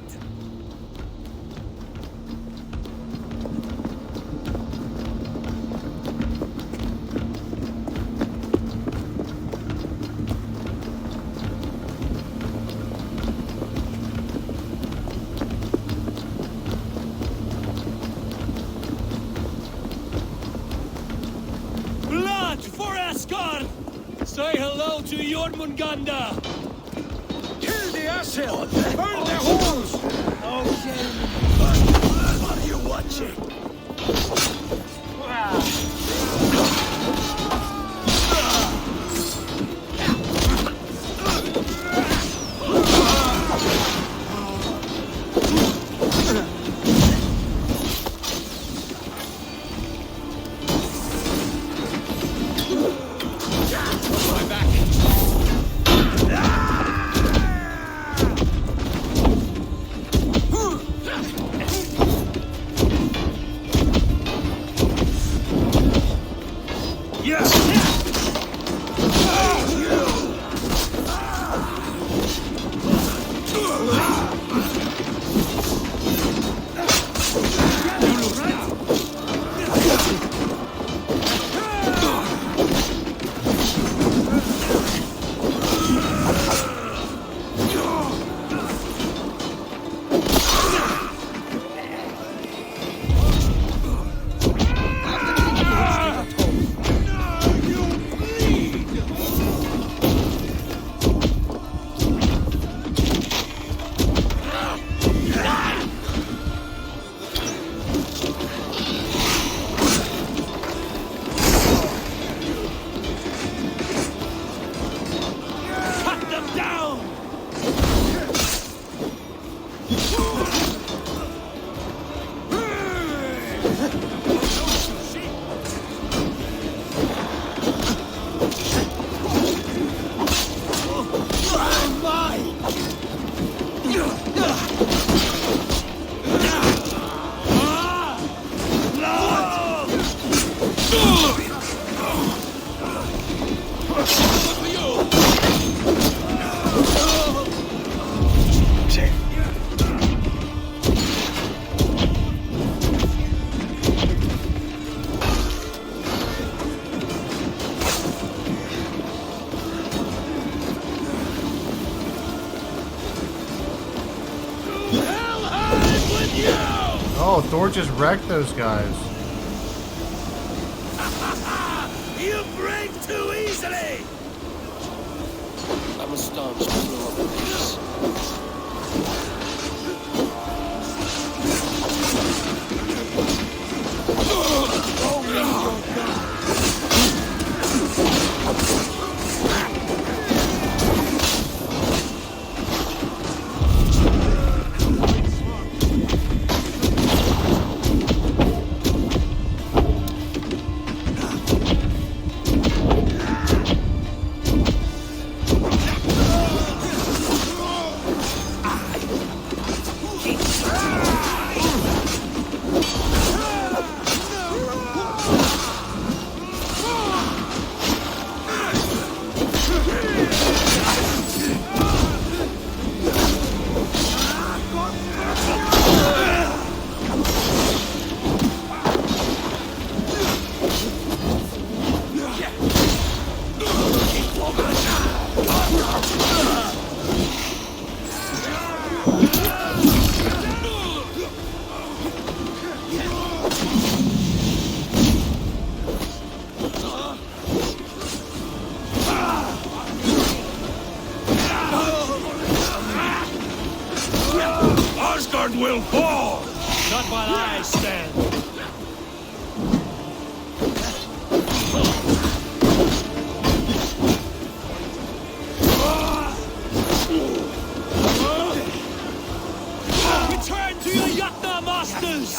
Blood for Asgard! Say hello to Jormungandr! Kill the Asher! Burn their halls! Okay. What are you watching? Oh, Thor just wrecked those guys. You break too easily! I'm a staunch follower of peace. Asgard will fall! Not while I stand. Return to your Jotnar masters!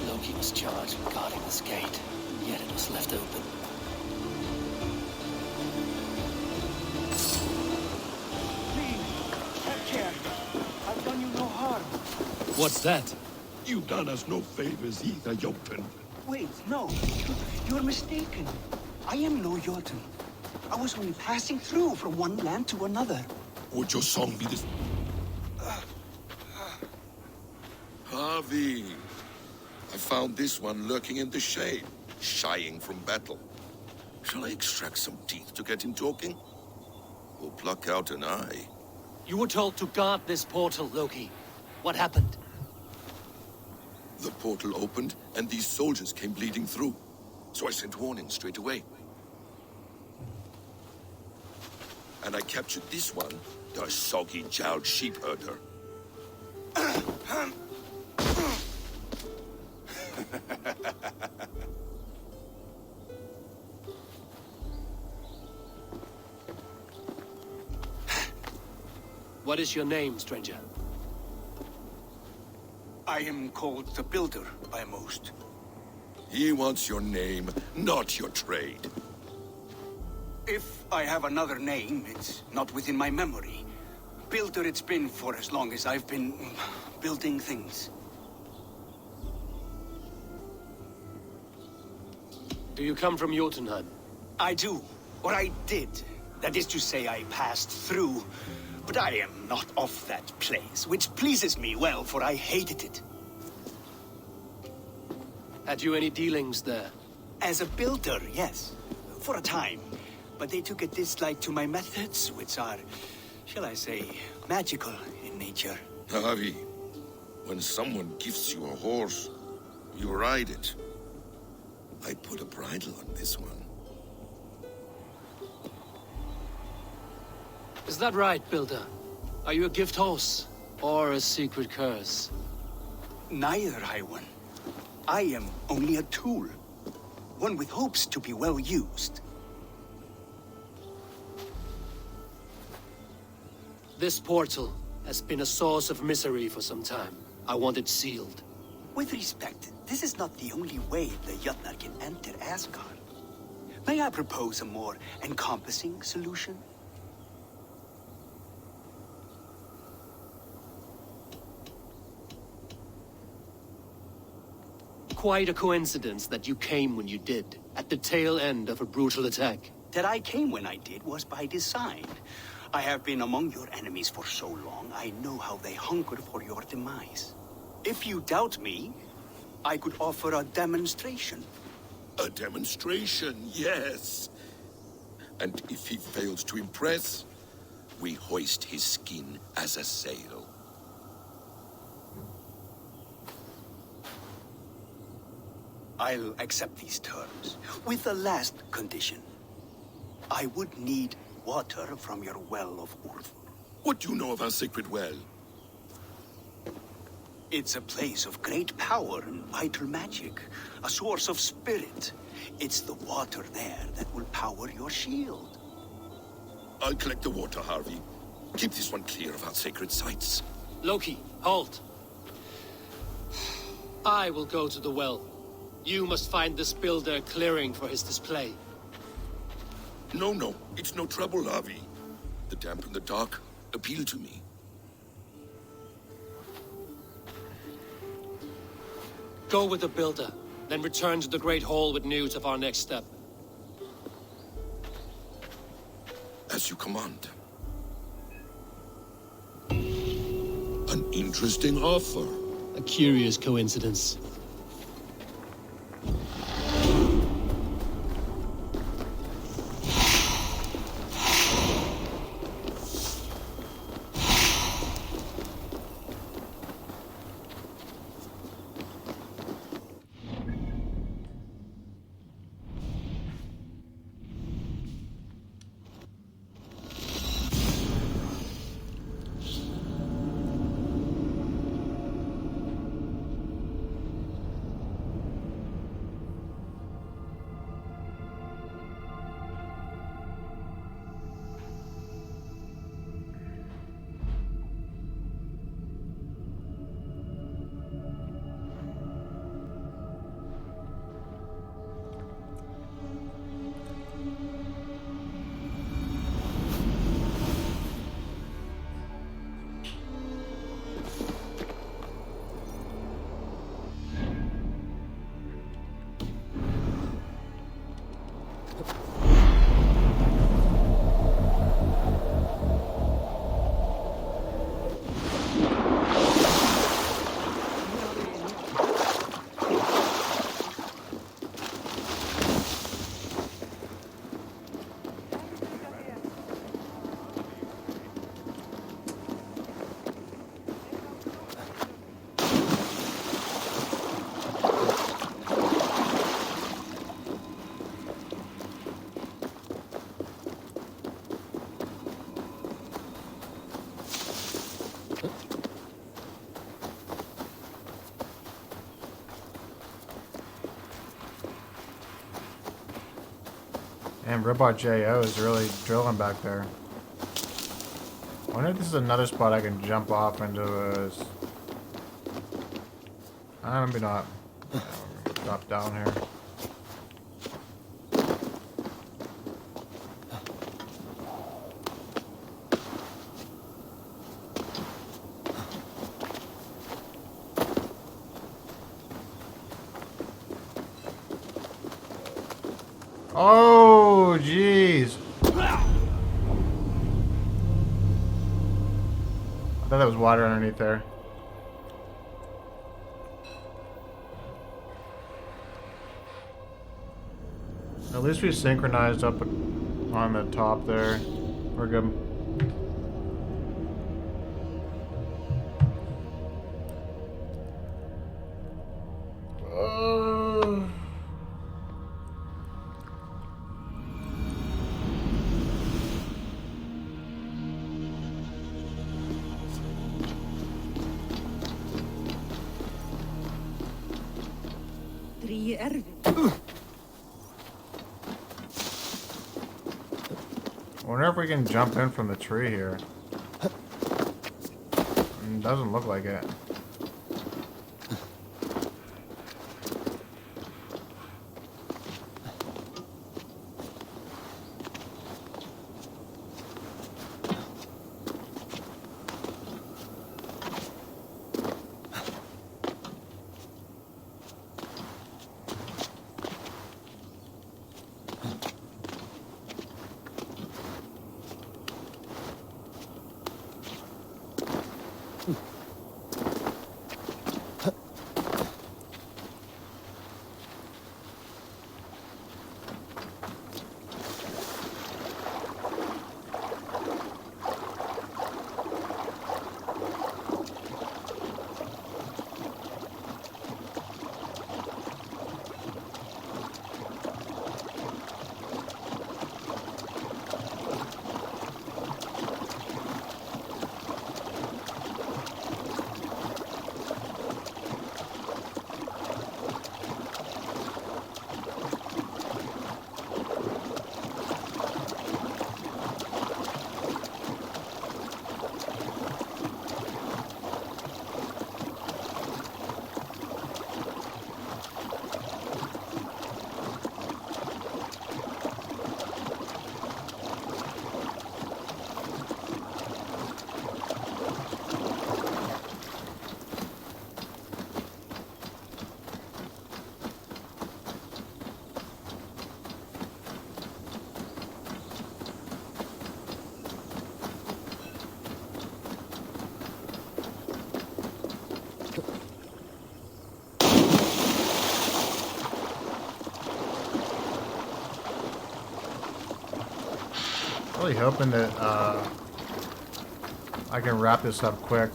Loki was charged with guarding this gate, yet it was left open. Take care. I've done you no harm. What's that? You've done us no favors either, Jotun. Wait, no. You're mistaken. I am no Jotun. I was only passing through from one land to another. Would your song be this? Harvey, I found this one lurking in the shade, shying from battle. Shall I extract some teeth to get him talking? Or pluck out an eye? You were told to guard this portal, Loki. What happened? The portal opened, and these soldiers came bleeding through. So I sent warning straight away. And I captured this one, the soggy-jowled sheep herder. What is your name, stranger? I am called the Builder by most. He wants your name, not your trade. If I have another name, it's not within my memory. Builder it's been for as long as I've been building things. Do you come from Jotunheim? I do. Or I did. That is to say, I passed through. But I am not of that place, which pleases me well, for I hated it. Had you any dealings there? As a builder, yes. For a time. But they took a dislike to my methods, which are, shall I say, magical in nature. Harvey, when someone gifts you a horse, you ride it. I put a bridle on this one. Is that right, Builder? Are you a gift horse? Or a secret curse? Neither, High One. I am only a tool. One with hopes to be well used. This portal has been a source of misery for some time. I want it sealed. With respect, this is not the only way the Jötnar can enter Asgard. May I propose a more encompassing solution? Quite a coincidence that you came when you did, at the tail end of a brutal attack. That I came when I did was by design. I have been among your enemies for so long, I know how they hunger for your demise. If you doubt me, I could offer a demonstration. A demonstration, yes. And if he fails to impress, we hoist his skin as a sail. I'll accept these terms, with the last condition. I would need water from your well of Urth. What do you know of our sacred well? It's a place of great power and vital magic, a source of spirit. It's the water there that will power your shield. I'll collect the water, Harvey. Keep this one clear of our sacred sites. Loki, halt. I will go to the well. You must find this builder clearing for his display. No, it's no trouble, Harvey. The damp and the dark appeal to me. Go with the builder, then return to the Great Hall with news of our next step. As you command. An interesting offer. A curious coincidence. And Robot J.O. is really drilling back there. I wonder if this is another spot I can jump off into a... maybe not. Drop down here. Oh, jeez. I thought there was water underneath there. At least we synchronized up on the top there. We're good. I wonder if we can jump in from the tree here. Doesn't look like it. Really hoping that I can wrap this up quick.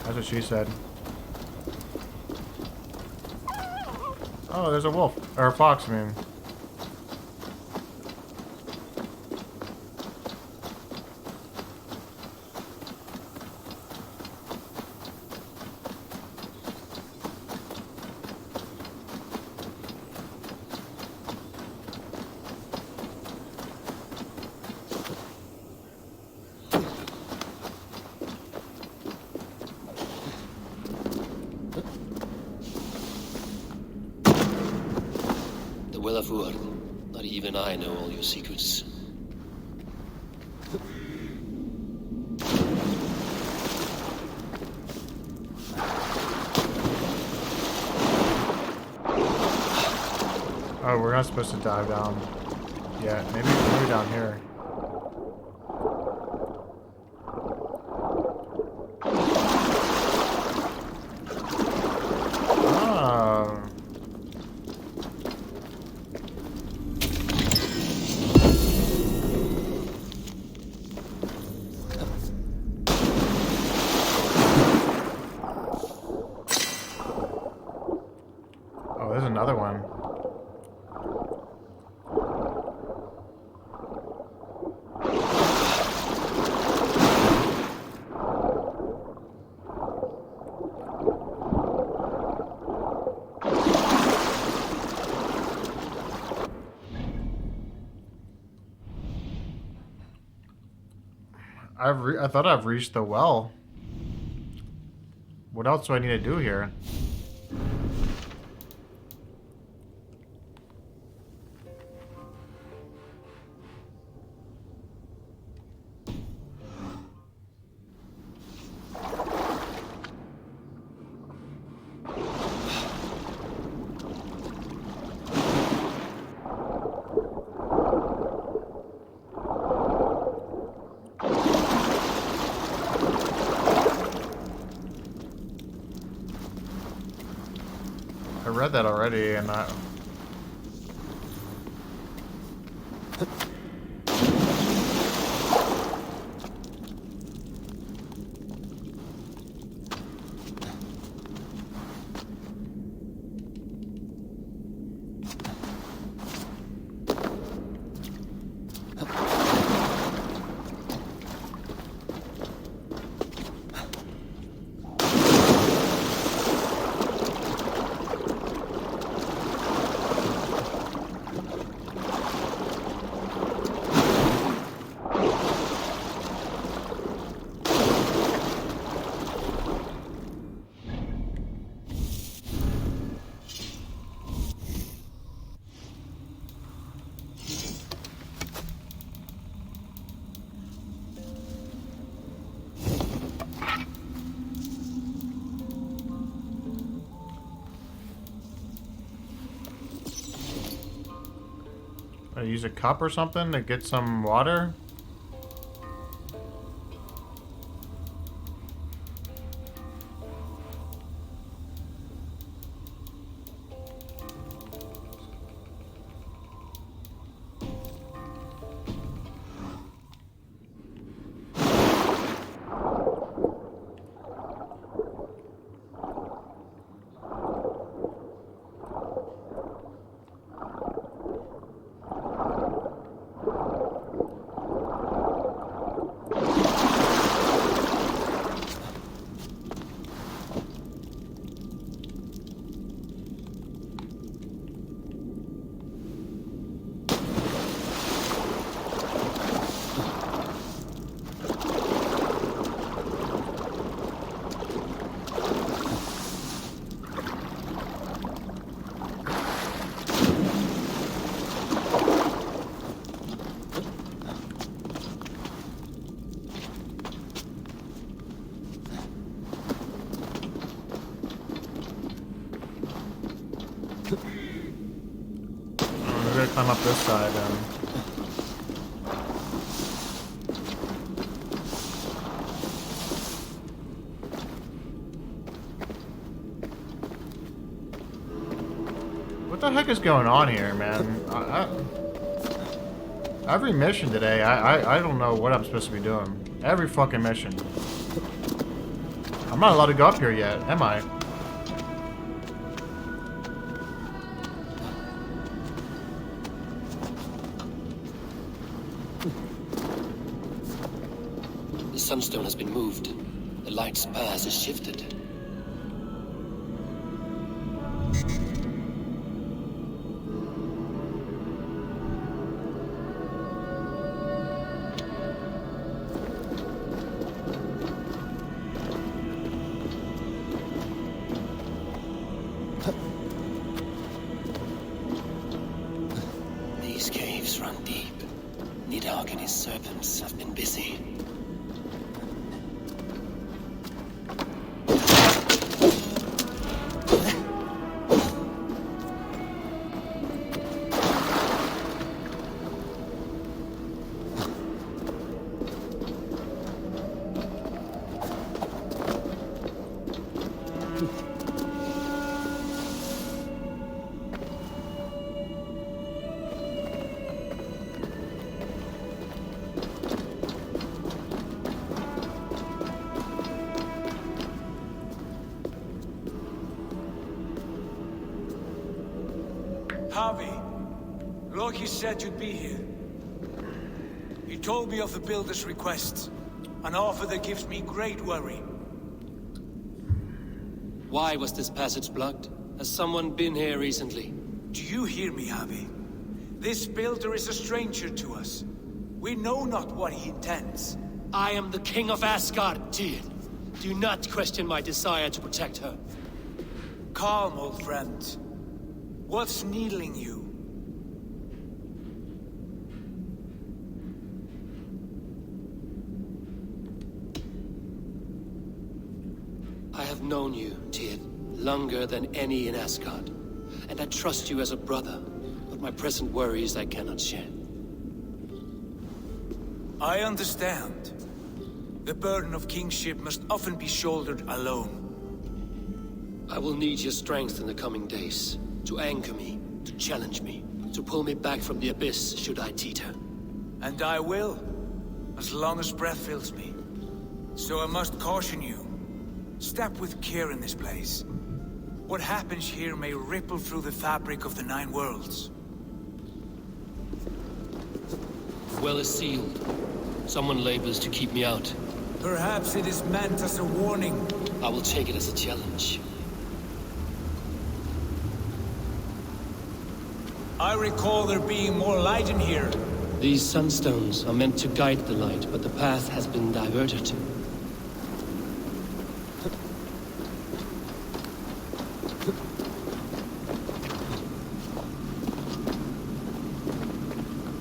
That's what she said. Oh, there's a wolf. Or a fox, I mean. Not even I know all your secrets. Oh, we're not supposed to dive down. Yeah, maybe down here. Oh. Oh, there's another one. I thought I've reached the well. What else do I need to do here? I read that already, and I... I use a cup or something to get some water? We're gonna climb up this side then. What the heck is going on here, man? I Every mission today, I don't know what I'm supposed to be doing. Every fucking mission. I'm not allowed to go up here yet, am I? The sunstone has been moved. The light's path is shifted. These caves run deep. Nidhogg and his serpents have been busy. Harvey, Loki said you'd be here. He told me of the Builder's request, an offer that gives me great worry. Why was this passage blocked? Has someone been here recently? Do you hear me, Harvey? This Builder is a stranger to us. We know not what he intends. I am the king of Asgard, Tyr. Do not question my desire to protect her. Calm, old friend. What's needling you? I have known you, Tyr, longer than any in Asgard. And I trust you as a brother, but my present worries I cannot share. I understand. The burden of kingship must often be shouldered alone. I will need your strength in the coming days. To anchor me, to challenge me, to pull me back from the abyss should I teeter. And I will, as long as breath fills me. So I must caution you. Step with care in this place. What happens here may ripple through the fabric of the Nine Worlds. The well is sealed. Someone labors to keep me out. Perhaps it is meant as a warning. I will take it as a challenge. I recall there being more light in here. These sunstones are meant to guide the light, but the path has been diverted.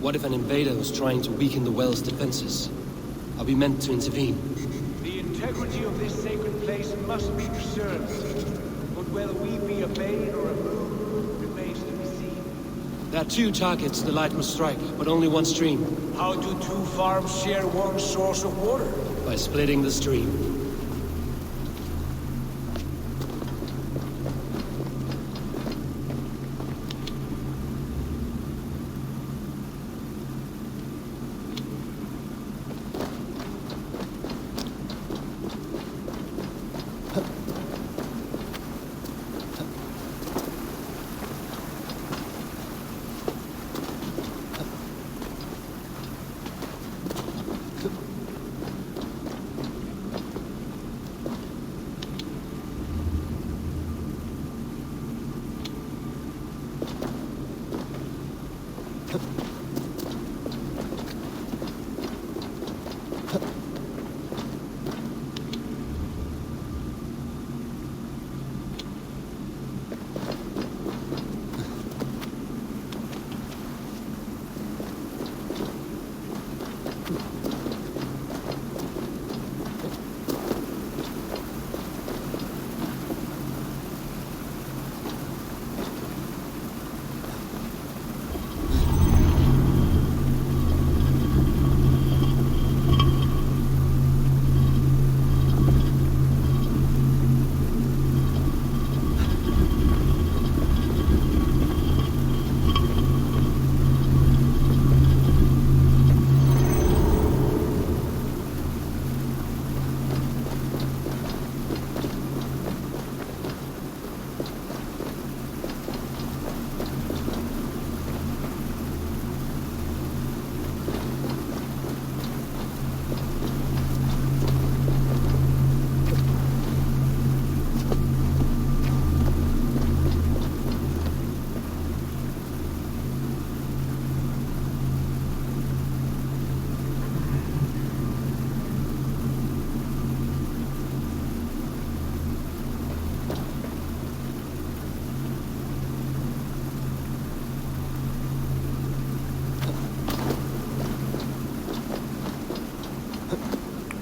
What if an invader was trying to weaken the well's defenses? Are we meant to intervene? The integrity of this sacred place must be preserved. But whether we be a bane or a boon remains to be seen. There are two targets the light must strike, but only one stream. How do two farms share one source of water? By splitting the stream.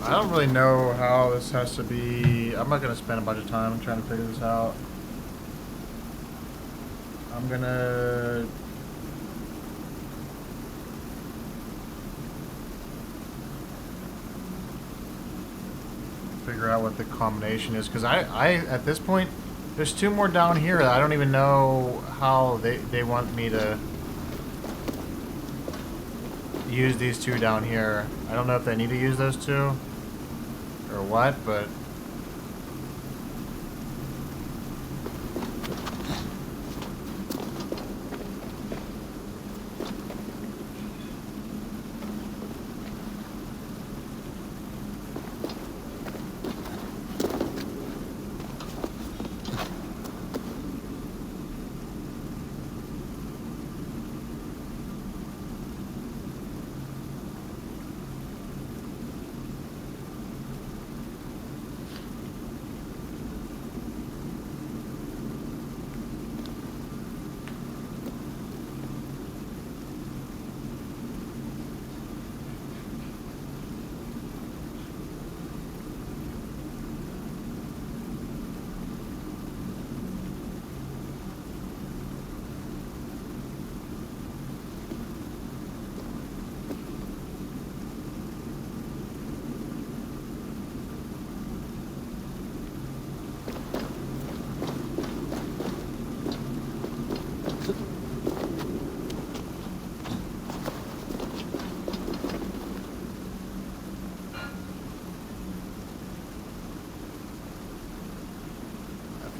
I don't really know how this has to be. I'm not gonna spend a bunch of time trying to figure this out. I'm gonna figure out what the combination is, because I at this point, there's 2 more down here that I don't even know how they want me to use these 2 down here. I don't know if they need to use those 2 or what, but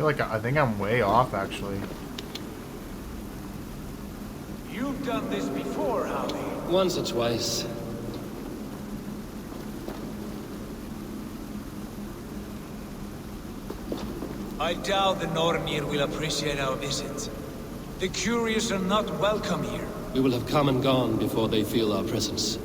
I think I'm way off, actually. You've done this before, Howie. Once or twice. I doubt the Nornir will appreciate our visit. The curious are not welcome here. We will have come and gone before they feel our presence.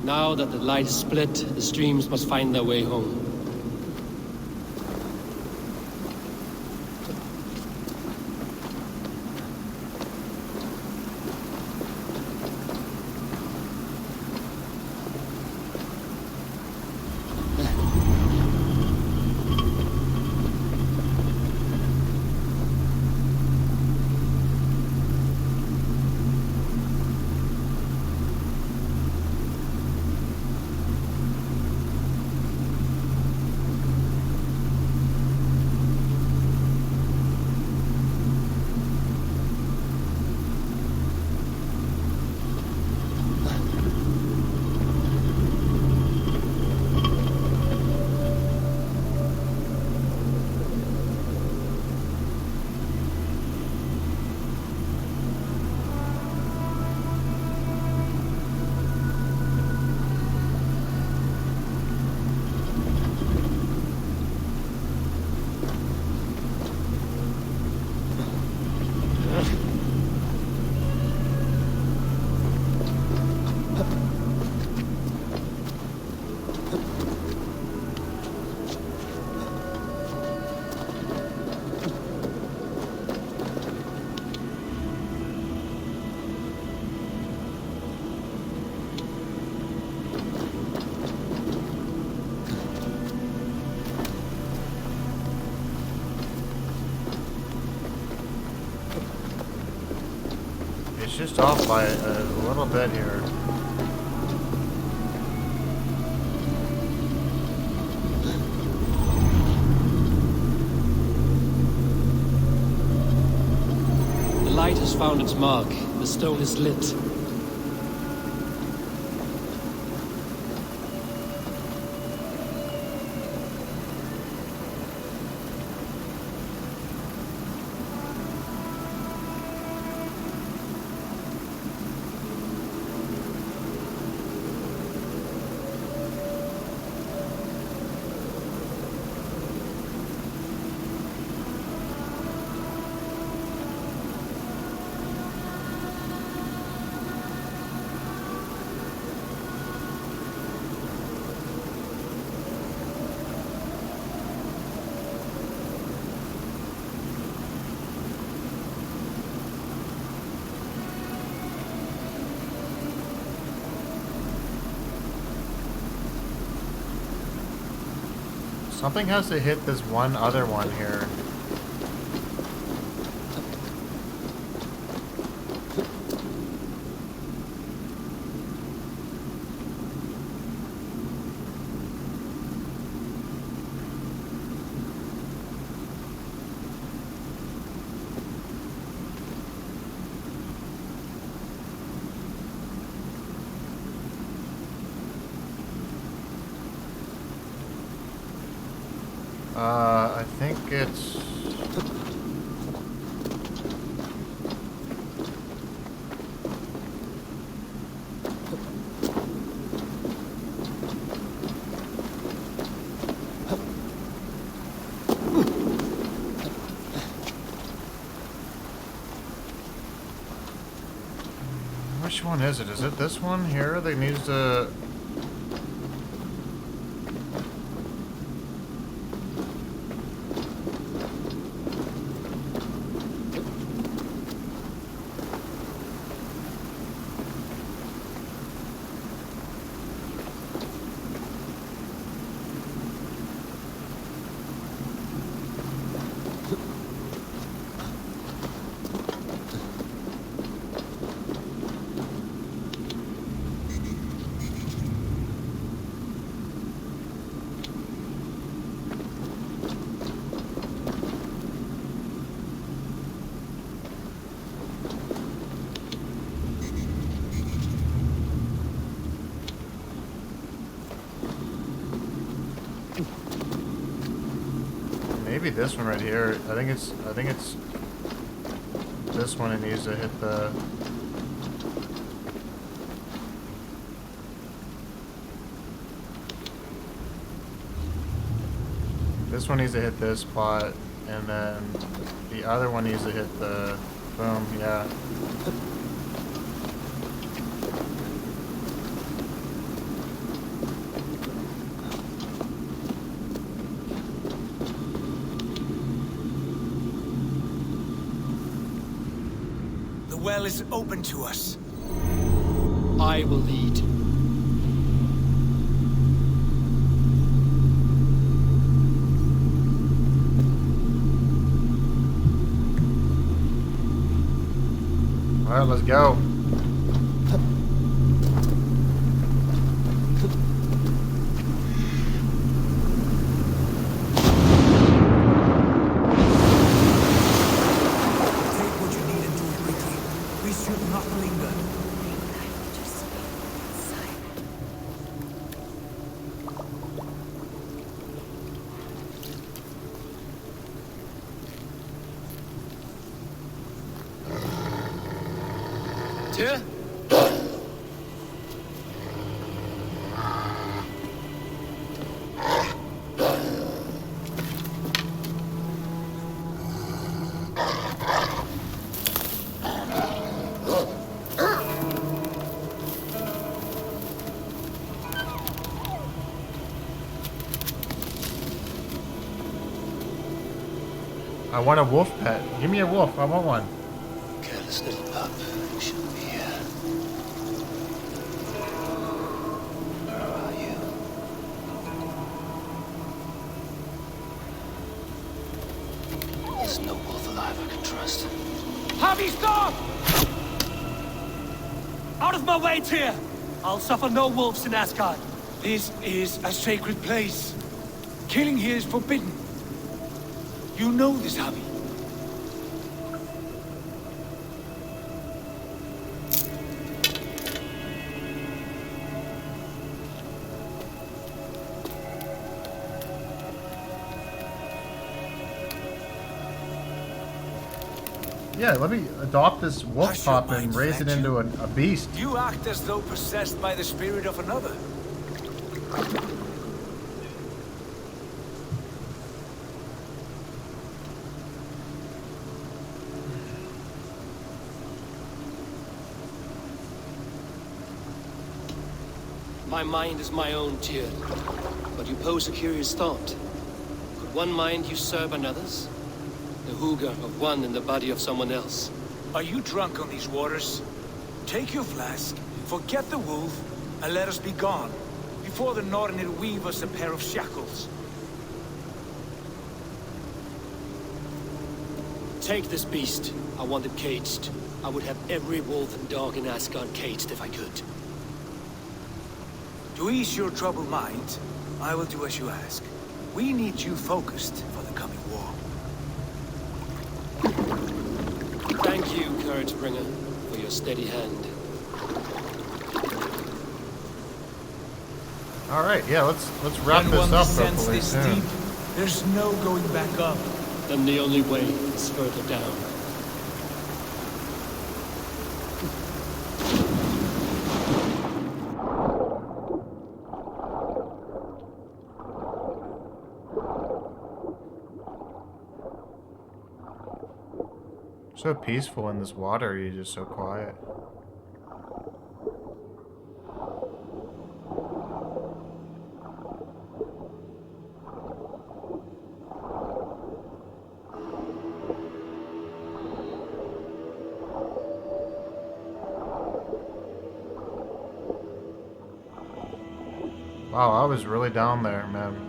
Now that the light is split, the streams must find their way home. It's just off by a little bit here. The light has found its mark. The stone is lit. Something has to hit this one other one here. I think it's... Which one is it? Is it this one here that needs to... Maybe this one right here. I think it's this one. It needs to hit the... This one needs to hit this spot, and then the other one needs to hit the... Boom, yeah. The well is open to us. I will lead. Alright, let's go. Seer? I want a wolf pet. Give me a wolf. I want one. Careless little pup. Shouldn't be here. Where are you? There's no wolf alive I can trust. Harvey, stop! Out of my way, Tyr! I'll suffer no wolves in Asgard. This is a sacred place. Killing here is forbidden. You know this, Harvey. Yeah, let me adopt this wolf pup and raise it into a beast. You act as though possessed by the spirit of another. My mind is my own, Tyr. But you pose a curious thought. Could one mind usurp another's? The hooga of one in the body of someone else. Are you drunk on these waters? Take your flask, forget the wolf, and let us be gone, before the Nornir weave us a pair of shackles. take this beast. I want it caged. I would have every wolf and dog in Asgard caged if I could. To ease your troubled mind, I will do as you ask. We need you focused for the coming war. Thank you, Courage Bringer, for your steady hand. All right, yeah, let's wrap this up hopefully this soon. deep, there's no going back up. Then the only way is further down. So peaceful in this water, you're just so quiet. Wow, I was really down there, man.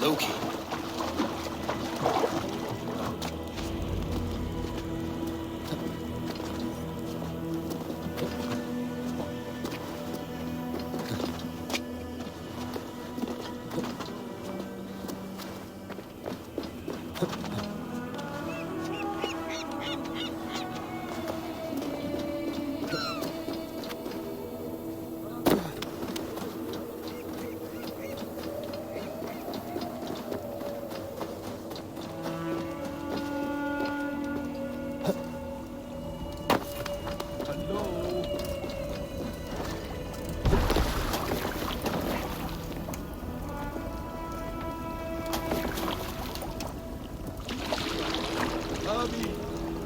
Loki.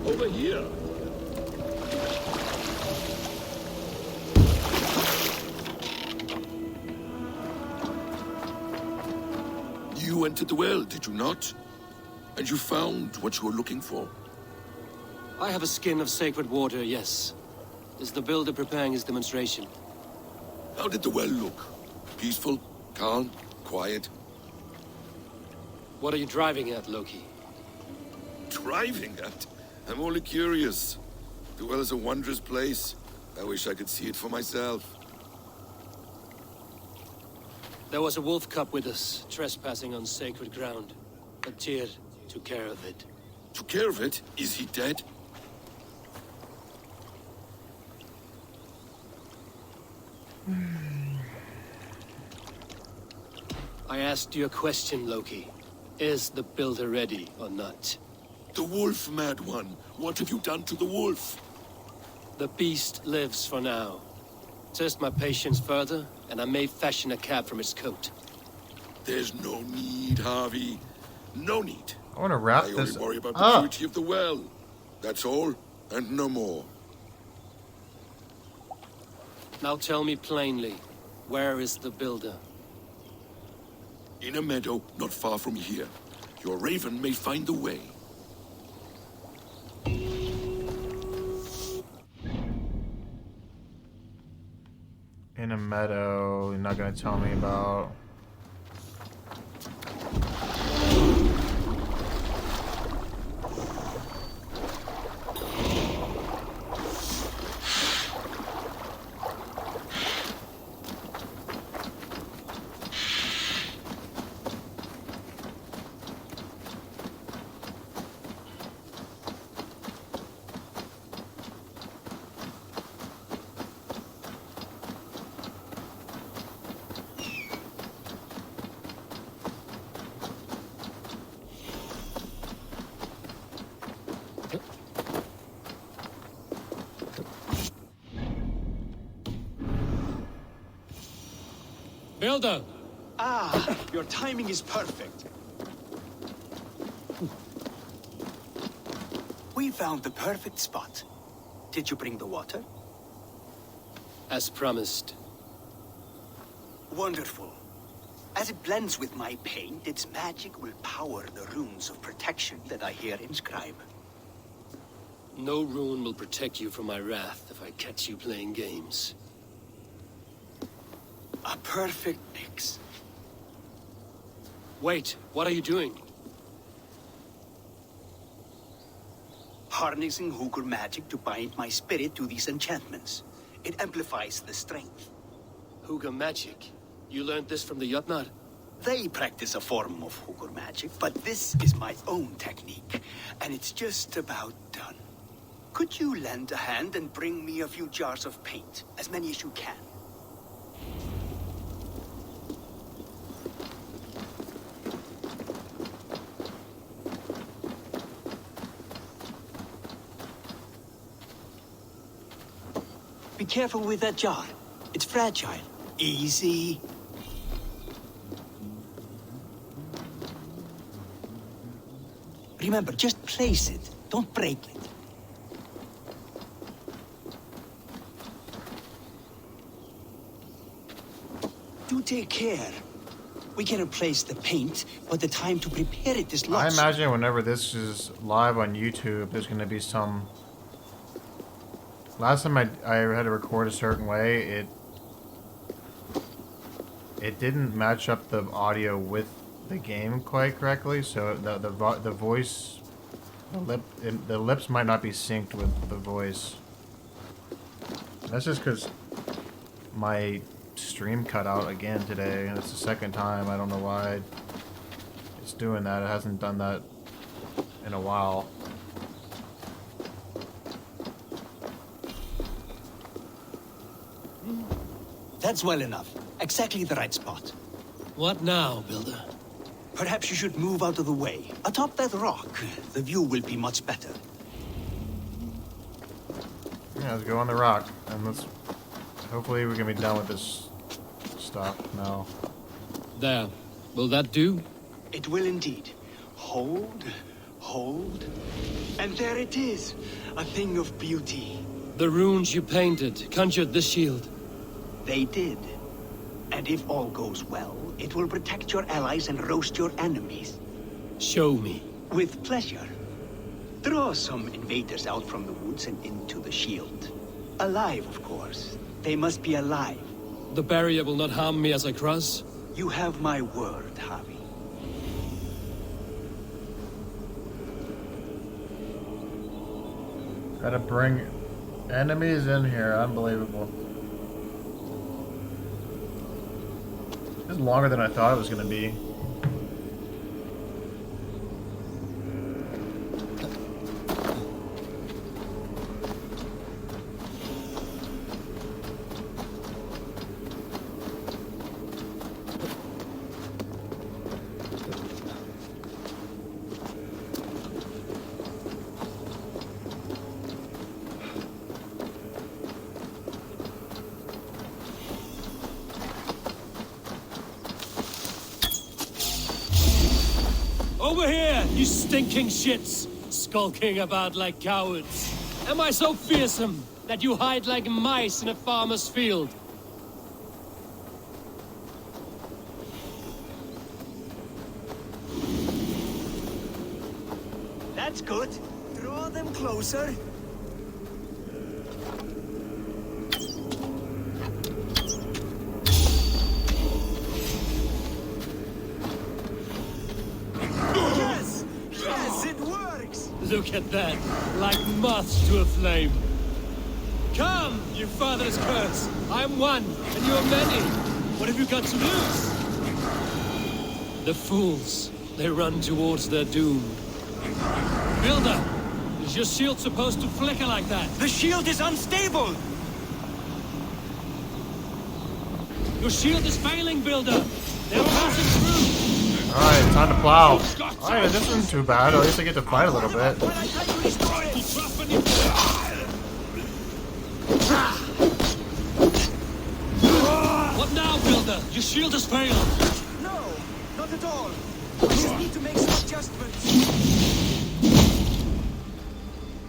Over here. You entered the well, did you not? And you found what you were looking for? I have a skin of sacred water, yes. Is the builder preparing his demonstration? How did the well look? Peaceful? Calm? Quiet? What are you driving at, Loki? Driving at? I'm only curious. The well is a wondrous place. I wish I could see it for myself. There was a wolf cub with us, trespassing on sacred ground. But Tyr took care of it. Took care of it? Is he dead? I asked you a question, Loki. Is the builder ready or not? The wolf, mad one. What have you done to the wolf? The beast lives for now. Test my patience further, and I may fashion a cap from its coat. There's no need, Harvey. No need. I want to wrap I this only worry about the up. purity of the well. That's all, and no more. Now tell me plainly, where is the builder? In a meadow not far from here. Your raven may find the way. In a meadow, you're not gonna tell me about. Builder! Ah, your timing is perfect. We found the perfect spot. Did you bring the water? As promised. Wonderful. As it blends with my paint, its magic will power the runes of protection that I here inscribe. No rune will protect you from my wrath if I catch you playing games. A perfect mix. Wait, what are you doing? Harnessing Hooker magic to bind my spirit to these enchantments. It amplifies the strength. Hooker magic? You learned this from the Jotnar? They practice a form of Hooker magic, but this is my own technique, and it's just about done. Could you lend a hand and bring me a few jars of paint? As many as you can. Be careful with that jar. It's fragile. Easy. Remember, just place it. Don't break it. Do take care. We can replace the paint, but the time to prepare it is lost. I imagine whenever this is live on YouTube, there's going to be some... Last time I had to record a certain way, it didn't match up the audio with the game quite correctly, so the voice, the lips might not be synced with the voice. That's just because my stream cut out again today, and it's the second time. I don't know why it's doing that. It hasn't done that in a while. That's well enough. Exactly the right spot. What now, Builder? Perhaps you should move out of the way. Atop that rock, the view will be much better. Yeah, let's go on the rock, and let's... Hopefully we can be done with this stuff now. There. Will that do? It will indeed. Hold, hold, and there it is. A thing of beauty. The runes you painted conjured the shield. They did. And if all goes well, it will protect your allies and roast your enemies. Show me. With pleasure. Draw some invaders out from the woods and into the shield. Alive, of course. They must be alive. The barrier will not harm me as I cross? You have my word, Javi. Gotta bring enemies in here. Unbelievable. This is longer than I thought it was gonna be. Over here, you stinking shits! Skulking about like cowards. Am I so fearsome that you hide like mice in a farmer's field? That's good. Draw them closer. Look at that, like moths to a flame. Come, you fatherless curse. I'm one, and you're many. What have you got to lose? The fools, they run towards their doom. Builder, is your shield supposed to flicker like that? The shield is unstable! Your shield is failing, Builder. They're passing through. Alright, time to plow. Alright, this isn't too bad. At least I get to fight a little bit. What now, Builder? Your shield has failed. No, not at all. We just need to make some adjustments.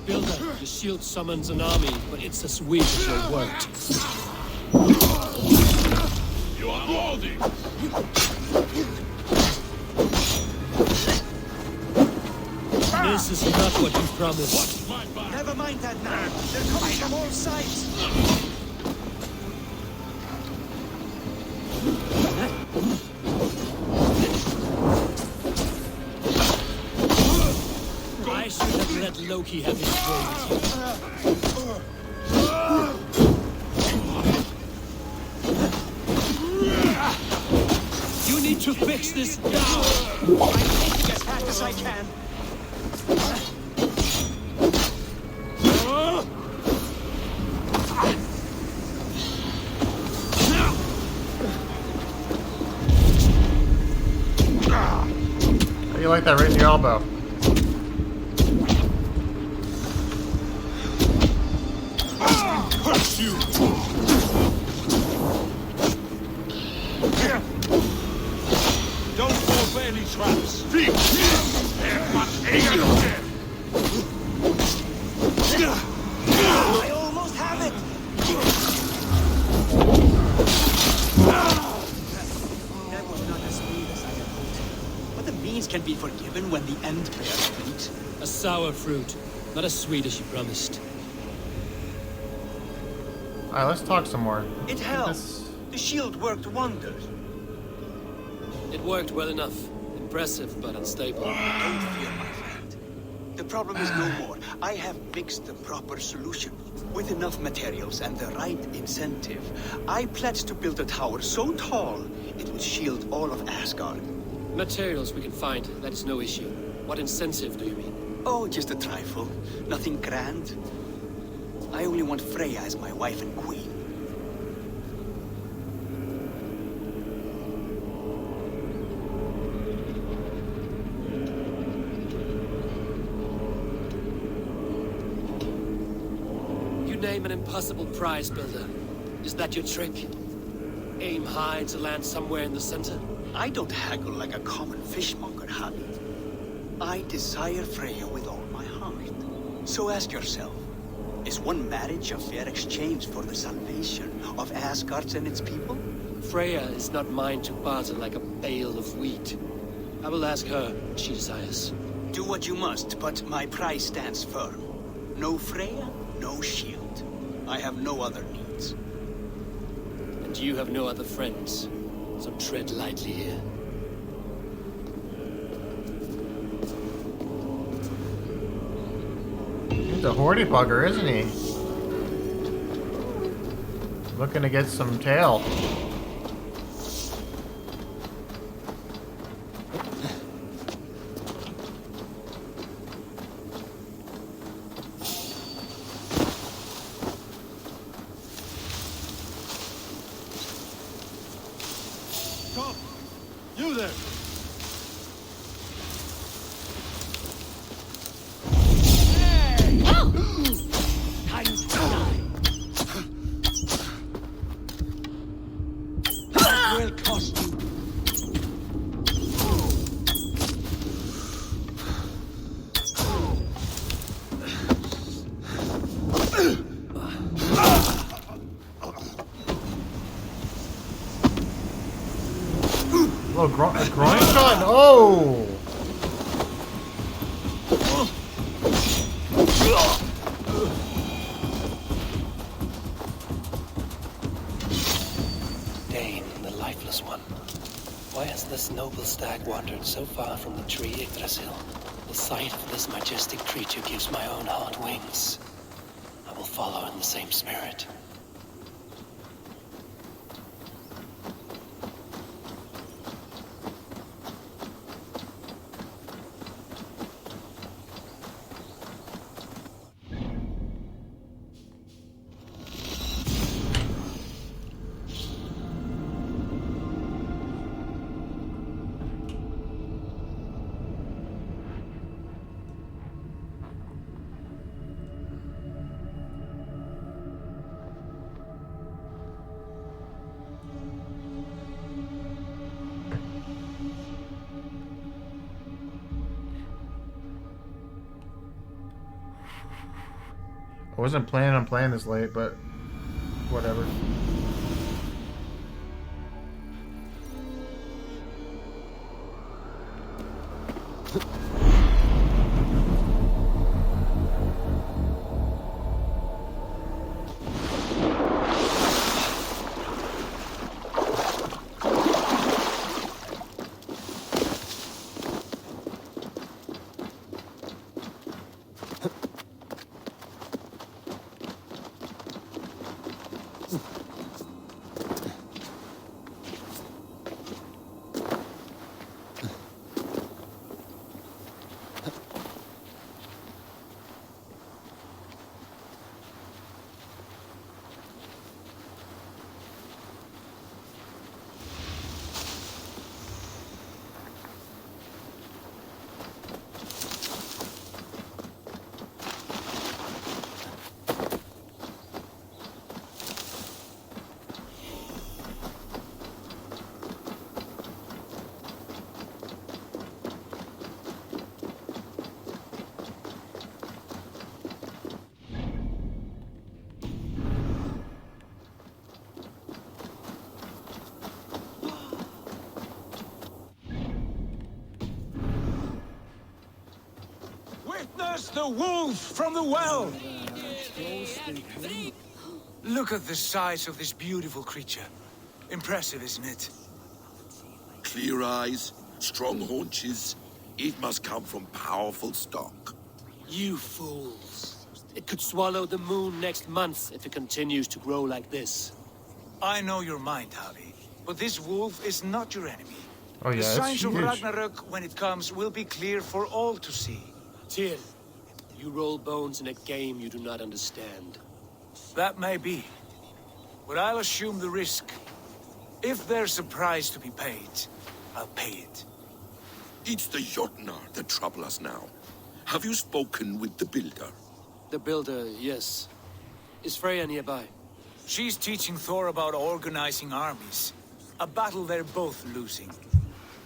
Builder, the shield summons an army, but it's as weak as your word. You are holding! This is not what you promised. Never mind that now. They're coming from all sides. I should have let Loki have his way with you. You need to fix this now! I'm taking as fast as I can. How do you like that right in your elbow? Curse you! Don't fall for any traps. I almost have it. That was not as speed as I had hoped. But the means can be forgiven when the end bears fruit. A sour fruit, not as sweet as you promised. Alright, let's talk some more. It helped. The shield worked wonders. It worked well enough. Impressive, but unstable. Don't fear, my friend. The problem is no more. I have mixed the proper solution. With enough materials and the right incentive, I pledge to build a tower so tall it would shield all of Asgard. Materials we can find, that is no issue. What incentive do you mean? Oh, just a trifle. Nothing grand. I only want Freya as my wife and queen. You name an impossible prize, Builder. Is that your trick? Aim high to land somewhere in the center? I don't haggle like a common fishmonger, honey. I desire Freya with all my heart. So ask yourself, is one marriage a fair exchange for the salvation of Asgard and its people? Freya is not mine to barter like a bale of wheat. I will ask her what she desires. Do what you must, but my price stands firm. No Freya, no shield. I have no other needs. And you have no other friends, so tread lightly here. He's a horny bugger, isn't he? Looking to get some tail. Come! You there! Time to die. That will cost you. Oh, groin shot? Oh! Dane, the lifeless one. Why has this noble stag wandered so far from the tree Yggdrasil? The sight of this majestic creature gives my own heart wings. I will follow in the same spirit. I wasn't planning on playing this late, but whatever. Witness the wolf from the well! Look at the size of this beautiful creature. Impressive, isn't it? Clear eyes, strong haunches. It must come from powerful stock. You fools. It could swallow the moon next month if it continues to grow like this. I know your mind, Harvey, but this wolf is not your enemy. Oh yeah, The it's signs of huge. Ragnarok, when it comes, will be clear for all to see. Tyr, you roll bones in a game you do not understand. That may be, but I'll assume the risk. If there's a price to be paid, I'll pay it. It's the Jotnar that trouble us now. Have you spoken with the builder? The builder, yes. Is Freya nearby? She's teaching Thor about organizing armies. A battle they're both losing.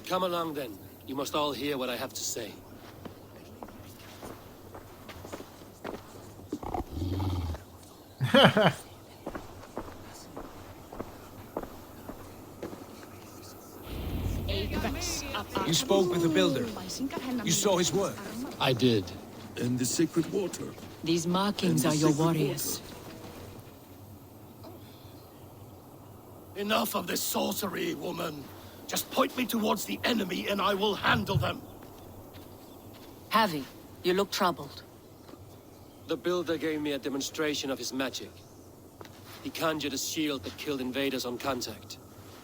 Come along then. You must all hear what I have to say. You spoke with the builder. You saw his work. I did. And the sacred water. These markings are your warriors. Enough of this sorcery, woman. Just point me towards the enemy and I will handle them. Havi, you look troubled. The builder gave me a demonstration of his magic. He conjured a shield that killed invaders on contact.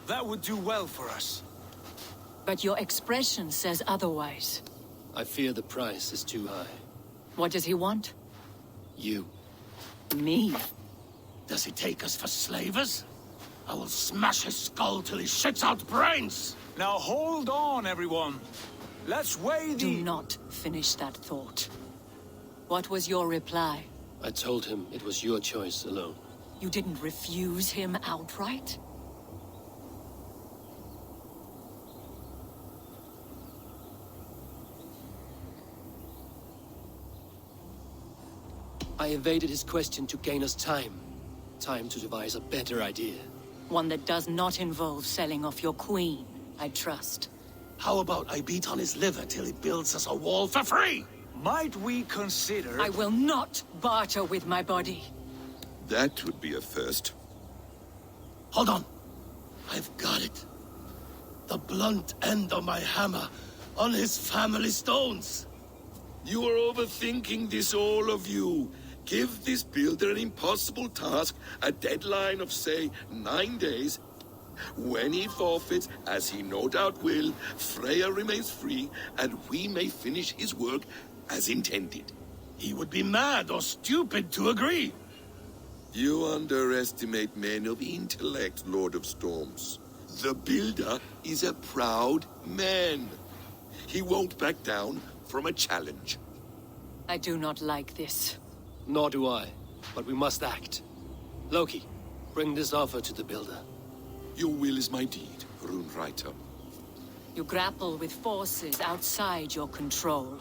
That would do well for us. But your expression says otherwise. I fear the price is too high. What does he want? You. Me? Does he take us for slavers? I will smash his skull till he shits out brains! Now hold on, everyone. Let's weigh the... Do not finish that thought. What was your reply? I told him it was your choice alone. You didn't refuse him outright? I evaded his question to gain us time. Time to devise a better idea. One that does not involve selling off your queen, I trust. How about I beat on his liver till he builds us a wall for free? Might we consider... I will not barter with my body. That would be a first. Hold on. I've got it. The blunt end of my hammer on his family stones. You are overthinking this, all of you. Give this builder an impossible task, a deadline of, say, 9 days. When he forfeits, as he no doubt will, Freya remains free, and we may finish his work as intended. He would be mad or stupid to agree. You underestimate men of intellect, Lord of Storms. The builder is a proud man. He won't back down from a challenge. I do not like this. Nor do I, but we must act. Loki, bring this offer to the builder. Your will is my deed, Runewriter. You grapple with forces outside your control.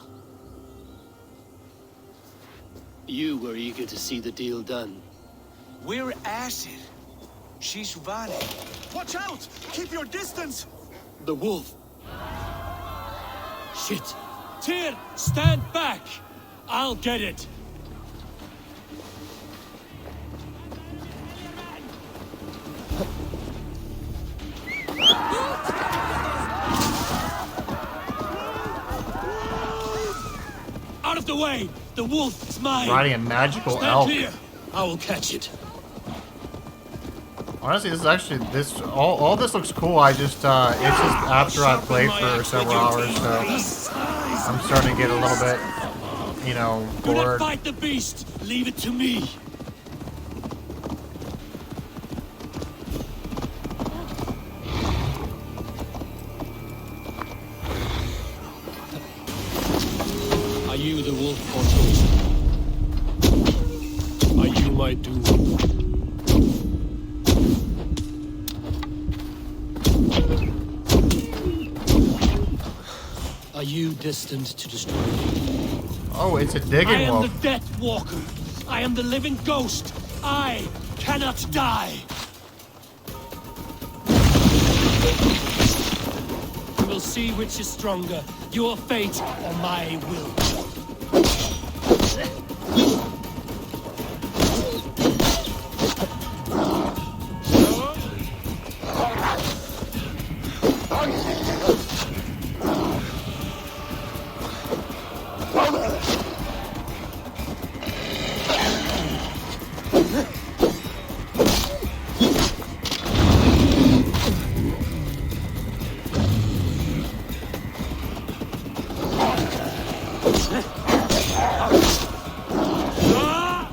You were eager to see the deal done. We're Asir. She's Vale. Watch out! Keep your distance! The wolf. Shit. Tyr, stand back! I'll get it! Out of the way! The wolf is mine! Riding a magical Stand elk. clear. I will catch it. Honestly, this is actually all this looks cool. I just it's just after I've played for several hours, so I'm starting to get a little bit, you know, Do not bored. fight the beast! Leave it to me! Are you the wolf portals? Are you my doom? Are you destined to destroy me? Oh, it's a digging I am wolf. the Death Walker. I am the living ghost. I cannot die. We will see which is stronger, your fate or my will.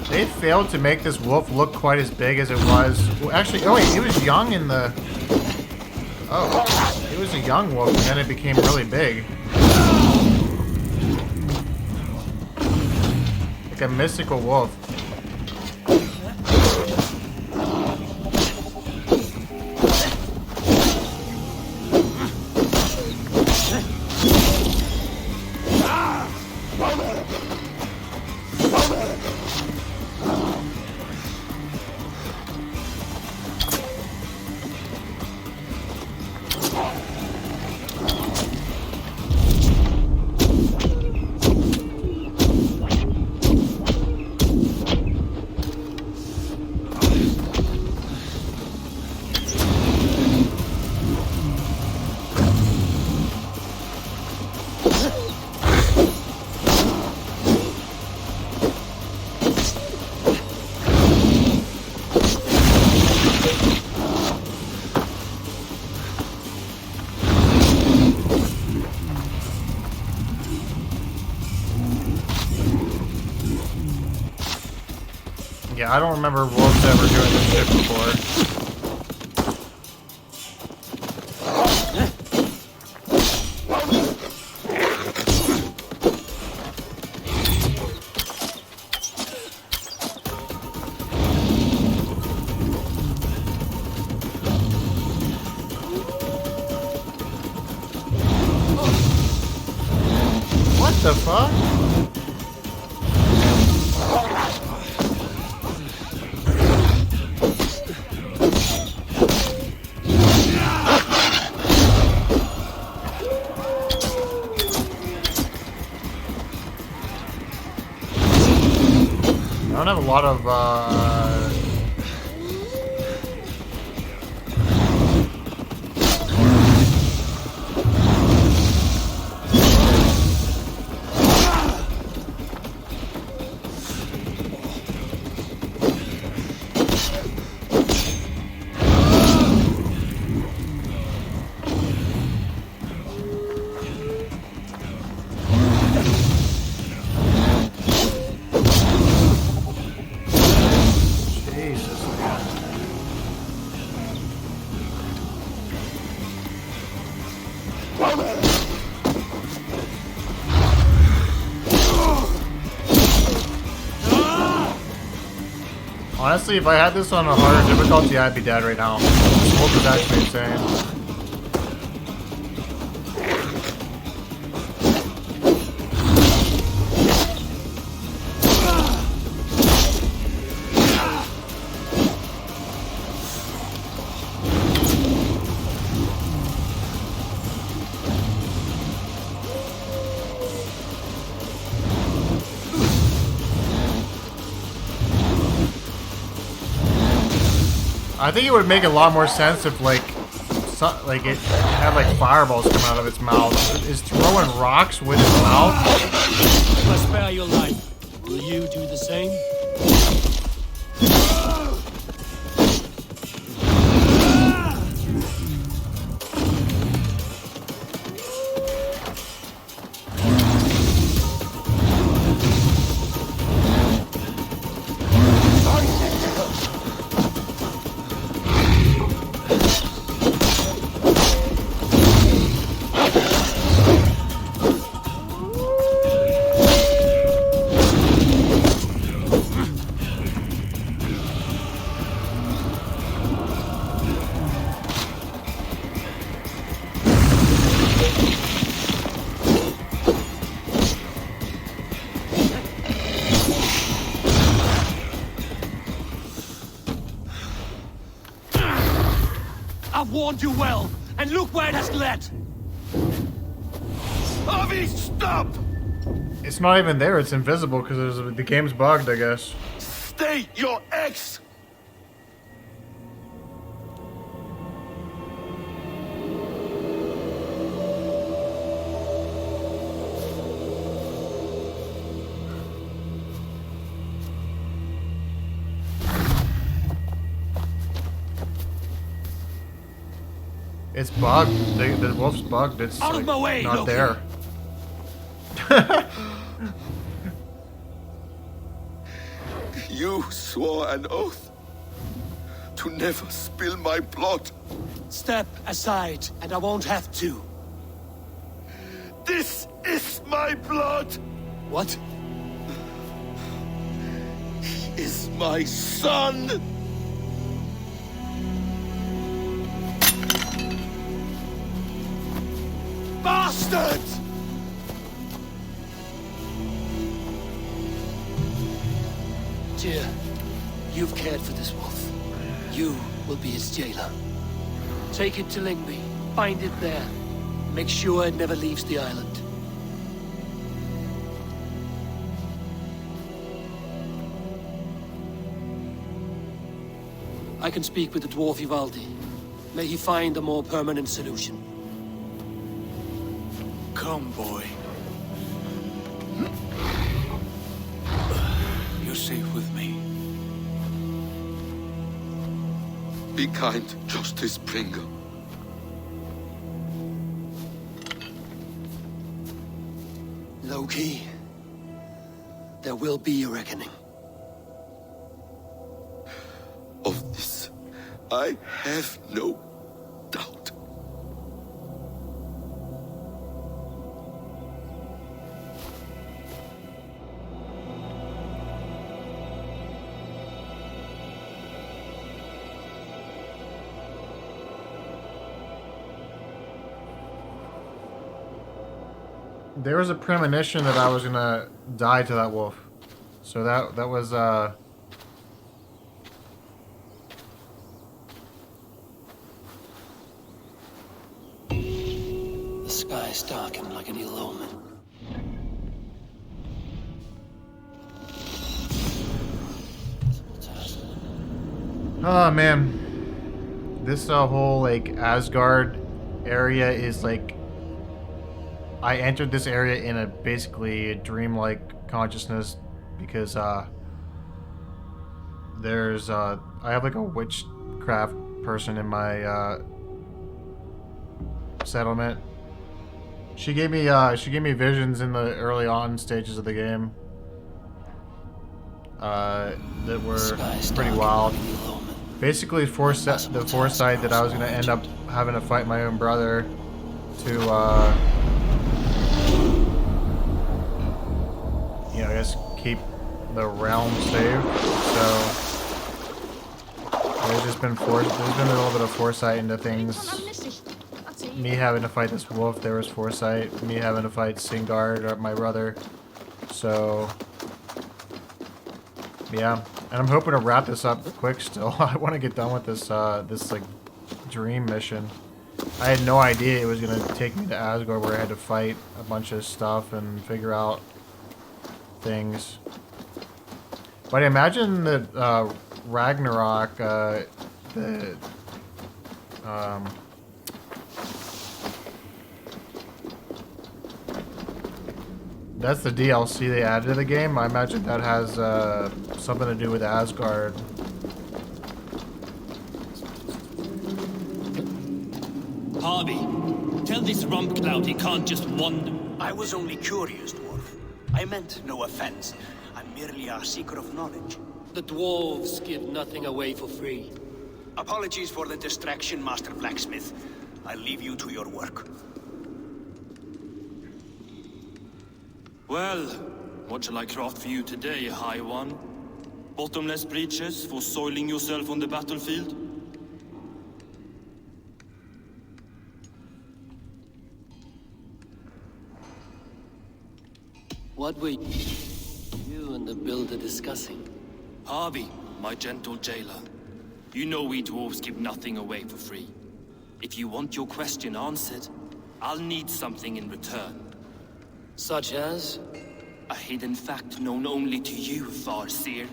They failed to make this wolf look quite as big as it was. Well, actually, oh wait, it was young in the. Oh, it was a young wolf, and then it became really big. Like a mystical wolf. Yeah, I don't remember wolves ever doing this shit before. What the fuck? I don't have a lot of, Jesus, man. Honestly, if I had this on a harder difficulty, I'd be dead right now. This wolf is actually insane. I think it would make a lot more sense if like it had like fireballs coming out of its mouth. Is throwing rocks with its mouth? If I spare your life, will you do the same? I've warned you well, and look where it has led! Avi, stop! It's not even there. It's invisible because the game's bugged, I guess. Stay your ex! It's bugged. The wolf's bugged. It's out of like, my way, not Loki. there. You swore an oath to never spill my blood. Step aside, and I won't have to. This is my blood! What? He is my son! Bastard! Dear, you've cared for this wolf. You will be its jailer. Take it to Lingby. Bind it there. Make sure it never leaves the island. I can speak with the dwarf Ivaldi. May he find a more permanent solution. Come, boy. You're safe with me. Be kind, Justice Pringle. Loki, there will be a reckoning. Of this, I have no doubt. There was a premonition that I was gonna die to that wolf. So that was The skies darkened like an ill omen. oh man. This whole like Asgard area is like I entered this area in a basically a dreamlike consciousness because there's I have like a witchcraft person in my settlement. She gave me visions in the early on stages of the game that were pretty wild. Basically the foresight that I was gonna end up having to fight my own brother to I guess keep the realm safe. So there's been a little bit of foresight into things. Me having to fight this wolf, there was foresight. Me having to fight Singard, my brother. So yeah, and I'm hoping to wrap this up quick. Still, I want to get done with this this like dream mission. I had no idea it was gonna take me to Asgard, where I had to fight a bunch of stuff and figure out things. But I imagine that Ragnarok, the that's the DLC they added to the game. I imagine that has something to do with Asgard. Harvey, tell this rump cloud he can't just wander. I was only curious, dwarf. I meant no offense. I'm merely a seeker of knowledge. The dwarves give nothing away for free. Apologies for the distraction, Master Blacksmith. I'll leave you to your work. Well, what shall I craft for you today, High One? Bottomless breeches for soiling yourself on the battlefield? What were you and the builder discussing? Harvey, my gentle jailer. You know we dwarves give nothing away for free. If you want your question answered, I'll need something in return. Such as? A hidden fact known only to you, Far Seer.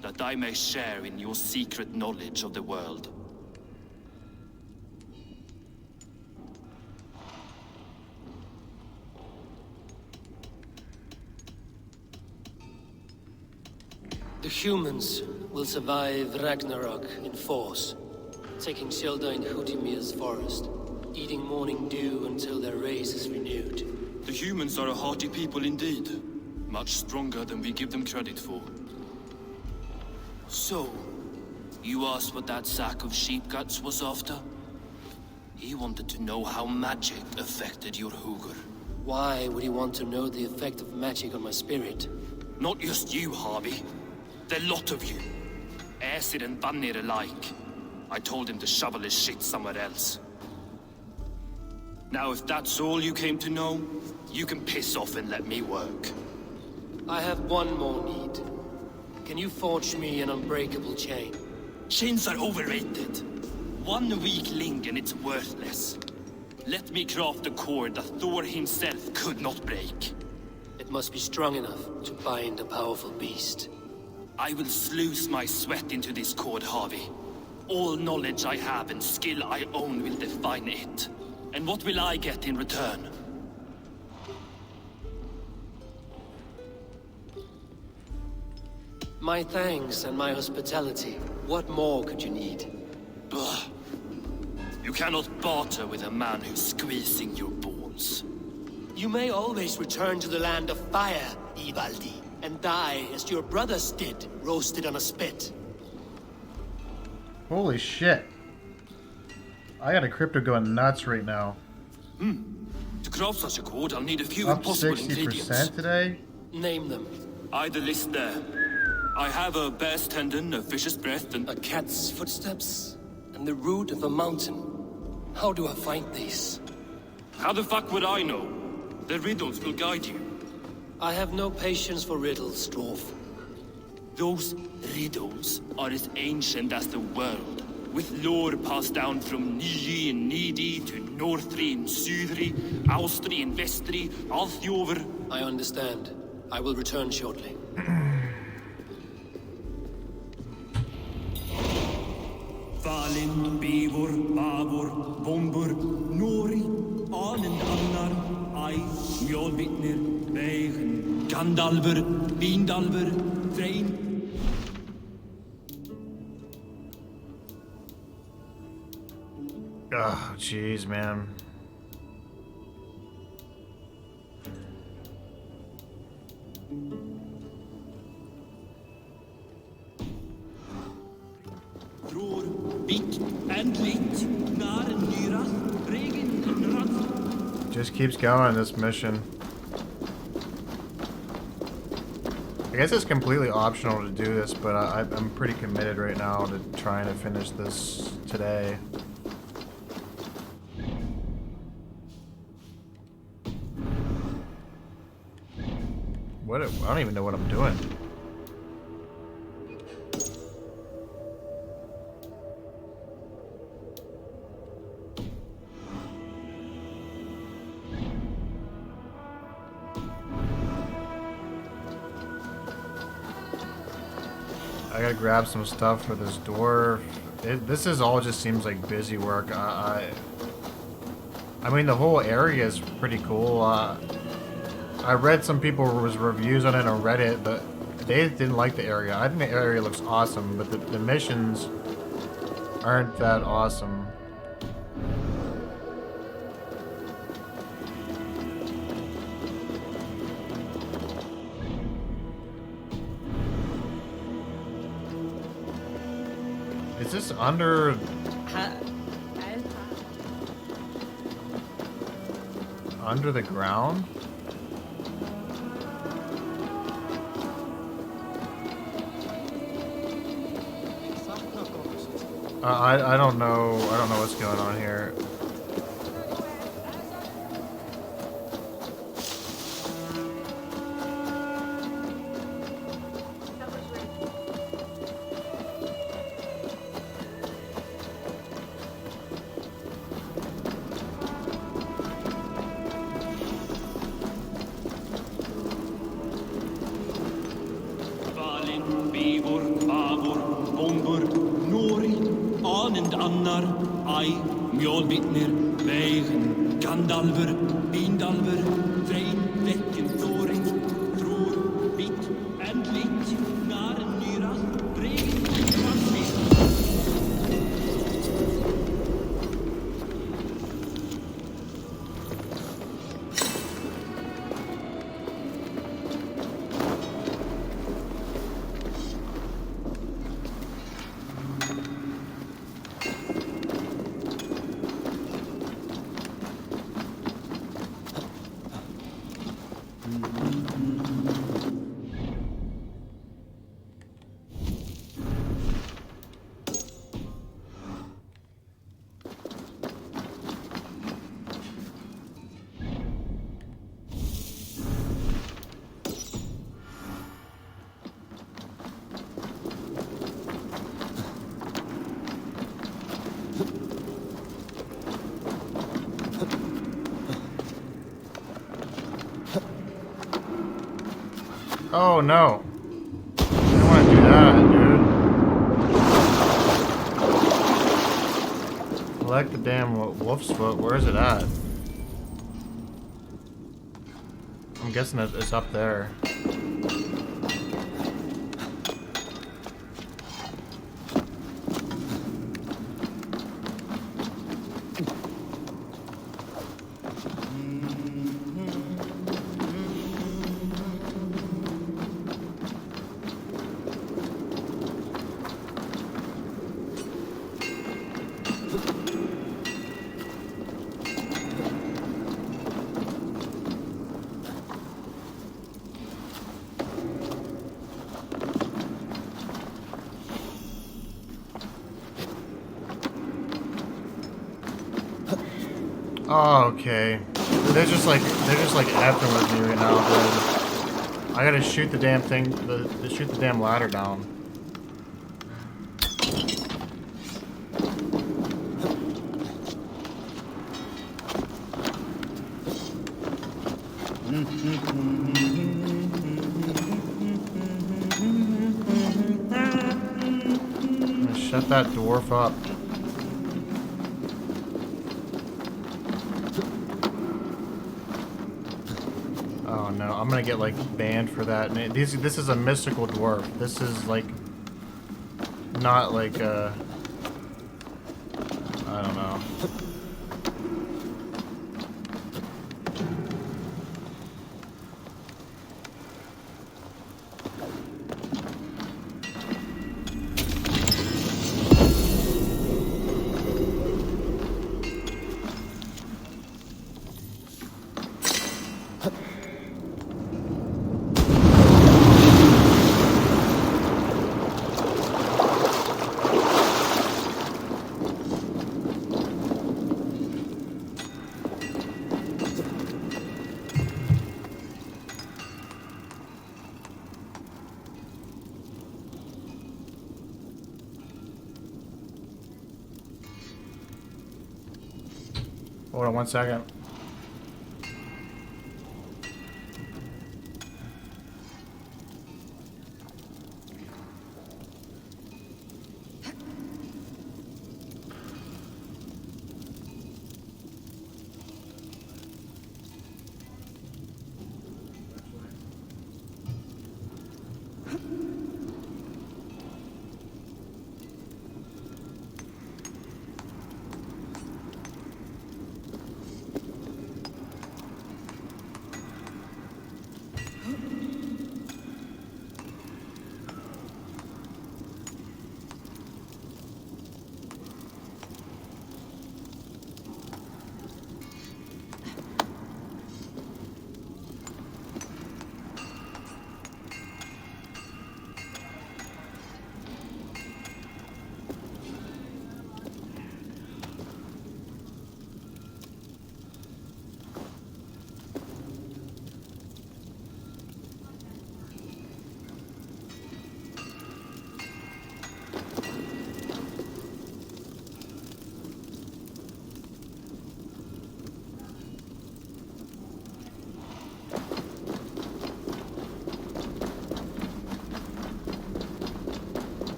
That I may share in your secret knowledge of the world. The humans will survive Ragnarok in force, taking shelter in Hutimir's forest, eating morning dew until their race is renewed. The humans are a hearty people indeed. Much stronger than we give them credit for. So, you asked what that sack of sheep guts was after? He wanted to know how magic affected your Hugr. Why would he want to know the effect of magic on my spirit? Not just you, Harvey. The lot of you. Aesir and Vanir alike. I told him to shovel his shit somewhere else. Now, if that's all you came to know, you can piss off and let me work. I have one more need. Can you forge me an unbreakable chain? Chains are overrated. One weak link and it's worthless. Let me craft a cord that Thor himself could not break. It must be strong enough to bind a powerful beast. I will sluice my sweat into this cord, Harvey. All knowledge I have and skill I own will define it. And what will I get in return? My thanks and my hospitality. What more could you need? Ugh. You cannot barter with a man who's squeezing your balls. You may always return to the land of fire, Ivaldi, and die as your brothers did, roasted on a spit. Holy shit. I got a crypto going nuts right now. To craft such a cord, I'll need a few Up impossible 60% ingredients. today? Name them. Either list there. I have a bear's tendon, a fish's breath, and a cat's footsteps, and the root of a mountain. How do I find these? How the fuck would I know? The riddles will guide you. I have no patience for riddles, dwarf. Those riddles are as ancient as the world, with lore passed down from Niji and Nidi to Northri and Sudri, Austri and Vestri, Althjover. I understand. I will return shortly. Valin, Bivor, Bavor, Vombur, Nori, Anen Annar, Ai, Mjolvitnir, Veigen, Gandalver, Vindalver, Drein. Oh, jeez, man. Just keeps going, this mission. I guess it's completely optional to do this, but I'm pretty committed right now to trying to finish this today. I don't even know what I'm doing. I gotta grab some stuff for this dwarf. This is all just seems like busy work. I mean, the whole area is pretty cool. I read some people's reviews on it on Reddit, but they didn't like the area. I think the area looks awesome, but the missions aren't that awesome. Is this under... under the ground? I don't know. I don't know what's going on here. Mjolbitnir, Veigen, Gandalfur, Bindalfur, Drein, Vekken, Thorin, Thror, Bit, and Lit, Naren, Nyra, Bregin, Kvarsvist. Oh no. I don't want to do that, dude. Collect the damn wolf's foot. Where is it at? I'm guessing it's up there. Oh, okay. They're just like effing with me right now, dude. I gotta shoot the damn thing, shoot the damn ladder down. Shut that dwarf up. Oh no, I'm gonna get like banned for that. This is a mystical dwarf. This is like not like I don't know. Hold on 1 second.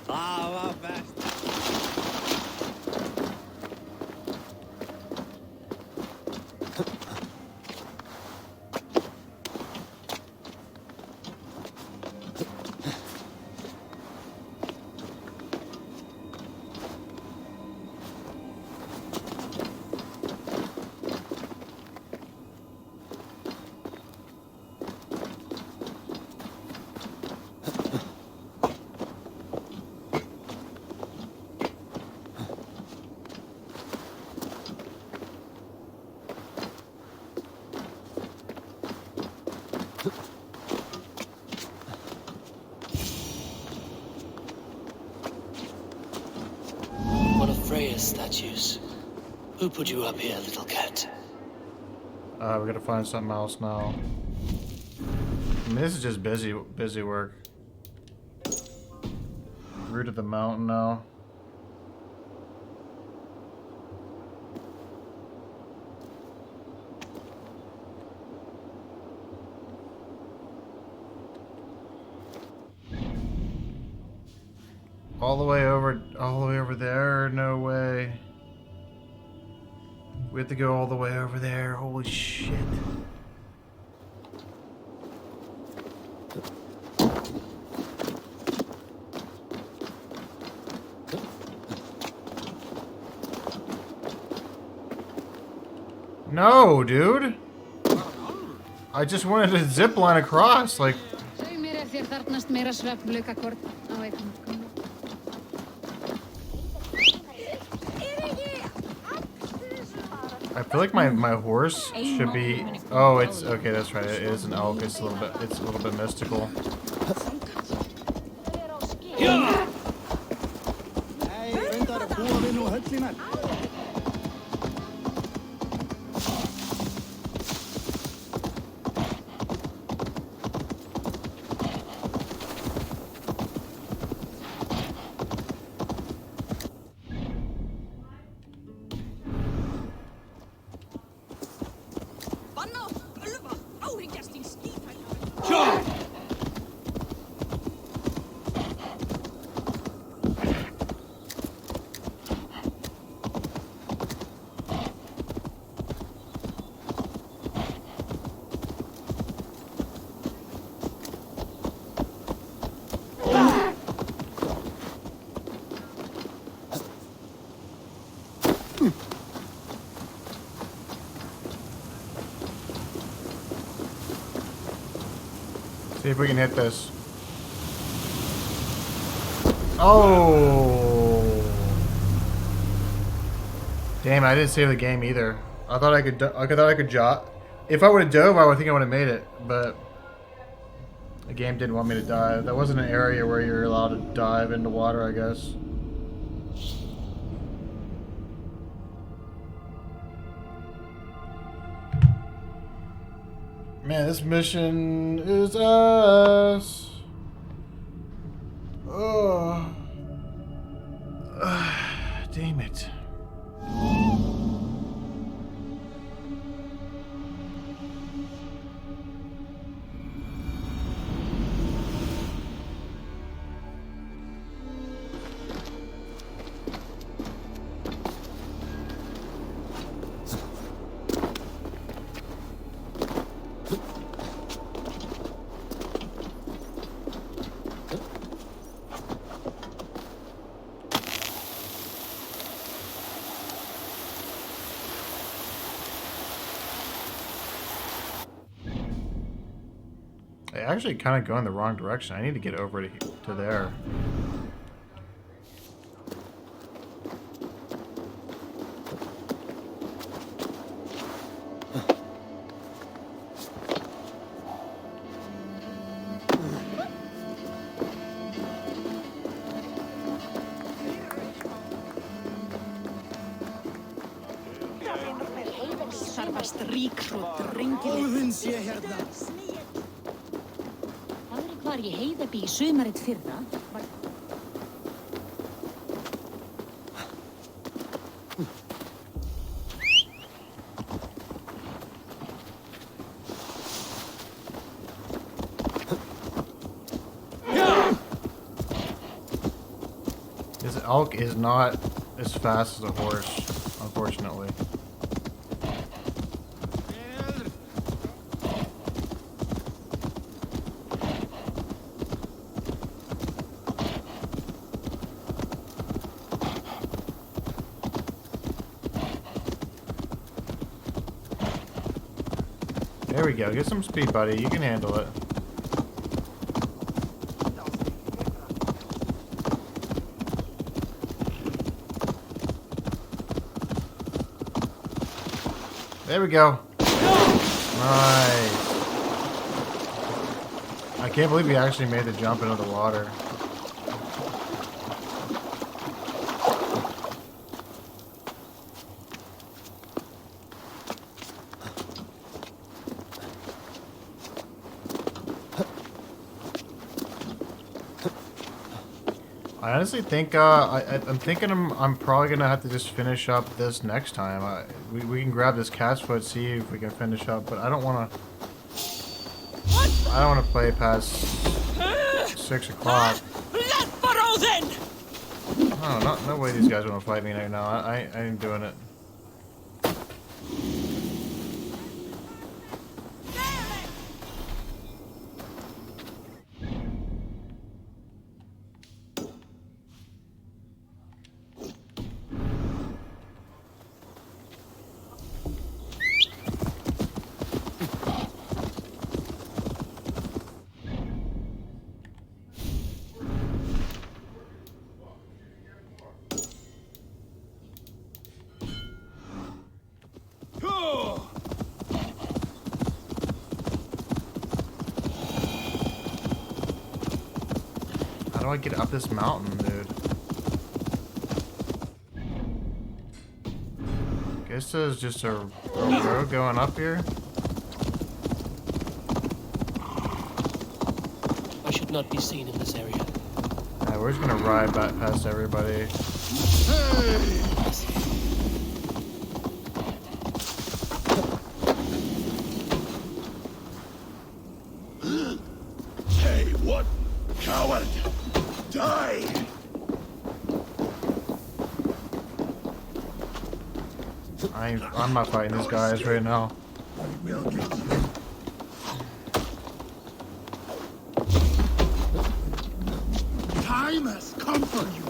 Vad bäst. One of Freya's statues. Who put you up here, little cat? We gotta find something else now. I mean, this is just busy work. Root of the mountain now. All the way over there? No way. We have to go all the way over there. Holy shit. No, dude. I just wanted to zip line across, like. I feel like my horse should be. Oh, it's okay. That's right. It is an elk. It's a little bit mystical. See if we can hit this. Oh! Damn, I didn't save the game either. I thought I could jot. If I would have dove, I would think I would have made it, but the game didn't want me to dive. That wasn't an area where you're allowed to dive into water, I guess. Man, this mission is ass. Oh. Damn it. I actually kind of going the wrong direction. I need to get over to there. Var ég heiðabí í sumarið fyrra var... The elk is not as fast as a horse, unfortunately. There we go. Get some speed, buddy. You can handle it. There we go. Nice. I can't believe he actually made the jump into the water. I honestly think I'm thinking I'm probably gonna have to just finish up this next time. We can grab this cat's foot, see if we can finish up, but I don't want to play past 6 o'clock. Oh, no way these guys want to fight me right now. I ain't doing it. How do I get up this mountain, dude? Guess there's just a road going up here. I should not be seen in this area. Yeah, we're just gonna ride back past everybody. Hey, what? Coward! Die! I'm not fighting these guys right now. We'll get you. Time has come for you.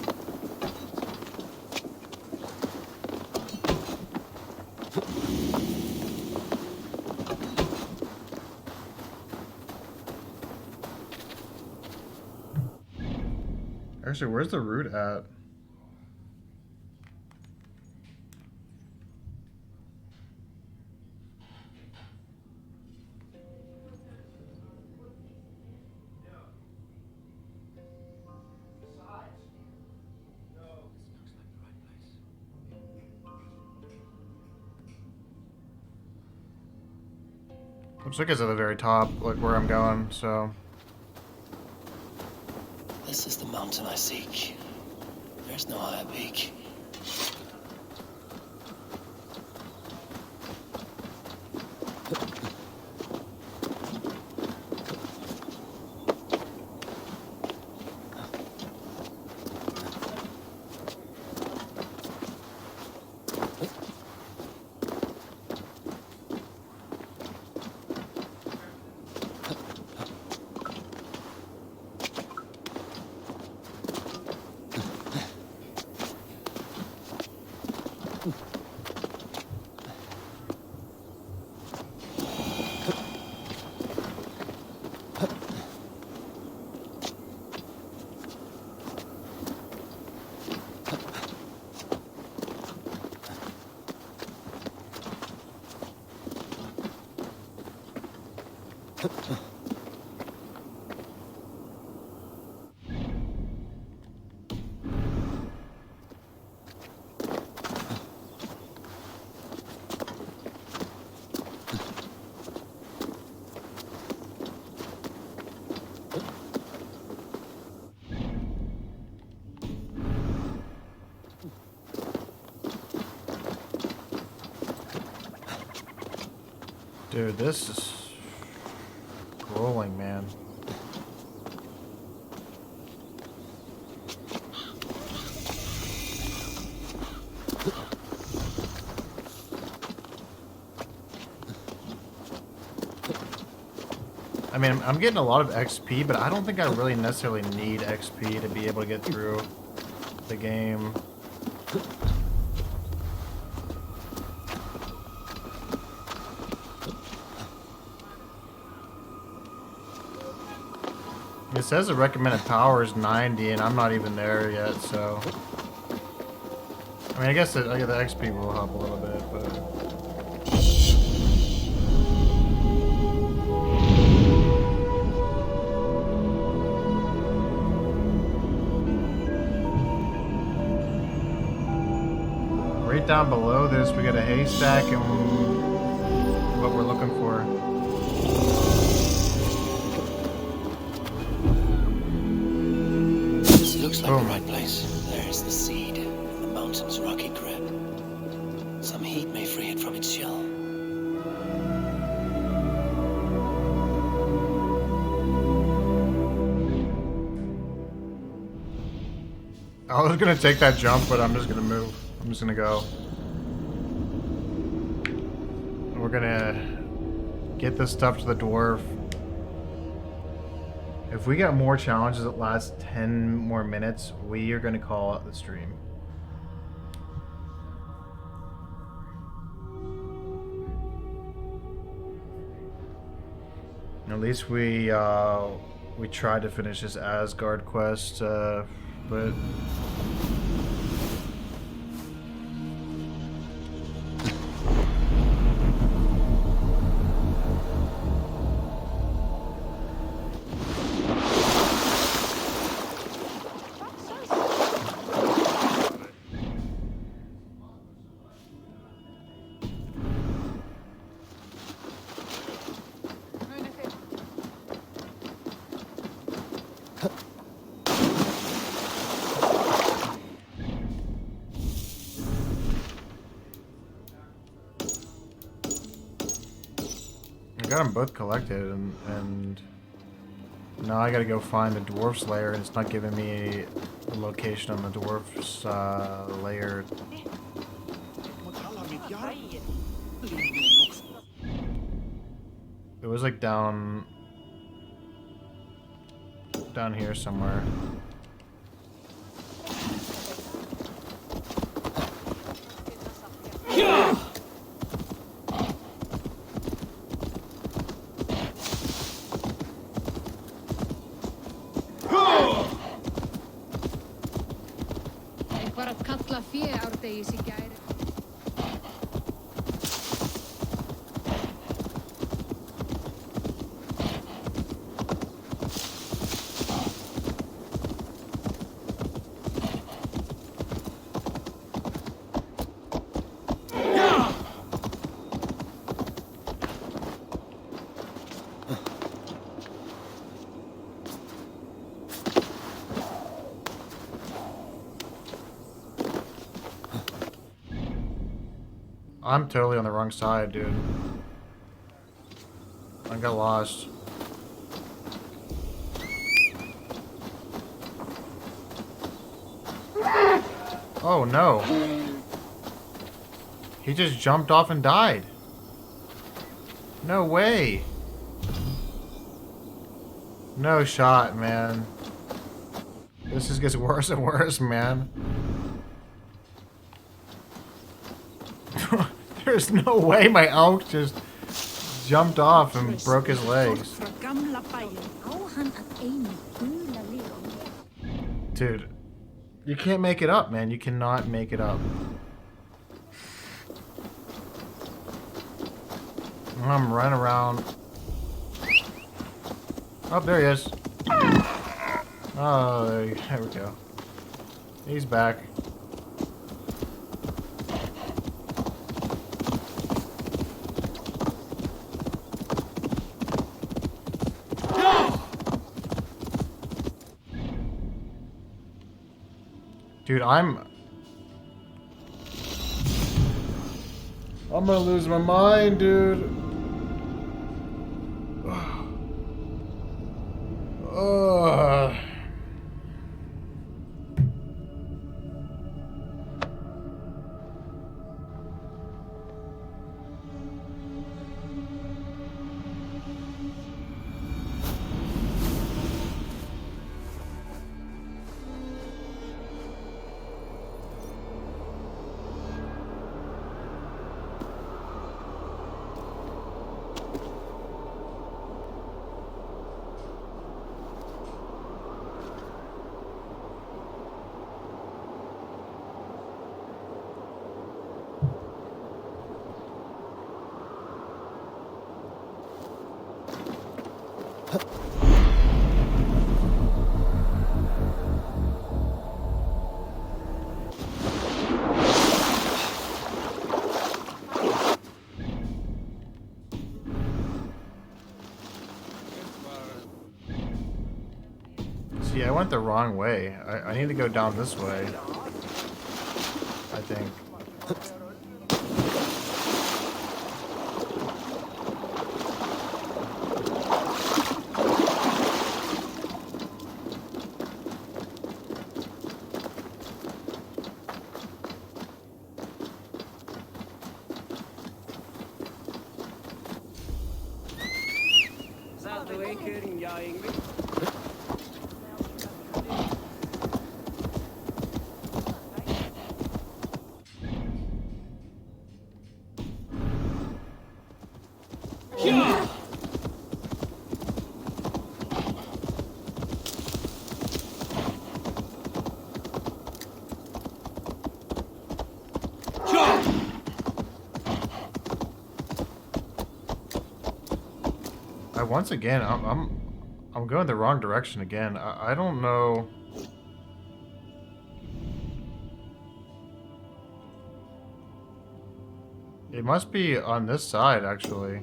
Actually, where's the route at? Looks like it's at the very top, like where I'm going, so. This is the mountain I seek. There's no higher peak. Dude, this is rolling, man. I mean, I'm getting a lot of XP, but I don't think I really necessarily need XP to be able to get through the game. It says the recommended power is 90, and I'm not even there yet, so... I mean, I guess the XP will help a little bit, but... Right down below this, we got a haystack and what we're looking for. This looks like the right place. There's the seed, the mountain's rocky grip. Some heat may free it from its shell. I was gonna take that jump, but I'm just gonna move. I'm just gonna go. We're gonna get this stuff to the dwarf. If we get more challenges that last 10 more minutes, we are gonna call it the stream. At least we tried to finish this Asgard quest, but. I got them both collected, and now I gotta go find the dwarf's lair, and it's not giving me a location on the dwarf's lair. It was like down here somewhere. I'm totally on the wrong side, dude. I got lost. Oh no. He just jumped off and died. No way. No shot, man. This just gets worse and worse, man. There's no way my elk just jumped off and broke his legs. Dude, you can't make it up, man. You cannot make it up. I'm running around. Oh, there he is. Oh, there we go. He's back. Dude, I'm gonna lose my mind, dude. See, I went the wrong way. I need to go down this way. I think. Once again, I'm going the wrong direction again. I don't know. It must be on this side, actually.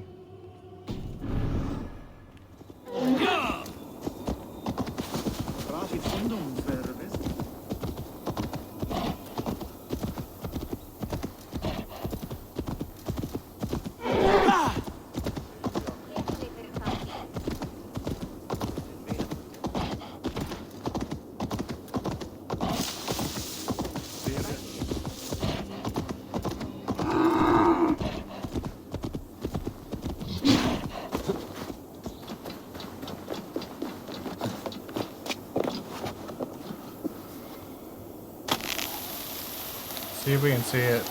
See if we can see it.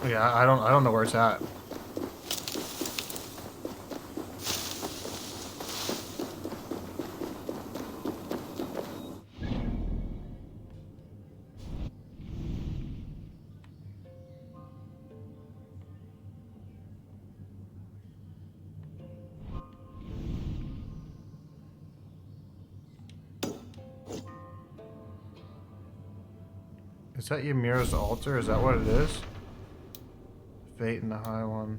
Yeah, I don't know where it's at. Is that Ymira's altar? Is that what it is? Fate in the High One.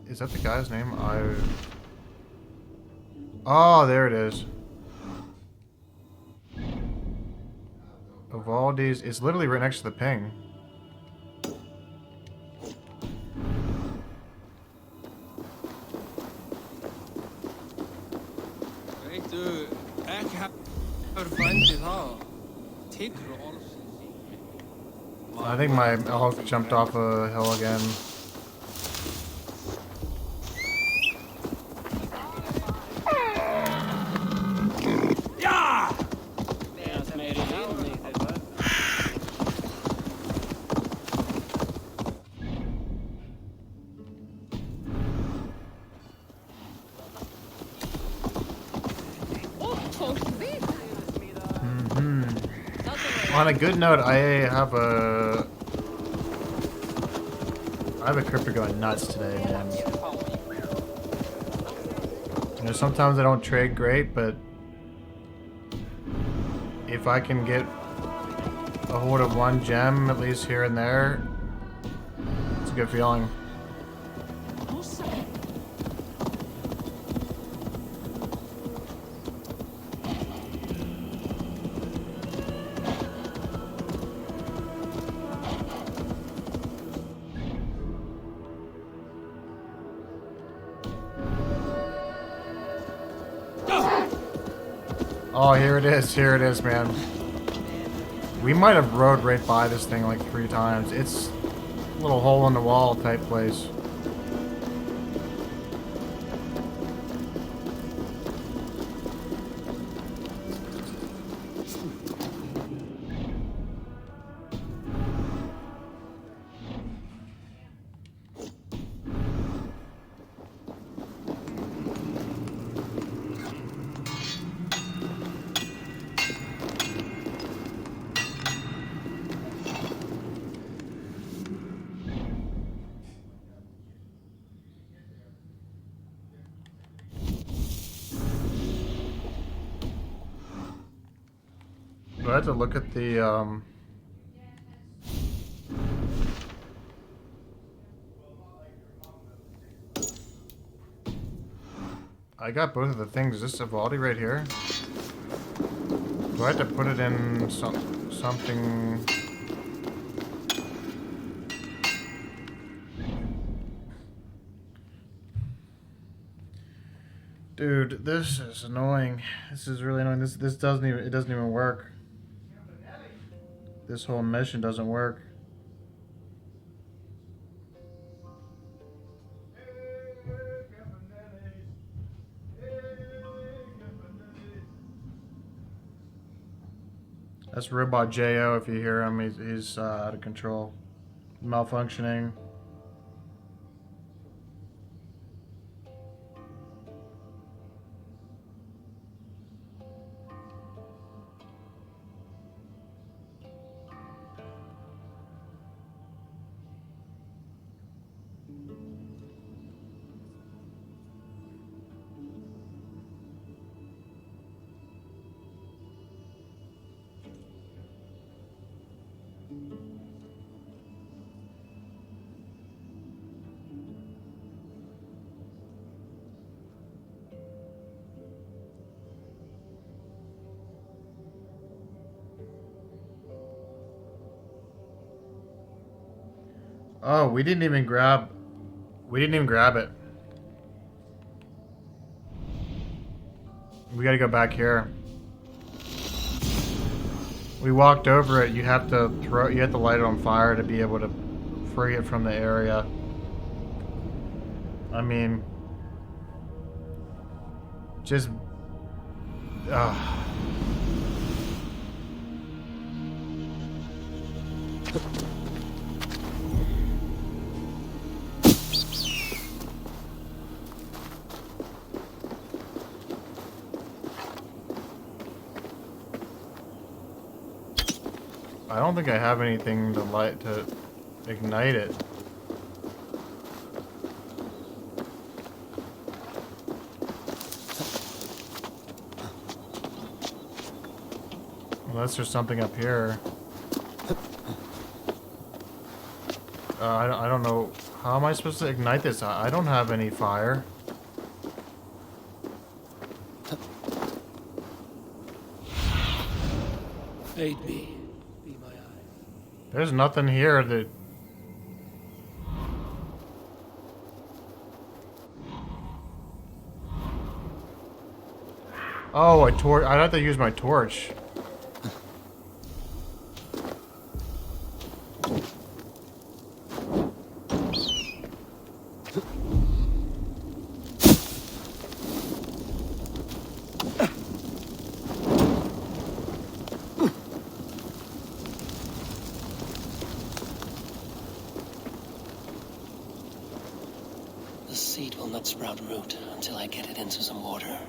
Is that the guy's name? Oh, there it is. Evaldi's. It's literally right next to the ping. I think my elk jumped off a hill again. On a good note, I have a crypto going nuts today, man. You know, sometimes I don't trade great, but if I can get a hold of one gem, at least here and there, it's a good feeling. Oh, here it is, man. We might have rode right by this thing like 3 times. It's a little hole in the wall type place. I have to look at the I got both of the things. Is this Evaldi right here? Do I have to put it in something? Dude, this is annoying. This is really annoying. This doesn't even work. This whole mission doesn't work. That's Robot Jo. If you hear him, he's out of control, malfunctioning. Oh, we didn't even grab it. We gotta go back here. We walked over it. You have to light it on fire to be able to free it from the area. I mean, just I don't think I have anything to ignite it. Unless there's something up here. I don't know. How am I supposed to ignite this? I don't have any fire. Aid me. There's nothing here that... Oh, I'd have to use my torch. The seed will not sprout root until I get it into some water.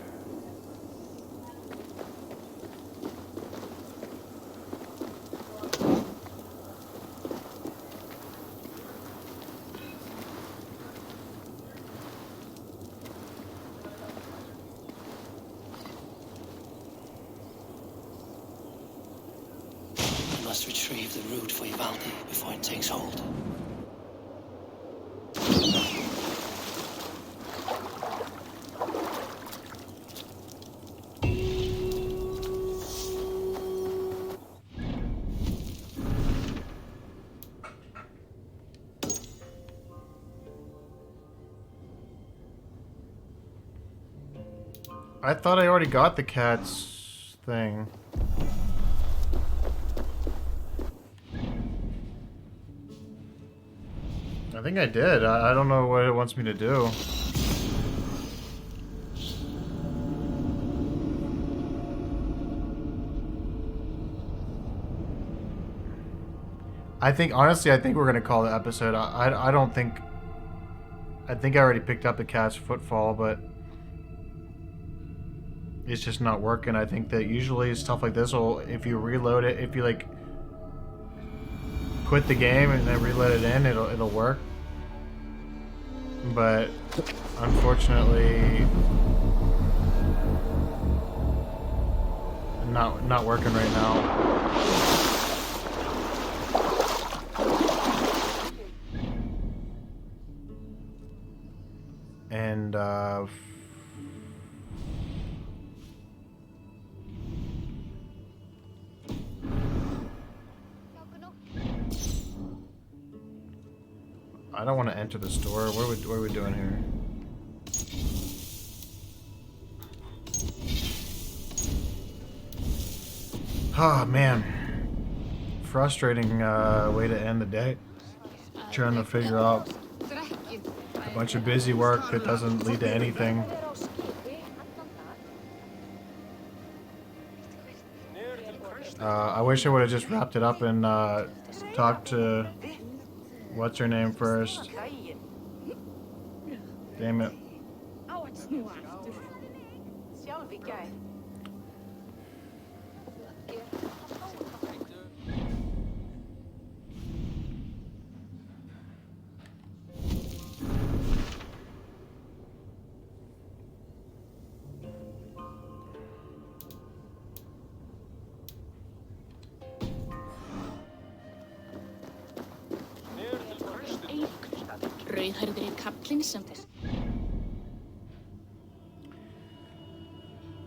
I must retrieve the root for Ivaldi before it takes hold. I thought I already got the cat's thing. I think I did. I don't know what it wants me to do. Honestly, I think we're gonna call the episode. I don't think... I think I already picked up the cat's footfall, but... it's just not working. I think that usually stuff like this will, if you reload it, if you like quit the game and then reload it in, it'll work. But unfortunately, not working right now. And I don't want to enter the store. What are we doing here? Oh man, frustrating way to end the day. Trying to figure out a bunch of busy work that doesn't lead to anything. I wish I would have just wrapped it up and talked to what's her name first. Damn it.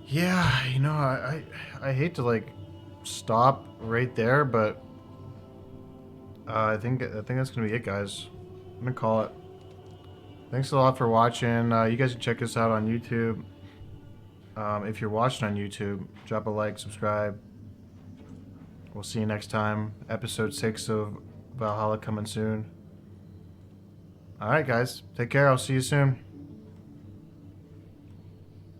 Yeah, you know, I hate to like stop right there, but I think that's gonna be it, guys. I'm gonna call it. Thanks a lot for watching. You guys can check us out on YouTube. If you're watching on YouTube, drop a like, subscribe. We'll see you next time. Episode 6 of Valhalla coming soon. Alright guys, take care. I'll see you soon.